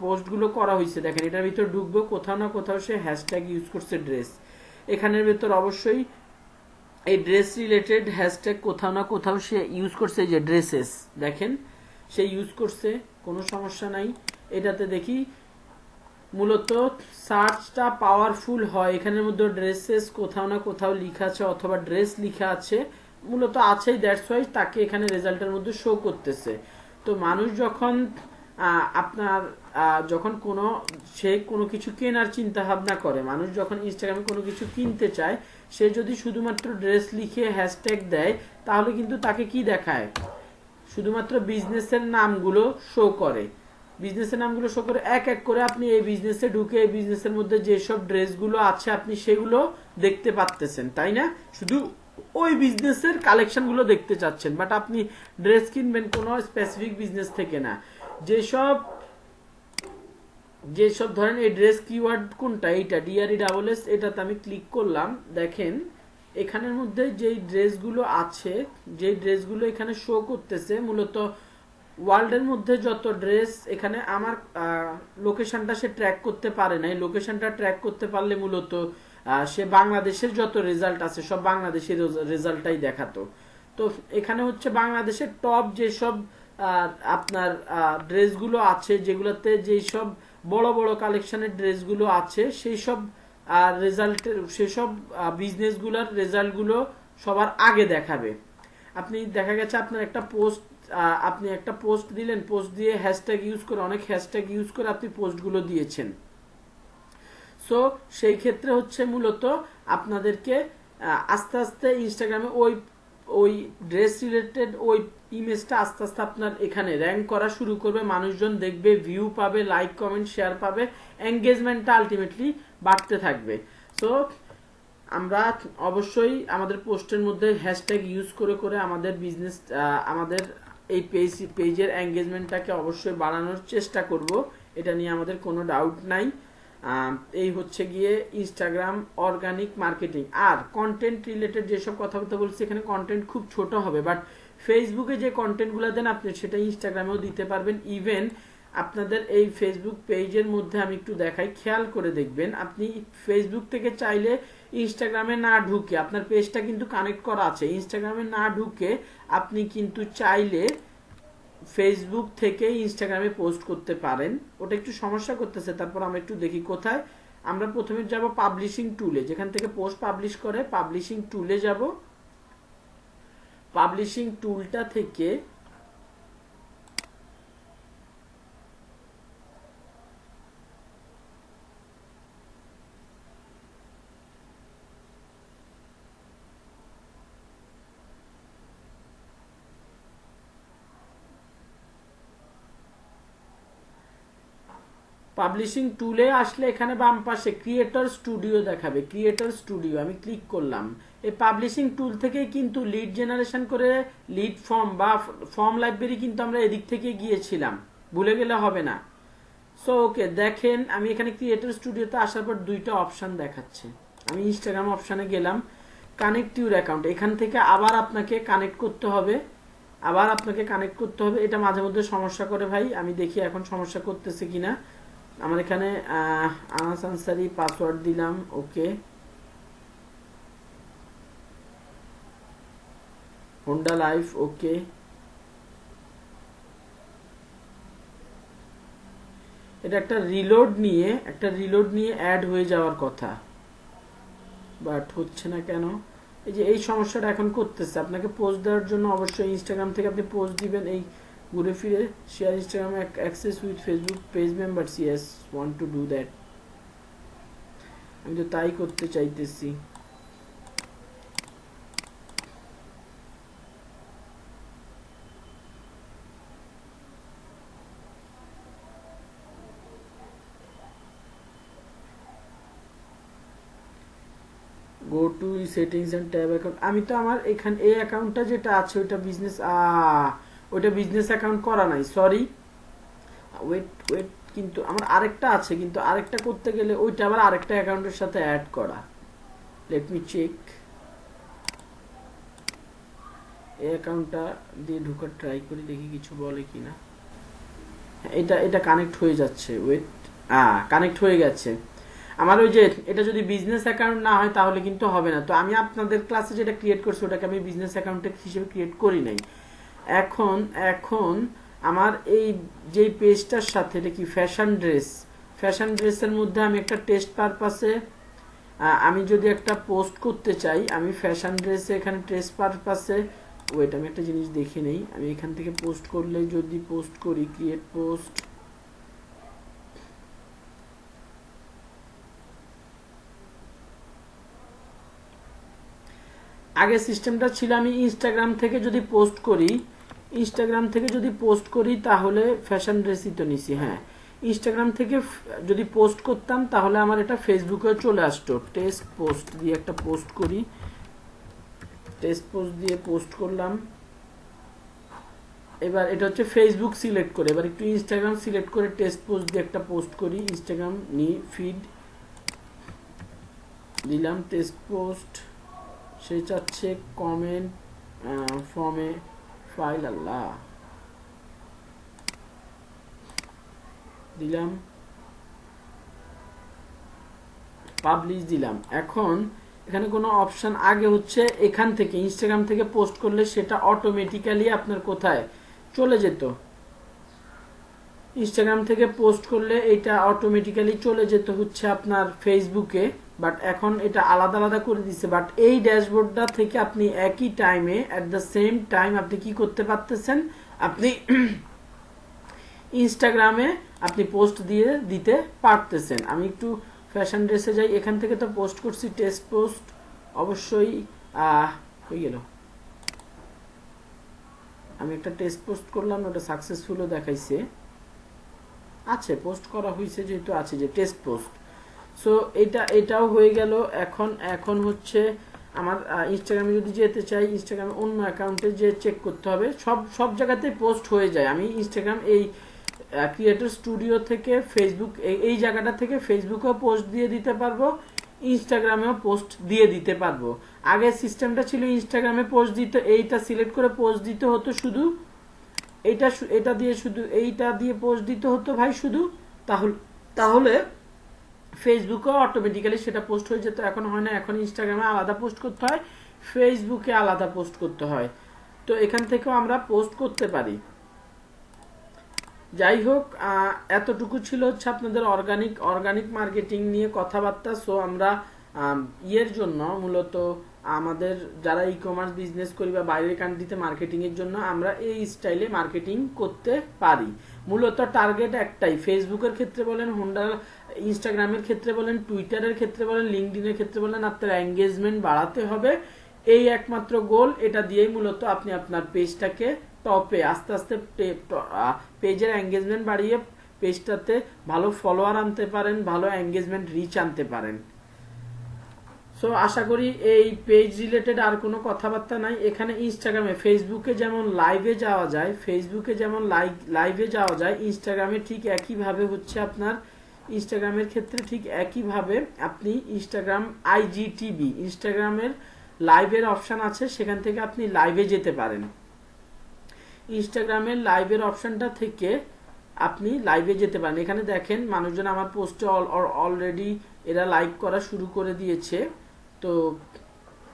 পোস্টগুলো করা হয়েছে, দেখেন এটার ভিতর ঢুকবো, কোথাও না কোথাও সে হ্যাশট্যাগ ইউজ করছে ড্রেস। এখানের ভিতর অবশ্যই এই ড্রেস রিলেটেড হ্যাশট্যাগ কোথাও না কোথাও সে ইউজ করছে, যে ড্রেসেস দেখেন সে ইউজ করছে, কোনো সমস্যা নাই। এটাতে দেখি মূলত সার্চটা পাওয়ারফুল হয়, এখানের মধ্যে ড্রেসেস কোথাও না কোথাও লেখা আছে অথবা ড্রেস লেখা আছে, মূলত আছেই, দ্যাটস ওয়াই তাকে এখানে রেজাল্টের মধ্যে শো করতেছে। তো মানুষ যখন আপনার যখন সে কোনো কিছু কেনার চিন্তা ভাবনা করে, মানুষ যখন ইনস্টাগ্রামে কোনো কিছু কিনতে চায়, সে যদি শুধুমাত্র ড্রেস লিখে হ্যাশট্যাগ দেয়, তাহলে কিন্তু তাকে কি দেখায়, শুধুমাত্র বিজনেসের নামগুলো শো করে, বিজনেসের নামগুলো শো করে এক এক করে আপনি এই বিজনেসে ঢুকে এই বিজনেসের মধ্যে যেসব ড্রেসগুলো আছে আপনি সেগুলো দেখতে পাচ্তেছেন, তাই না? শুধু ওই বিজনেসের কালেকশনগুলো দেখতে চাচ্ছেন, বাট আপনি ড্রেস কিনবেন কোনো স্পেসিফিক বিজনেস থেকে না। যেসব যেসব ধরেন এই ড্রেস কিওয়ার্ড কোনটা, এইটা DRESS, এটাতে আমি ক্লিক করলাম, দেখেন এখানের মধ্যে যেই ড্রেসগুলো আছে, যেই ড্রেসগুলো এখানে শো করতেছে, মূলত ওয়ার্ল্ডের মধ্যে যত ড্রেস, এখানে আমার লোকেশনটা সে ট্র্যাক করতে পারে না, এই লোকেশনটা ট্র্যাক করতে পারলে মূলত সে বাংলাদেশের যত রেজাল্ট আছে সব বাংলাদেশের রেজাল্টটাই দেখাতো। তো এখানে হচ্ছে বাংলাদেশের টপ যেসব আপনার ড্রেসগুলো আছে, যেগুলোতে যেই সব বড় বড় কালেকশনের ড্রেসগুলো আছে, সেই সব রেজাল্টের, সেসব বিজনেসগুলোর রেজাল্টগুলো সবার আগে দেখাবে। আপনি দেখা গেছে আপনার একটা পোস্ট, আপনি একটা পোস্ট দিলেন, পোস্ট দিয়ে হ্যাশট্যাগ ইউজ করে, অনেক হ্যাশট্যাগ ইউজ করে আপনি পোস্টগুলো দিয়েছেন। সো সেই ক্ষেত্রে হচ্ছে মূলত আপনাদেরকে আস্তে আস্তে ইনস্টাগ্রামে ওই ওই ড্রেস রিলেটেড ওই ইমেজটা আস্তে আস্তে আপনার এখানে র্যাঙ্ক করা শুরু করবে, মানুষজন দেখবে, ভিউ পাবে, লাইক কমেন্ট শেয়ার পাবে, এঙ্গেজমেন্টটা আলটিমেটলি বাড়তে থাকবে। সো আমরা অবশ্যই আমাদের পোস্টের মধ্যে হ্যাশট্যাগ ইউজ করে করে আমাদের বিজনেস, আমাদের এই পেজের এঙ্গেজমেন্টটাকে অবশ্যই বাড়ানোর চেষ্টা করব, এটা নিয়ে আমাদের কোনো ডাউট নাই। এই হচ্ছে গিয়ে ইনস্টাগ্রাম অর্গানিক মার্কেটিং। আর কন্টেন্ট রিলেটেড যেসব কথাবার্তা বলছি, এখানে কন্টেন্ট খুব ছোট হবে, বাট ফেসবুকে যে কন্টেন্টগুলো দেন আপনি সেটা ইনস্টাগ্রামেও দিতে পারবেন। ইভেন আপনাদের এই ফেসবুক পেজের মধ্যে আমি একটু দেখাই, খেয়াল করে দেখবেন, আপনি ফেসবুক থেকে চাইলে ইনস্টাগ্রামে না ঢুকে, আপনার পেজটা কিন্তু কানেক্ট করা আছে, ইনস্টাগ্রামে না ঢুকে আপনি কিন্তু চাইলে ফেসবুক থেকে ইনস্টাগ্রামে পোস্ট করতে পারেন। ওটা একটু সমস্যা করতেছে, তারপর আমরা একটু দেখি কোথায়। আমরা প্রথমে যাব পাবলিশিং টুলে, যেখান থেকে পোস্ট পাবলিশ করে, পাবলিশিং টুলে যাব। পাবলিশিং টুলটা থেকে পাবলিশিং টুলে আসলে এখানে বাম পাশে ক্রিয়েটর স্টুডিও দেখাবে, ক্রিয়েটর স্টুডিও আমি ক্লিক করলাম। এই পাবলিশিং টুল থেকেই কিন্তু লিড জেনারেশন করে লিড ফর্ম বা ফর্ম লাইব্রেরি কিন্তু আমরা এদিক থেকে গিয়েছিলাম, ভুলে গেলে হবে না। সো ওকে, দেখেন আমি এখানে ক্রিয়েটর স্টুডিওতে আসার পর দুইটা অপশন দেখাচ্ছে। আমি ইনস্টাগ্রাম অপশনে গেলাম, কানেক্ট ইউর অ্যাকাউন্ট, এখান থেকে আবার আপনাকে কানেক্ট করতে হবে, এটা মাঝে মধ্যে সমস্যা করে ভাই, আমি দেখি এখন সমস্যা করতেছে কিনা। আমার এখানে আনাস আনসারি পাসওয়ার্ড দিলাম, ওকে। হোন্ডা লাইফ, ওকে। এটা একটা রিলোড নিয়ে অ্যাড হয়ে যাওয়ার কথা, বাট হচ্ছে না কেন? এই যে এই সমস্যাটা এখন করতেছে। আপনাকে পোস্ট দেওয়ার জন্য অবশ্যই ইনস্টাগ্রাম থেকে আপনি পোস্ট দিবেন, এই ঘুরে ফিরে share Instagram access with Facebook page members, yes want to do that. আমি তো তাই করতে চাইতেছি। Go to settings and tab account. আমি তো আমার এখানে এই অ্যাকাউন্টটা যেটা আছে ওইটা বিজনেস অ্যাকাউন্ট করা নাই, সরি। ওয়েট, কিন্তু আমার আরেকটা আছে, কিন্তু আরেকটা করতে গেলে ওইটা আবার আরেকটা অ্যাকাউন্টের সাথে অ্যাড করা। Let me check. এই অ্যাকাউন্টটা দিয়ে ঢোকার ট্রাই করি, দেখি কিছু বলে কিনা। এটা কানেক্ট হয়ে যাচ্ছে, ওয়েট, কানেক্ট হয়ে গেছে আমার। ওই যে এটা যদি বিজনেস অ্যাকাউন্ট না হয় তাহলে কিন্তু হবে না। তো আমি আপনাদের ক্লাসে যেটা ক্রিয়েট করছি ওটাকে আমি বিজনেস অ্যাকাউন্ট হিসেবে ক্রিয়েট করি নাই। এখন আমার এই যে পেজটার সাথে, এটা কি ফ্যাশন ড্রেসের মধ্যে আমি একটা টেস্ট পারপাসে আমি যদি একটা পোস্ট করতে চাই, আমি ফ্যাশন ড্রেসে এখানে টেস্ট পারপাসে, ওয়েট আমি একটা জিনিস দেখে নেই। আমি এখান থেকে পোস্ট করলে, যদি পোস্ট করি ক্রিয়েট পোস্ট, আগে সিস্টেমটা ছিল আমি ইনস্টাগ্রাম থেকে যদি পোস্ট করি তাহলে ফ্যাশন ড্রেসই তো নিছি, হ্যাঁ। ইনস্টাগ্রাম থেকে যদি পোস্ট করতাম তাহলে আমার এটা ফেসবুকে চলে আসতো। টেস্ট পোস্ট দিয়ে একটা পোস্ট করি, টেস্ট পোস্ট দিয়ে পোস্ট করলাম। এবার এটা হচ্ছে ফেসবুক সিলেক্ট করে, এবার একটু ইনস্টাগ্রাম সিলেক্ট করে টেস্ট পোস্ট দিয়ে একটা পোস্ট করি। ইনস্টাগ্রাম নিয়ে ফিড দিলাম, টেস্ট পোস্ট, সে চাচ্ছে কমেন্ট ফর্মে ফাইল, আল্লাহ দিলাম, পাবলিশ দিলাম। এখন এখানে কোনো অপশন আগে হচ্ছে এখান থেকে ইনস্টাগ্রাম থেকে পোস্ট করলে সেটা অটোমেটিক্যালি আপনার কোথায় চলে যেত, ইনস্টাগ্রাম থেকে পোস্ট করলে এটা অটোমেটিক্যালি চলে যেত হচ্ছে আপনার ফেসবুকে, বাট এখন এটা আলাদা আলাদা করে দিচ্ছে। বাট এই ড্যাশবোর্ডটা থেকে আপনি একই টাইমে অ্যাট দ্য সেম টাইম আপনি কি করতে পারতেছেন, আপনি ইনস্টাগ্রামে আপনি পোস্ট দিয়ে দিতে পারতেছেন। আমি একটু ফ্যাশন ড্রেসে যাই, এখান থেকে তো পোস্ট করছি টেস্ট পোস্ট, অবশ্যই হয়ে গেল। আমি একটা টেস্ট পোস্ট করলাম, ওটা সাকসেসফুলও দেখাইছে, আছে পোস্ট করা হয়েছে যেহেতু আছে যে টেস্ট পোস্ট। সো এটাও হয়ে গেল। এখন হচ্ছে আমার ইনস্টাগ্রামে যদি যেতে চাই, ইনস্টাগ্রামে অন্য অ্যাকাউন্টে যে চেক করতে হবে, সব জায়গাতে পোস্ট হয়ে যায়। আমি ইনস্টাগ্রাম এই ক্রিয়েটর স্টুডিও থেকে ফেসবুক, এই জায়গাটা থেকে ফেসবুকেও পোস্ট দিয়ে দিতে পারবো, ইনস্টাগ্রামেও পোস্ট দিয়ে দিতে পারবো। আগে সিস্টেমটা ছিল ইনস্টাগ্রামে পোস্ট দিতে, এইটা সিলেক্ট করে পোস্ট দিতে হতো শুধু, এইটা দিয়ে পোস্ট দিতে হতো ভাই শুধু, তাহলে ফেসবুকেও অটোমেটিক্যালি সেটা পোস্ট হয়ে যেত। এখন হয় না, এখন ইনস্টাগ্রামে আলাদা পোস্ট করতে হয়, ফেসবুকে আলাদা পোস্ট করতে হয়। তো এখান থেকেও আমরা পোস্ট করতে পারি। যাই হোক, এতটুকু ছিল হচ্ছে আপনাদের অর্গানিক মার্কেটিং নিয়ে কথাবার্তা। সো আমরা ইয়ের জন্য মূলত আমাদের যারা ই কমার্স বিজনেস করি বা বাইরের কান্ট্রিতে মার্কেটিং এর জন্য আমরা এই স্টাইলে মার্কেটিং করতে পারি। মূলত টার্গেট একটাই, ফেসবুকের ক্ষেত্রে বলেন, হোন্ডা ইনস্টাগ্রামের ক্ষেত্রে বলেন, টুইটারের ক্ষেত্রে বলেন, লিঙ্কডিনের ক্ষেত্রে বলেন, আপনার এঙ্গেজমেন্ট বাড়াতে হবে, এই একমাত্র গোল। এটা দিয়েই মূলত আপনি আপনার পেজটাকে টপে আস্তে আস্তে পেজের এঙ্গেজমেন্ট বাড়িয়ে পেজটাতে ভালো ফলোয়ার আনতে পারেন, ভালো এঙ্গেজমেন্ট রিচ আনতে পারেন। সো আশা করি এই পেজ রিলেটেড আর কোনো কথাবার্তা নাই। এখানে ইনস্টাগ্রামে, ফেসবুকে যেমন লাইভে যাওয়া যায়, ইনস্টাগ্রামে ঠিক একইভাবে হচ্ছে আপনার ইনস্টাগ্রামের ক্ষেত্রে ঠিক একইভাবে আপনি ইনস্টাগ্রাম আইজিটিভি, ইনস্টাগ্রামের লাইভের অপশন আছে, সেখান থেকে আপনি লাইভে যেতে পারেন। ইনস্টাগ্রামের লাইভের অপশনটা থেকে আপনি লাইভে যেতে পারেন। এখানে দেখেন মানুষজন আমার পোস্টে অলরেডি এরা লাইক করা শুরু করে দিয়েছে। তো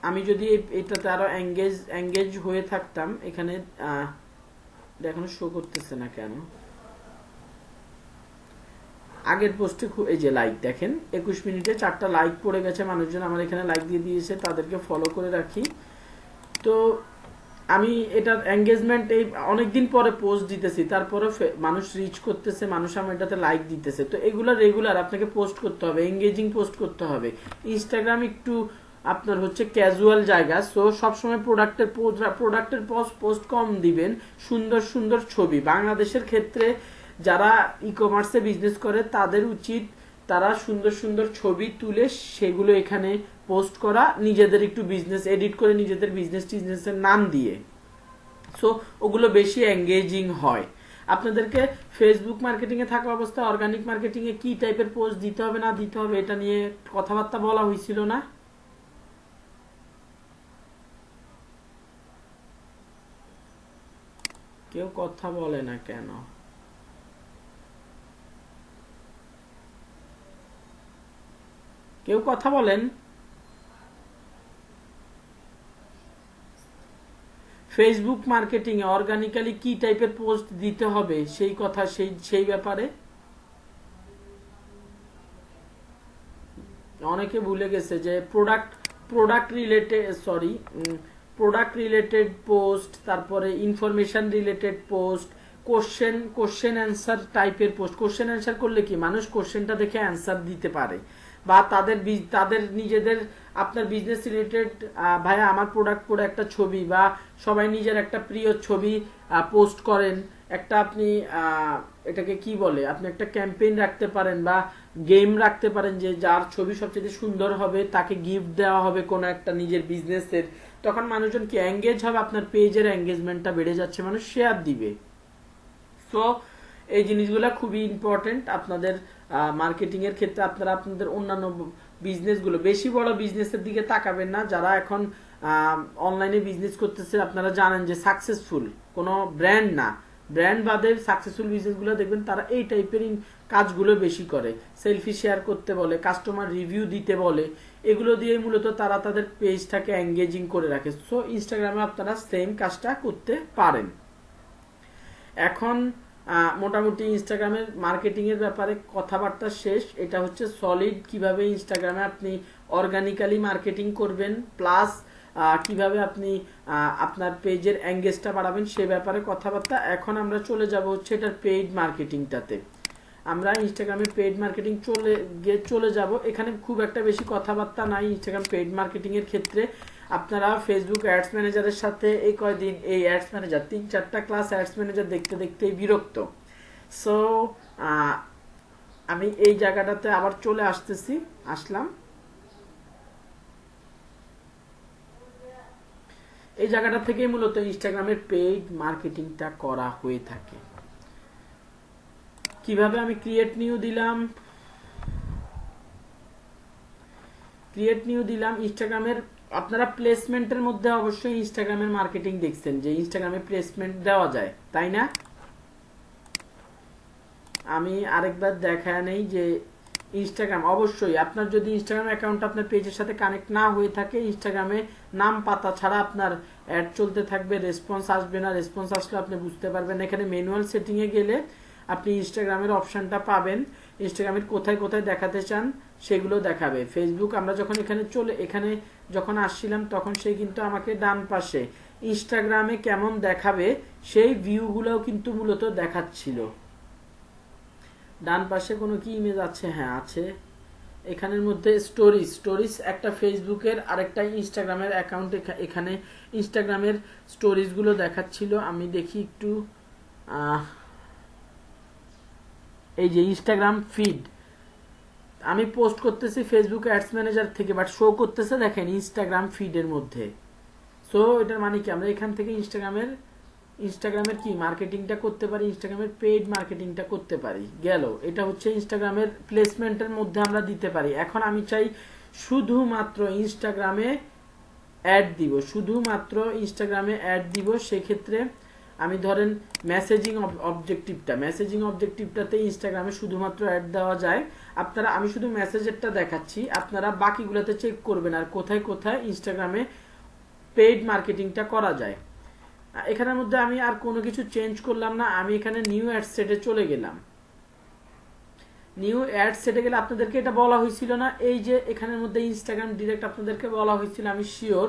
আমি যদি এটাতে আরো এঙ্গেজ হয়ে থাকতাম, এখানে এখনো শো করতেছে না কেন, আগের পোস্টে এই যে লাইক দেখেন 21 মিনিটে 4টা লাইক পড়ে গেছে, মানুষজন আমার এখানে লাইক দিয়ে দিয়েছে, তাদেরকে ফলো করে রাখি। তো আমি এটার এঙ্গেজমেন্ট এই অনেকদিন পরে পোস্ট দিতেছি, তারপরে মানুষ রিচ করতেছে, মানুষ আমার এটাতে লাইক দিতেছে। তো এগুলো রেগুলার আপনাকে পোস্ট করতে হবে, এঙ্গেজিং পোস্ট করতে হবে। ইনস্টাগ্রাম একটু আপনার হচ্ছে ক্যাজুয়াল জায়গা, সো সবসময় প্রোডাক্টের পোস্ট কম দিবেন, সুন্দর সুন্দর ছবি। বাংলাদেশের ক্ষেত্রে যারা ই কমার্সে বিজনেস করে তাদের উচিত তারা সুন্দর সুন্দর ছবি তুলে সেগুলো এখানে পোস্ট করা, নিজেদের একটু বিজনেস এডিট করে নিজেদের টিজনেসের নাম দিয়ে। সো ওগুলো বেশি এঙ্গেজিং হয়। আপনাদেরকে ফেসবুক মার্কেটিং এ থাকা অবস্থায় অর্গানিক মার্কেটিং এ কি টাইপের পোস্ট দিতে হবে না দিতে হবে এটা নিয়ে কথাবার্তা বলা হয়েছিল না? কেউ কথা বলে না কেন? কেউ কথা বলেন। ফেসবুক মার্কেটিং এ অর্গানিক্যালি কি টাইপের পোস্ট দিতে হবে সেই কথা, সেই ব্যাপারে অনেকে ভুলে গেছে যে প্রোডাক্ট রিলেটেড পোস্ট, তারপরে information related post, question answer টাইপের পোস্ট। কোশ্চেন অ্যান্সার করলে কি মানুষ কোশ্চেনটা দেখে অ্যান্সার দিতে পারে, বা তাদের নিজেদের আপনার বিজনেস রিলেটেড, ভাইয়া আমার প্রোডাক্ট পরে একটা ছবি, বা সবাই নিজের একটা প্রিয় ছবি পোস্ট করেন, একটা আপনি এটাকে কি বলে, আপনি একটা ক্যাম্পেইন রাখতে পারেন বা গেম রাখতে পারেন যে যার ছবি সবচেয়ে সুন্দর হবে তাকে গিফট দেওয়া হবে কোনো একটা নিজের বিজনেসের। তখন মানুষজন কি এঙ্গেজ হবে, আপনার পেজের এঙ্গেজমেন্টটা বেড়ে যাচ্ছে, মানুষ শেয়ার দিবে। সো এই জিনিসগুলো খুবই ইম্পর্টেন্ট আপনাদের মার্কেটিং এর ক্ষেত্রে। আপনারা আপনাদের অন্যান্য বিজনেসগুলো, বেশি বড় বিজনেসের দিকে তাকাবেন না। যারা এখন অনলাইনে বিজনেস করতেছে আপনারা জানেন যে সাকসেসফুল কোনো ব্র্যান্ড না, ব্র্যান্ড বাদে সাকসেসফুল বিজনেসগুলো দেখবেন তারা এই টাইপের কাজগুলো বেশি করে। সেলফি শেয়ার করতে বলে, কাস্টমার রিভিউ দিতে বলে, এগুলো দিয়ে মূলত তারা তাদের পেজটাকে এঙ্গেজিং করে রাখে। সো ইনস্টাগ্রামে আপনারা সেম কাজটা করতে পারেন। এখন মোটামুটি ইনস্টাগ্রামের মার্কেটিং এর ব্যাপারে কথাবার্তা শেষ। এটা হচ্ছে সলিড কিভাবে ইনস্টাগ্রামে আপনি অর্গানিক্যালি মার্কেটিং করবেন, প্লাস কিভাবে আপনি আপনার পেজের এঙ্গেজটা বাড়াবেন সে ব্যাপারে কথাবার্তা। এখন আমরা চলে যাব হচ্ছে এটার পেইড মার্কেটিংটাতে। আমরা ইনস্টাগ্রামে পেইড মার্কেটিং চলে যাব। এখানে খুব একটা বেশি কথাবার্তা নাই ইনস্টাগ্রাম পেইড মার্কেটিং এর ক্ষেত্রে। আপনারা ফেসবুক অ্যাডস ম্যানেজারের সাথে এই কয়দিন এই অ্যাডস ম্যানেজার 3-4টা ক্লাস অ্যাডস ম্যানেজার দেখতে দেখতেই বিরক্ত। সো আমি এই জায়গাটাতে আবার চলে আসলাম। এই জায়গাটা থেকে মূলত ইনস্টাগ্রামের পেইড মার্কেটিংটা করা হয়ে থাকে। কিভাবে আমি ক্রিয়েট নিউ দিলাম ইনস্টাগ্রামের। আপনারা প্লেসমেন্টের মধ্যে অবশ্যই ইনস্টাগ্রামের মার্কেটিং দেখছেন যে ইনস্টাগ্রামে প্লেসমেন্ট দেওয়া যায়, তাই না? আমি আরেকবার দেখায় নেই যে ইনস্টাগ্রাম অবশ্যই আপনার যদি ইনস্টাগ্রাম অ্যাকাউন্ট আপনার পেজের সাথে কানেক্ট না হয়ে থাকে, ইনস্টাগ্রামে নাম পাতা ছাড়া আপনার অ্যাড চলতে থাকবে, রেসপন্স আসবে না। রেসপন্স আসলে আপনি বুঝতে পারবেন। এখানে ম্যানুয়াল সেটিং এ গেলে আপনি ইনস্টাগ্রামের অপশনটা পাবেন, ইনস্টাগ্রামের কোথায় কোথায় দেখাতে চান সেগুলো দেখাবে। ফেসবুক আমরা যখন এখানে যখন আসছিলাম তখন সে কিন্তু আমাকে ডান পাশে ইনস্টাগ্রামে কেমন দেখাবে সেই ভিউগুলোও কিন্তু মূলত দেখাচ্ছিল। ডান পাশে কোনো কি ইমেজ আছে? হ্যাঁ আছে। এখানের মধ্যে স্টোরিজ একটা ফেসবুকের আরেকটা ইনস্টাগ্রামের অ্যাকাউন্ট, এখানে ইনস্টাগ্রামের স্টোরিজ গুলো দেখাচ্ছিল। আমি দেখি একটু, এই যে ইনস্টাগ্রাম ফিড আমি পোস্ট করতেছি ফেসবুক অ্যাডস ম্যানেজার থেকে, বাট শো করতেছে দেখেন ইনস্টাগ্রাম ফিডের মধ্যে। সো এটার মানে কি আমরা এখান থেকে ইনস্টাগ্রামের কি মার্কেটিংটা করতে পারি, ইনস্টাগ্রামের পেইড মার্কেটিংটা করতে পারি। গেল, এটা হচ্ছে ইনস্টাগ্রামের প্লেসমেন্টের মধ্যে আমরা দিতে পারি। এখন আমি চাই শুধুমাত্র ইনস্টাগ্রামে অ্যাড দিব, শুধুমাত্র ইনস্টাগ্রামে অ্যাড দিব। সেক্ষেত্রে আমি ধরেন মেসেজিং অবজেক্টিভটাতে ইনস্টাগ্রামে শুধুমাত্র অ্যাড দেওয়া যায়। আপনারা, আমি শুধু মেসেজেরটা দেখাচ্ছি, আপনারা বাকিগুলোতে চেক করবেন আর কোথায় কোথায় ইনস্টাগ্রামে পেইড মার্কেটিংটা করা যায়। এখানের মধ্যে আমি আর কোনো কিছু চেঞ্জ করলাম না, আমি এখানে নিউ অ্যাড সেটে চলে গেলাম। নিউ অ্যাড সেটে গেলে আপনাদেরকে এটা বলা হয়েছিল না, এই যে এখানের মধ্যে ইনস্টাগ্রাম ডিরেক্ট আপনাদেরকে বলা হয়েছিল, আমি শিওর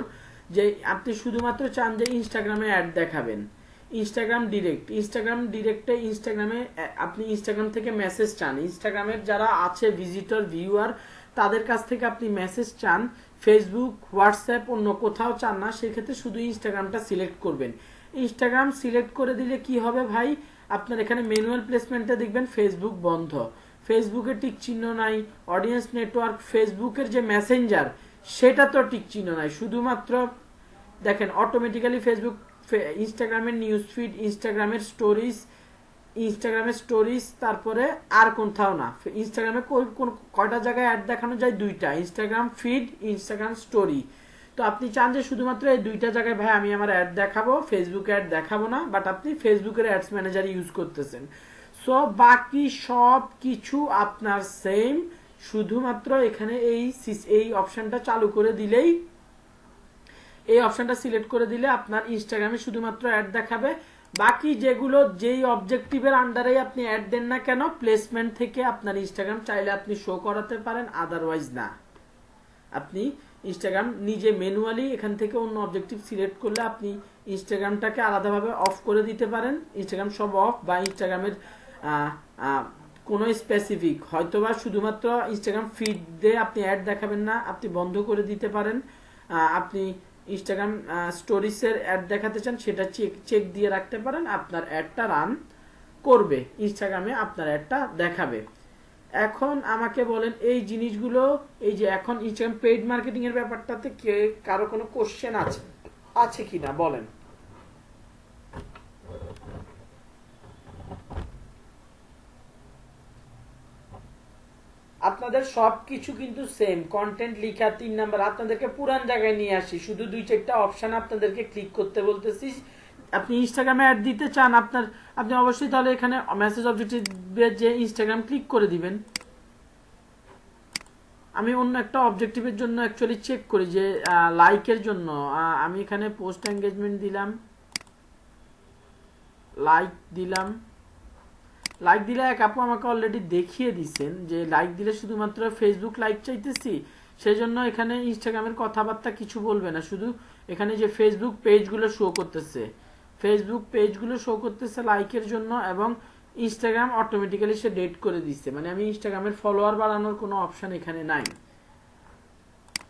যে আপনি শুধুমাত্র চান যে ইনস্টাগ্রামে অ্যাড দেখাবেন। ইনস্টাগ্রাম ডিরেক্টে ইনস্টাগ্রামে আপনি ইনস্টাগ্রাম থেকে মেসেজ চান, ইনস্টাগ্রামের যারা আছে ভিজিটর ভিউয়ার তাদের কাছ থেকে আপনি মেসেজ চান, ফেসবুক হোয়াটসঅ্যাপ অন্য কোথাও চান না, সেক্ষেত্রে শুধু ইনস্টাগ্রামটা সিলেক্ট করবেন। ইনস্টাগ্রাম সিলেক্ট করে দিলে কি হবে ভাই, আপনার এখানে ম্যানুয়াল প্লেসমেন্টে দেখবেন ফেসবুক বন্ধ, ফেসবুকের টিক চিহ্ন নাই, অডিয়েন্স নেটওয়ার্ক, ফেসবুকের যে মেসেঞ্জার সেটা তো টিক চিহ্ন নাই, শুধুমাত্র দেখেন অটোমেটিক্যালি ফেসবুক, ইনস্টাগ্রামের নিউজ ফিড, ইনস্টাগ্রামের স্টোরিজ, তারপরে আর কোথাও না। ইনস্টাগ্রামে কয়টা জায়গায় অ্যাড দেখানো যায়, দুইটা, ইনস্টাগ্রাম ফিড, ইনস্টাগ্রাম স্টোরি। তো আপনি চান যে শুধুমাত্র এই দুইটা জায়গায় ভাই আমি আমার অ্যাড দেখাবো, ফেসবুকে অ্যাড দেখাবো না, বাট আপনি ফেসবুকের অ্যাডস ম্যানেজার ইউজ করতেছেন। সো বাকি সব কিছু আপনার সেম, শুধুমাত্র এখানে এই অপশনটা চালু করে দিলেই, এই অপশনটা সিলেক্ট করে দিলে আপনার ইনস্টাগ্রামে শুধুমাত্র অ্যাড দেখাবে। বাকি যেগুলো যেই অবজেক্টিভের আন্ডারে আপনি অ্যাড দেন না কেন, প্লেসমেন্ট থেকে আপনার ইনস্টাগ্রাম চাইলে আপনি শো করাতে পারেন, আদারওয়াইজ না। আপনি ইনস্টাগ্রাম নিজে ম্যানুয়ালি এখান থেকে অন্য অবজেক্টিভ সিলেক্ট করলে আপনি ইনস্টাগ্রামটাকে আলাদাভাবে অফ করে দিতে পারেন, ইনস্টাগ্রাম সব অফ, বা ইনস্টাগ্রামের কোনো স্পেসিফিক হয়তোবা শুধুমাত্র ইনস্টাগ্রাম ফিড দিয়ে আপনি অ্যাড দেখাবেন না, আপনি বন্ধ করে দিতে পারেন। আপনি ইনস্টাগ্রাম স্টোরিজের অ্যাড দেখাতে চান, সেটা চেক দিয়ে রাখতে পারেন, আপনার অ্যাডটা রান করবে, ইনস্টাগ্রামে আপনার অ্যাডটা দেখাবে। এখন আমাকে বলেন এই জিনিসগুলো, এই যে এখন ইনস্টাগ্রাম পেইড মার্কেটিং এর ব্যাপারটাতে কারো কোনো কোশ্চেন আছে কিনা বলেন। আপনাদের সবকিছু কিন্তু সেম, কন্টেন্ট লিখা 3 নাম্বার, আপনাদেরকে পুরান জায়গায় নিয়ে আসি, শুধু 2-4টা অপশন আপনাদেরকে ক্লিক করতে বলতেছি। আপনি ইনস্টাগ্রামে অ্যাড দিতে চান, আপনি অবশ্যই তাহলে এখানে মেসেজ অবজেক্টিভে যে ইনস্টাগ্রাম ক্লিক করে দিবেন। আমি অন্য একটা অবজেক্টিভের জন্য অ্যাকচুয়ালি চেক করি যে লাইকের জন্য আমি এখানে পোস্ট এঙ্গেজমেন্ট দিলাম, লাইক দিলে এক আপু আমাকে অলরেডি দেখিয়ে দিচ্ছেন যে লাইক দিলে শুধুমাত্র ফেসবুক লাইক চাইতেছি, সেই জন্য এখানে ইনস্টাগ্রামের কথাবার্তা কিছু বলবে না, শুধু এখানে যে ফেসবুক পেজগুলো শো করতেছে লাইকের জন্য, এবং ইনস্টাগ্রাম অটোমেটিক্যালি সে ডেট করে দিচ্ছে, মানে আমি ইনস্টাগ্রামের ফলোয়ার বাড়ানোর কোনো অপশন এখানে নাই।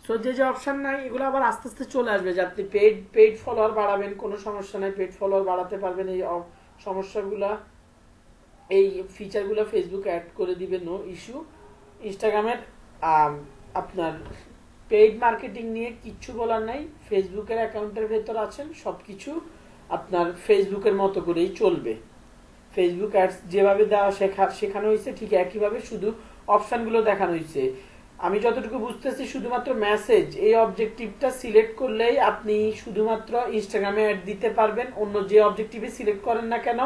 সো যে অপশন নাই এগুলো আবার আস্তে আস্তে চলে আসবে, যে আপনি পেইড ফলোয়ার বাড়াবেন, কোনো সমস্যা নাই, পেইড ফলোয়ার বাড়াতে পারবেন। এই সমস্যাগুলা, এই ফিচারগুলো ফেসবুক অ্যাড করে দিবে, নো ইস্যু। ইনস্টাগ্রামের আপনার পেইড মার্কেটিং নিয়ে কিচ্ছু বলার নাই, ফেসবুকের অ্যাকাউন্টের ভেতর আছেন, সবকিছু আপনার ফেসবুকের মতো করেই চলবে। ফেসবুক অ্যাডস যেভাবে দেওয়া শেখানো হয়েছে ঠিক একইভাবে, শুধু অপশনগুলো দেখানো হয়েছে। আমি যতটুকু বুঝতেছি শুধুমাত্র মেসেজ এই অবজেক্টিভটা সিলেক্ট করলেই আপনি শুধুমাত্র ইনস্টাগ্রামে অ্যাড দিতে পারবেন, অন্য যে অবজেক্টিভে সিলেক্ট করেন না কেন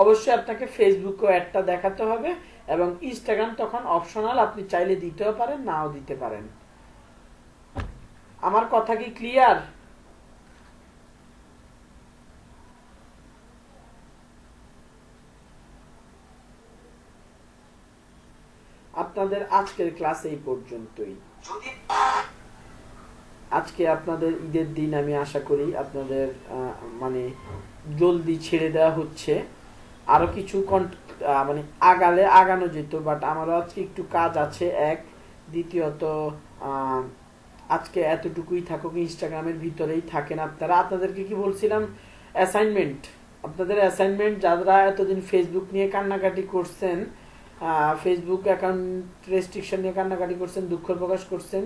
অবশ্যই আপনাকে ফেসবুকও অ্যাডটা দেখাতে হবে, এবং ইনস্টাগ্রাম তখন অপশনাল, আপনি চাইলে দিতেও পারেন নাও দিতে পারেন। আমার কথা কি ক্লিয়ার? আপনাদের আজকের ক্লাস এই পর্যন্তই। আজকে আপনাদের ঈদের দিন, আমি আশা করি আপনাদের মানে জলদি ছেড়ে দেওয়া হচ্ছে, আরো কিছু মানে আগানো যেত, বাট আমারও আজকে একটু কাজ আছে, এক, দ্বিতীয়ত আজকে এতটুকুই থাকুক, ইনস্টাগ্রামের ভিতরেই থাকেন আপনারা। আপনাদেরকে কি বলছিলাম, আপনাদের অ্যাসাইনমেন্ট, যারা এতদিন ফেসবুক নিয়ে কান্নাকাটি করছেন, ফেসবুক অ্যাকাউন্ট রেস্ট্রিকশন নিয়ে কান্নাকাটি করছেন, দুঃখ প্রকাশ করছেন,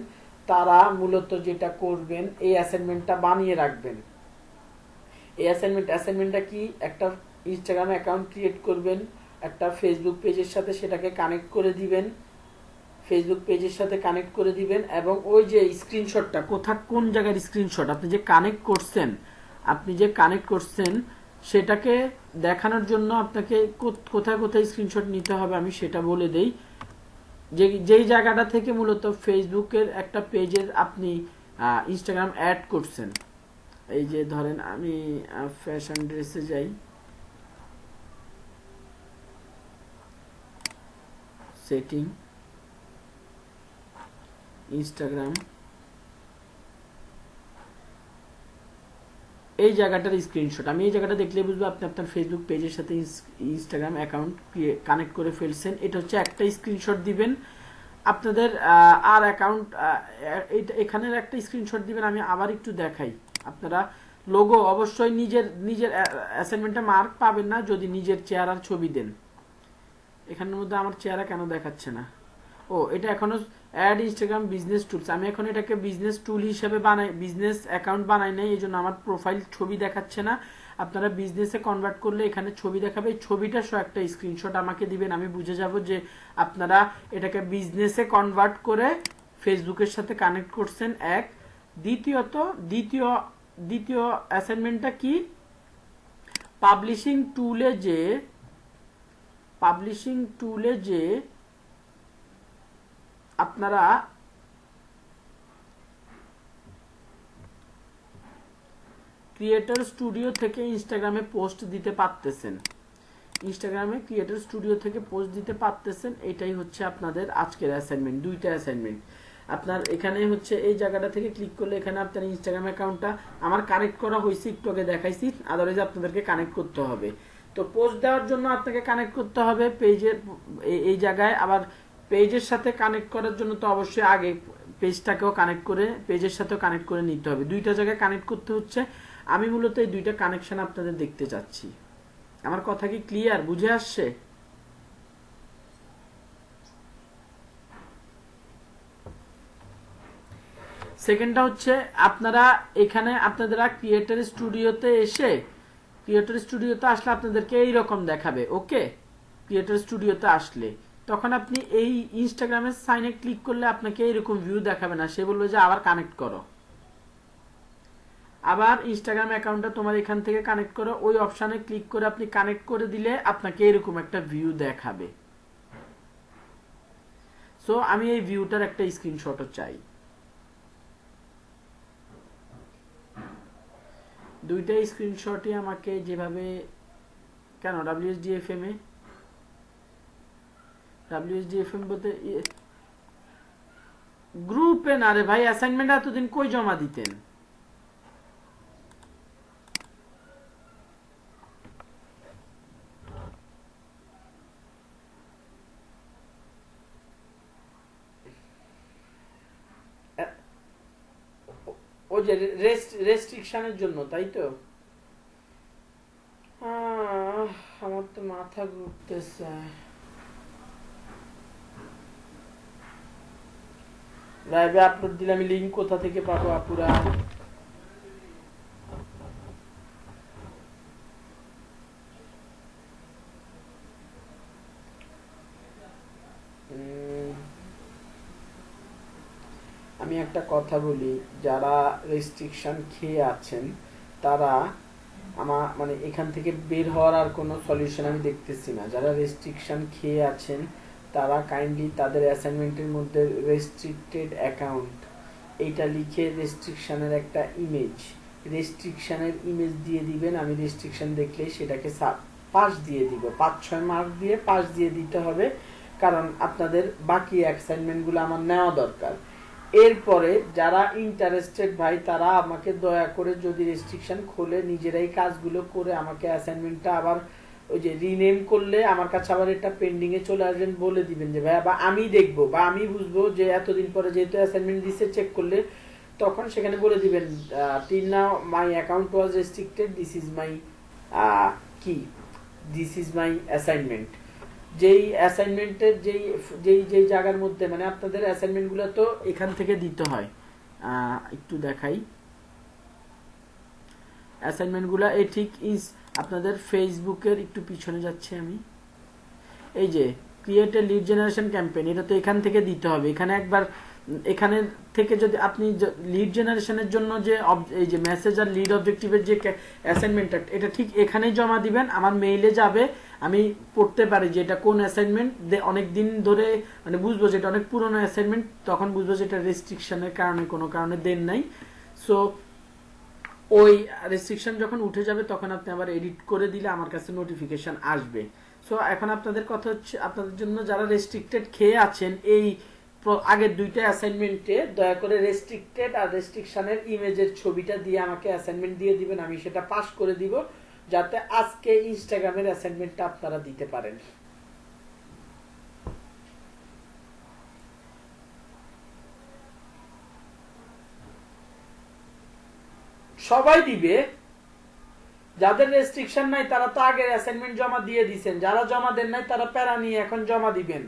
তারা মূলত যেটা করবেন এই অ্যাসাইনমেন্টটা বানিয়ে রাখবেন। এই অ্যাসাইনমেন্টটা কি, একটা ইনস্টাগ্রাম অ্যাকাউন্ট ক্রিয়েট করবেন, একটা ফেসবুক পেজের সাথে সেটাকে কানেক্ট করে দিবেন, ফেসবুক পেজের সাথে কানেক্ট করে দিবেন, এবং ওই যে স্ক্রিনশটটা কোন জায়গার স্ক্রিনশট আপনি যে কানেক্ট করছেন সেটাকে দেখানোর জন্য আপনাকে কোথায় কোথায় স্ক্রিনশট নিতে হবে আমি সেটা বলে দেই। যেই জায়গাটা থেকে মূলত ফেসবুকের একটা পেজের আপনি ইনস্টাগ্রাম অ্যাড করছেন, এই যে ধরেন আমি ফ্যাশন ড্রেসে যাই, সেটিং, ইনস্টাগ্রাম, এই জায়গাটার স্ক্রিনশট আমি এই জায়গাটা দেখলে বুঝবো আপনি আপনার ফেসবুক পেজের সাথে ইনস্টাগ্রাম অ্যাকাউন্ট কানেক্ট করে ফেলছেন। এটা হচ্ছে একটা স্ক্রিনশট দিবেন আপনাদের, আর অ্যাকাউন্ট এখানের একটা স্ক্রিনশট দিবেন। আমি আবার একটু দেখাই, আপনারা লোগো অবশ্যই নিজের অ্যাসাইনমেন্টে মার্ক পাবেন না যদি নিজের চেহারার ছবি দেন। এখানের মধ্যে আমার চেহারা কেন দেখাচ্ছে না? ও, এটা এখনো অ্যাড ইনস্টাগ্রাম বিজনেস টুলস, আমি এখন এটাকে বিজনেস টুল হিসেবে বানাই, বিজনেস অ্যাকাউন্ট বানাই নাই, এই জন্য আমার প্রোফাইল ছবি দেখাচ্ছে না। আপনারা বিজনেসে কনভার্ট করলে এখানে ছবি দেখাবে, এই ছবিটা সহ একটা স্ক্রিনশট আমাকে দিবেন, আমি বুঝে যাব যে আপনারা এটাকে বিজনেসে কনভার্ট করে ফেসবুকের সাথে কানেক্ট করছেন। এক, দ্বিতীয় অ্যাসাইনমেন্টটা কি, পাবলিশিং টুলে যে আপনারা ক্রিয়েটর স্টুডিও থেকে ইনস্টাগ্রামে পোস্ট দিতে পারতেছেন, এটাই হচ্ছে আপনাদের আজকের অ্যাসাইনমেন্ট। দুইটা অ্যাসাইনমেন্ট আপনার এখানে হচ্ছে এই জায়গাটা থেকে ক্লিক করলে এখানে আপনার ইনস্টাগ্রাম অ্যাকাউন্টটা আমার কানেক্ট করা হয়েছে, একটু আগে দেখাইছি, আদারওয়াইজ আপনাদেরকে কানেক্ট করতে হবে। তো পোস্ট দেওয়ার জন্য আপনাকে কানেক্ট করতে হবে পেজের এই জায়গায়, আবার পেজের সাথে কানেক্ট করার জন্য তো অবশ্যই আগে পেজটাকেও পেজের সাথেও কানেক্ট করে নিতে হবে, দুইটা জায়গায় কানেক্ট করতে হচ্ছে। আমি মূলত এই দুইটা কানেকশন আপনাদের দেখতে চাচ্ছি। আমার কথা কি ক্লিয়ার, বুঝে আসছে? সেকেন্ডটা হচ্ছে আপনারা এখানে আপনারা ক্রিয়েটর স্টুডিওতে আসলে আপনাদেরকে এইরকম দেখাবে। ওকে, ক্রিয়েটর স্টুডিওতে আসলে তখন আপনি এই ইনস্টাগ্রামের সাইনে ক্লিক করলে আপনাকে এইরকম ভিউ দেখাবে না, সে বলবে যে আবার কানেক্ট করো, আবার ইনস্টাগ্রাম অ্যাকাউন্টটা তোমার এখান থেকে কানেক্ট করো, ওই অপশানে ক্লিক করে আপনি কানেক্ট করে দিলে আপনাকে এরকম একটা ভিউ দেখাবে। সো আমি এই ভিউটার একটা স্ক্রিনশটও চাই। দুইটা স্ক্রিনশটই আমাকে যেভাবে, কেন WSDFM বলতে গ্রুপে না রে ভাই, অ্যাসাইনমেন্ট এতদিন কই জমা দিতেন? ওই যে রেস্ট্রিকশনের জন্য, তাই তো? আমার তো মাথা ঘুরতেছে। লাইভে আপলোড দিলে আমি লিঙ্ক কোথা থেকে পাবো আপুরা? আমি একটা কথা বলি, যারা রেস্ট্রিকশন খেয়ে আছেন তারা মানে এখান থেকে বের হওয়ার আর কোনো সলিউশন আমি দেখতেছি না। যারা রেস্ট্রিকশন খেয়ে আছেন তারা কাইন্ডলি তাদের অ্যাসাইনমেন্টের মধ্যে রেস্ট্রিক্টেড অ্যাকাউন্ট এইটা লিখে রেস্ট্রিকশনের একটা রেস্ট্রিকশনের ইমেজ দিয়ে দিবেন। আমি রেস্ট্রিকশন দেখলে সেটাকে পাস দিয়ে দিব, 5-6 মার্ক দিয়ে পাস দিয়ে দিতে হবে, কারণ আপনাদের বাকি অ্যাসাইনমেন্টগুলো আমার নেওয়া দরকার। এরপরে যারা ইন্টারেস্টেড ভাই তারা আমাকে দয়া করে যদি রেস্ট্রিকশন খোলে নিজেরাই কাজগুলো করে আমাকে অ্যাসাইনমেন্টটা আবার ওই যে রিনেম করলে আমার কাছে আবার এটা পেন্ডিং এ চলে আসবেন, বলে দিবেন যে ভাইয়া, বা আমি দেখবো বা আমি বুঝবো যে এতদিন পরে যেহেতু অ্যাসাইনমেন্ট দিছে চেক করলে, তখন সেখানে বলে দিবেন till now my account was restricted, this is my কি দিস ইজ মাই অ্যাসাইনমেন্ট। যেই অ্যাসাইনমেন্টের যেই যেই যেই জায়গার মধ্যে মানে আপনাদের অ্যাসাইনমেন্টগুলো তো এখান থেকে দিতে হয়। একটু দেখাই অ্যাসাইনমেন্টগুলো এই ঠিক ইজ আপনাদের ফেসবুকের একটু পিছনে যাচ্ছে আমি, এই যে create a lead generation campaign, এটা তো এখান থেকে দিতে হবে। এখানে একবার এখানে থেকে যদি আপনি লিড জেনারেশনের জন্য যে এই যে মেসেজ আর লিড অবজেক্টিভের যে অ্যাসাইনমেন্টটা এটা ঠিক এখানেই জমা দিবেন, আমার মেইলে যাবে, আমি পড়তে পারি যে এটা কোন অ্যাসাইনমেন্ট, অনেক দিন ধরে মানে বুঝবো যে এটা অনেক পুরনো অ্যাসাইনমেন্ট, তখন বুঝবো যে এটা রেস্ট্রিকশনের কারণে কোনো কারণে দেন নাই। সো ওই রেস্ট্রিকশন যখন উঠে যাবে তখন আপনি আবার এডিট করে দিলে আমার কাছে নোটিফিকেশন আসবে। সো এখন আপনাদের কথা হচ্ছে আপনাদের জন্য যারা রেস্ট্রিক্টেড খেয়ে আছেন এই আগের দুইটা অ্যাসাইনমেন্টে দয়া করে রেস্ট্রিক্টেড আর রেস্ট্রিকশনের ইমেজের ছবিটা দিয়ে আমাকে অ্যাসাইনমেন্ট দিয়ে দিবেন, আমি সেটা পাস করে দিব যাতে আজকে ইনস্টাগ্রামের অ্যাসাইনমেন্টটা আপনারা দিতে পারেন। সবাই দিবে, যাদের রেস্ট্রিকশন নাই তারা তো আগের অ্যাসাইনমেন্ট জমা দিয়ে দিবেন, যারা জমা দেন নাই তারা প্যারা নিয়ে এখন জমা দিবেন।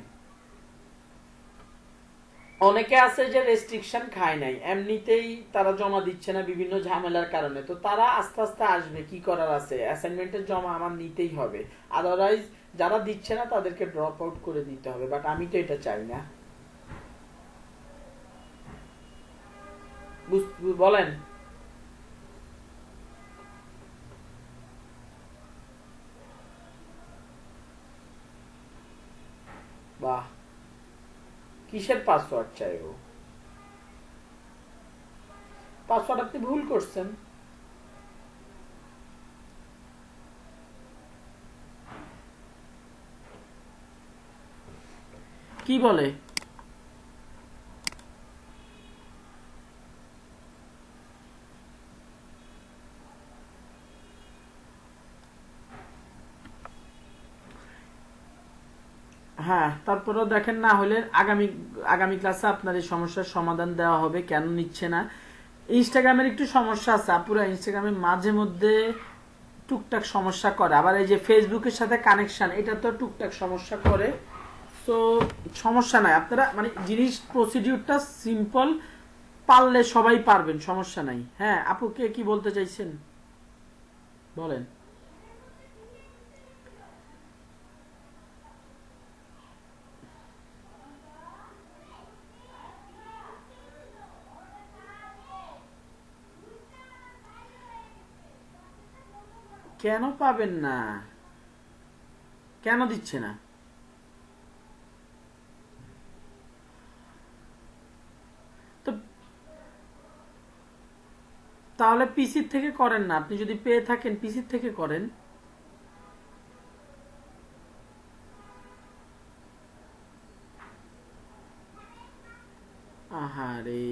অনেকে আছে যে রেস্ট্রিকশন খায় নাই, এমনিতেই তারা জমা দিচ্ছে না বিভিন্ন ঝামেলার কারণে, তো তারা আস্তে আস্তে আসবে, কি করার আছে, অ্যাসাইনমেন্টের জমা আমার নিতেই হবে, আদারওয়াইজ যারা দিচ্ছে না তাদেরকে ড্রপ আউট করে দিতে হবে, বাট আমি তো এটা চাই না। বলেন বাহ, কিসের পাসওয়ার্ড চাই? ও পাসওয়ার্ড আপনি ভুল করছেন। কি বলে? হ্যাঁ, তারপরেও দেখেন, না হলে আগামী আগামী ক্লাসে আপনার এই সমস্যার সমাধান দেওয়া হবে, কেন নিচ্ছে না। ইনস্টাগ্রামের একটু সমস্যা আছে আপুরা, ইনস্টাগ্রামে মাঝে মধ্যে টুকটাক সমস্যা করে, আবার এই যে ফেসবুকের সাথে কানেকশন এটা তো টুকটাক সমস্যা করে। তো সমস্যা নাই, আপনারা মানে জিনিস প্রসিডিউরটা সিম্পল, পারলে সবাই পারবেন, সমস্যা নাই। হ্যাঁ আপু, কে কি বলতে চাইছেন বলেন। কেন পাবেন না? কেন দিচ্ছে না? তো তাহলে পিসির থেকে করেন না, আপনি যদি পেয়ে থাকেন পিসির থেকে করেন। আহারে,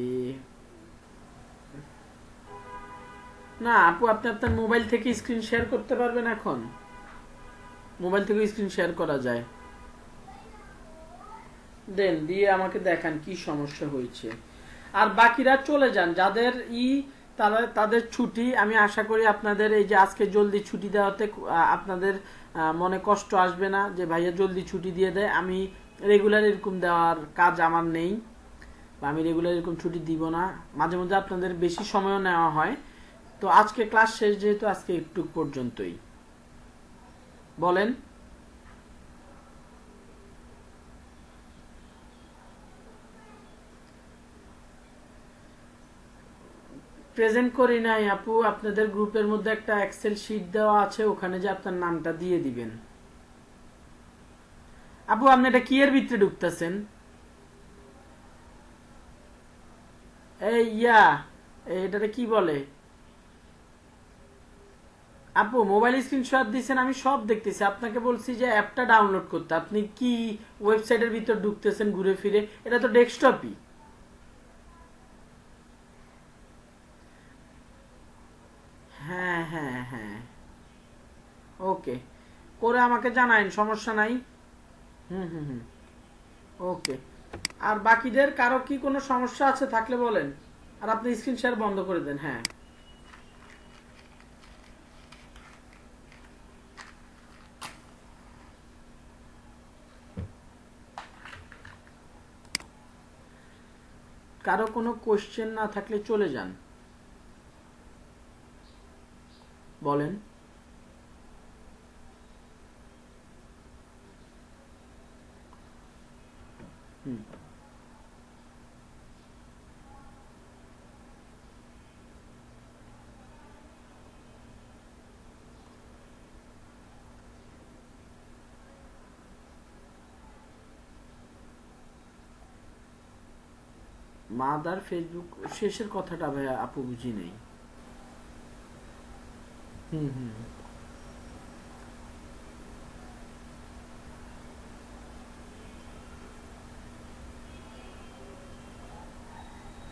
না আপু, আপনি আপনার মোবাইল থেকে স্ক্রিন শেয়ার করতে পারবেন এখন? মোবাইল থেকে স্ক্রিন শেয়ার করা যায়, দেন দিয়ে আমাকে দেখান কি সমস্যা হয়েছে। আর বাকিরা চলে যান, যাদের তারা তাদের ছুটি, আমি আশা করি আপনাদের এই যে আজকে জলদি ছুটি দেওয়াতে আপনাদের মনে কষ্ট আসবে না যে ভাইয়া জলদি ছুটি দিয়ে দেয়। আমি রেগুলার এরকম দেওয়ার কাজ আমার নেই, বা আমি রেগুলার এরকম ছুটি দিব না, মাঝে মধ্যে আপনাদের বেশি সময়ও নেওয়া হয়। তো আজকে ক্লাস শেষ যেহেতু, আজকে একটু পর্যন্তই। বলেন। প্রেজেন্ট করি নাই আপু, আপনাদের গ্রুপের মধ্যে একটা এক্সেল শিট দেওয়া আছে, ওখানে যে আপনার নামটা দিয়ে দিবেন। আপু আপনি এটা কি এর ভিতরে ঢুকতেছেন? এই এটাতে কি বলে? আপু মোবাইল স্ক্রিনশট দিচ্ছেন, আমি সব দেখতেছি, আপনাকে বলছি যে অ্যাপটা ডাউনলোড করতে, আপনি কি ওয়েবসাইটের ভিতর ঢুকতেছেন ঘুরে ফিরে? এটা তো ডেস্কটপই। হ্যাঁ হ্যাঁ হ্যাঁ, ওকে, করে আমাকে জানাইন, সমস্যা নাই। হুম হুম হুম, ওকে। আর বাকিদের কারো কি কোনো সমস্যা আছে থাকলে বলেন, আর আপনি স্ক্রিন শেয়ার বন্ধ করে দেন। হ্যাঁ, কারো কোনো কোশ্চেন না থাকলে চলে যান, বলেন। হুম। মাদার ফেসবুক শেষের কথাটা ভাইয়া আপু বুঝি নেই। হুম হুম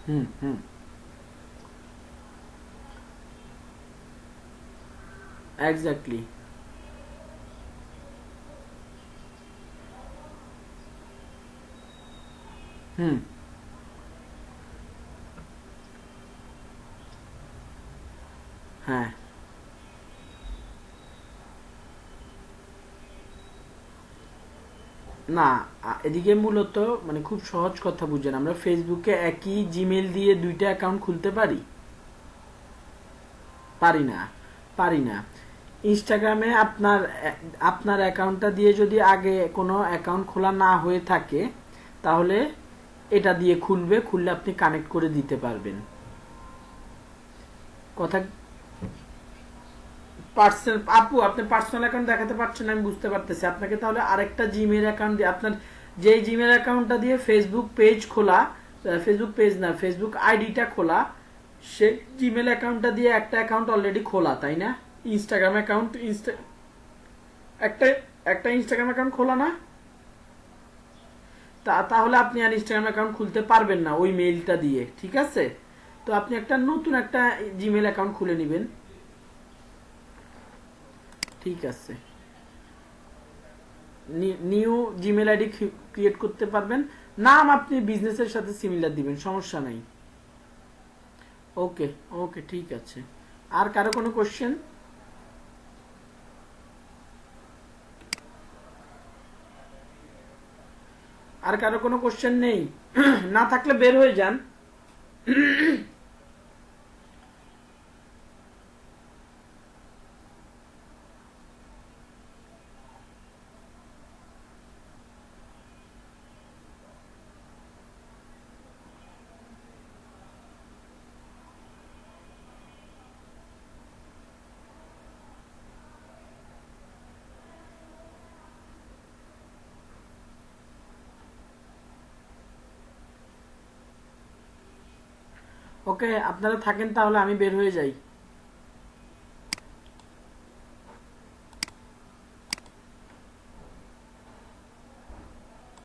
হুম হুম এক্স্যাক্টলি। হুম। হ্যাঁ। না, এদিকে মূলত মানে খুব সহজ কথা বুঝেন, আমরা ফেসবুকে একই জিমেল দিয়ে দুইটা অ্যাকাউন্ট খুলতে পারি? পারি না। পারি না। ইনস্টাগ্রামে আপনার আপনার অ্যাকাউন্টটা দিয়ে যদি আগে কোনো অ্যাকাউন্ট খোলা না হয়ে থাকে, তাহলে এটা দিয়ে খুলবে, খুললে আপনি কানেক্ট করে দিতে পারবেন। কথা পার্সোনাল আপু, আপনি পার্সোনাল অ্যাকাউন্ট দেখাতে পারছেন, আমি বুঝতে পারতেছি। আপনাকে তাহলে আরেকটা জিমেল অ্যাকাউন্ট দিয়ে, আপনার যেই জিমেল অ্যাকাউন্টটা দিয়ে ফেসবুক পেজ খোলা, ফেসবুক পেজ না, ফেসবুক আইডিটা খোলা, সে জিমেল অ্যাকাউন্টটা দিয়ে একটা অ্যাকাউন্ট অলরেডি খোলা, তাই না? ইনস্টাগ্রাম অ্যাকাউন্ট একটা একটা ইনস্টাগ্রাম অ্যাকাউন্ট খোলা না? তাহলে আপনি আর ইনস্টাগ্রাম অ্যাকাউন্ট খুলতে পারবেন না ওই মেইলটা দিয়ে, ঠিক আছে? তো আপনি একটা নতুন একটা জিমেল অ্যাকাউন্ট খুলে নেবেন। ঠিক আছে। নিউ জিমেল আইডি ক্রিয়েট করতে পারবেন। নাম আপনি বিজনেসের সাথে সিমিলার দিবেন, সমস্যা নাই। ওকে। ওকে, ঠিক আছে। আর কারো কোনো কোশ্চেন? আর কারো কোনো কোশ্চেন নেই? না থাকলে বের হয়ে যান। ওকে, আপনারা থাকেন তাহলে, আমি বের হয়ে যাই।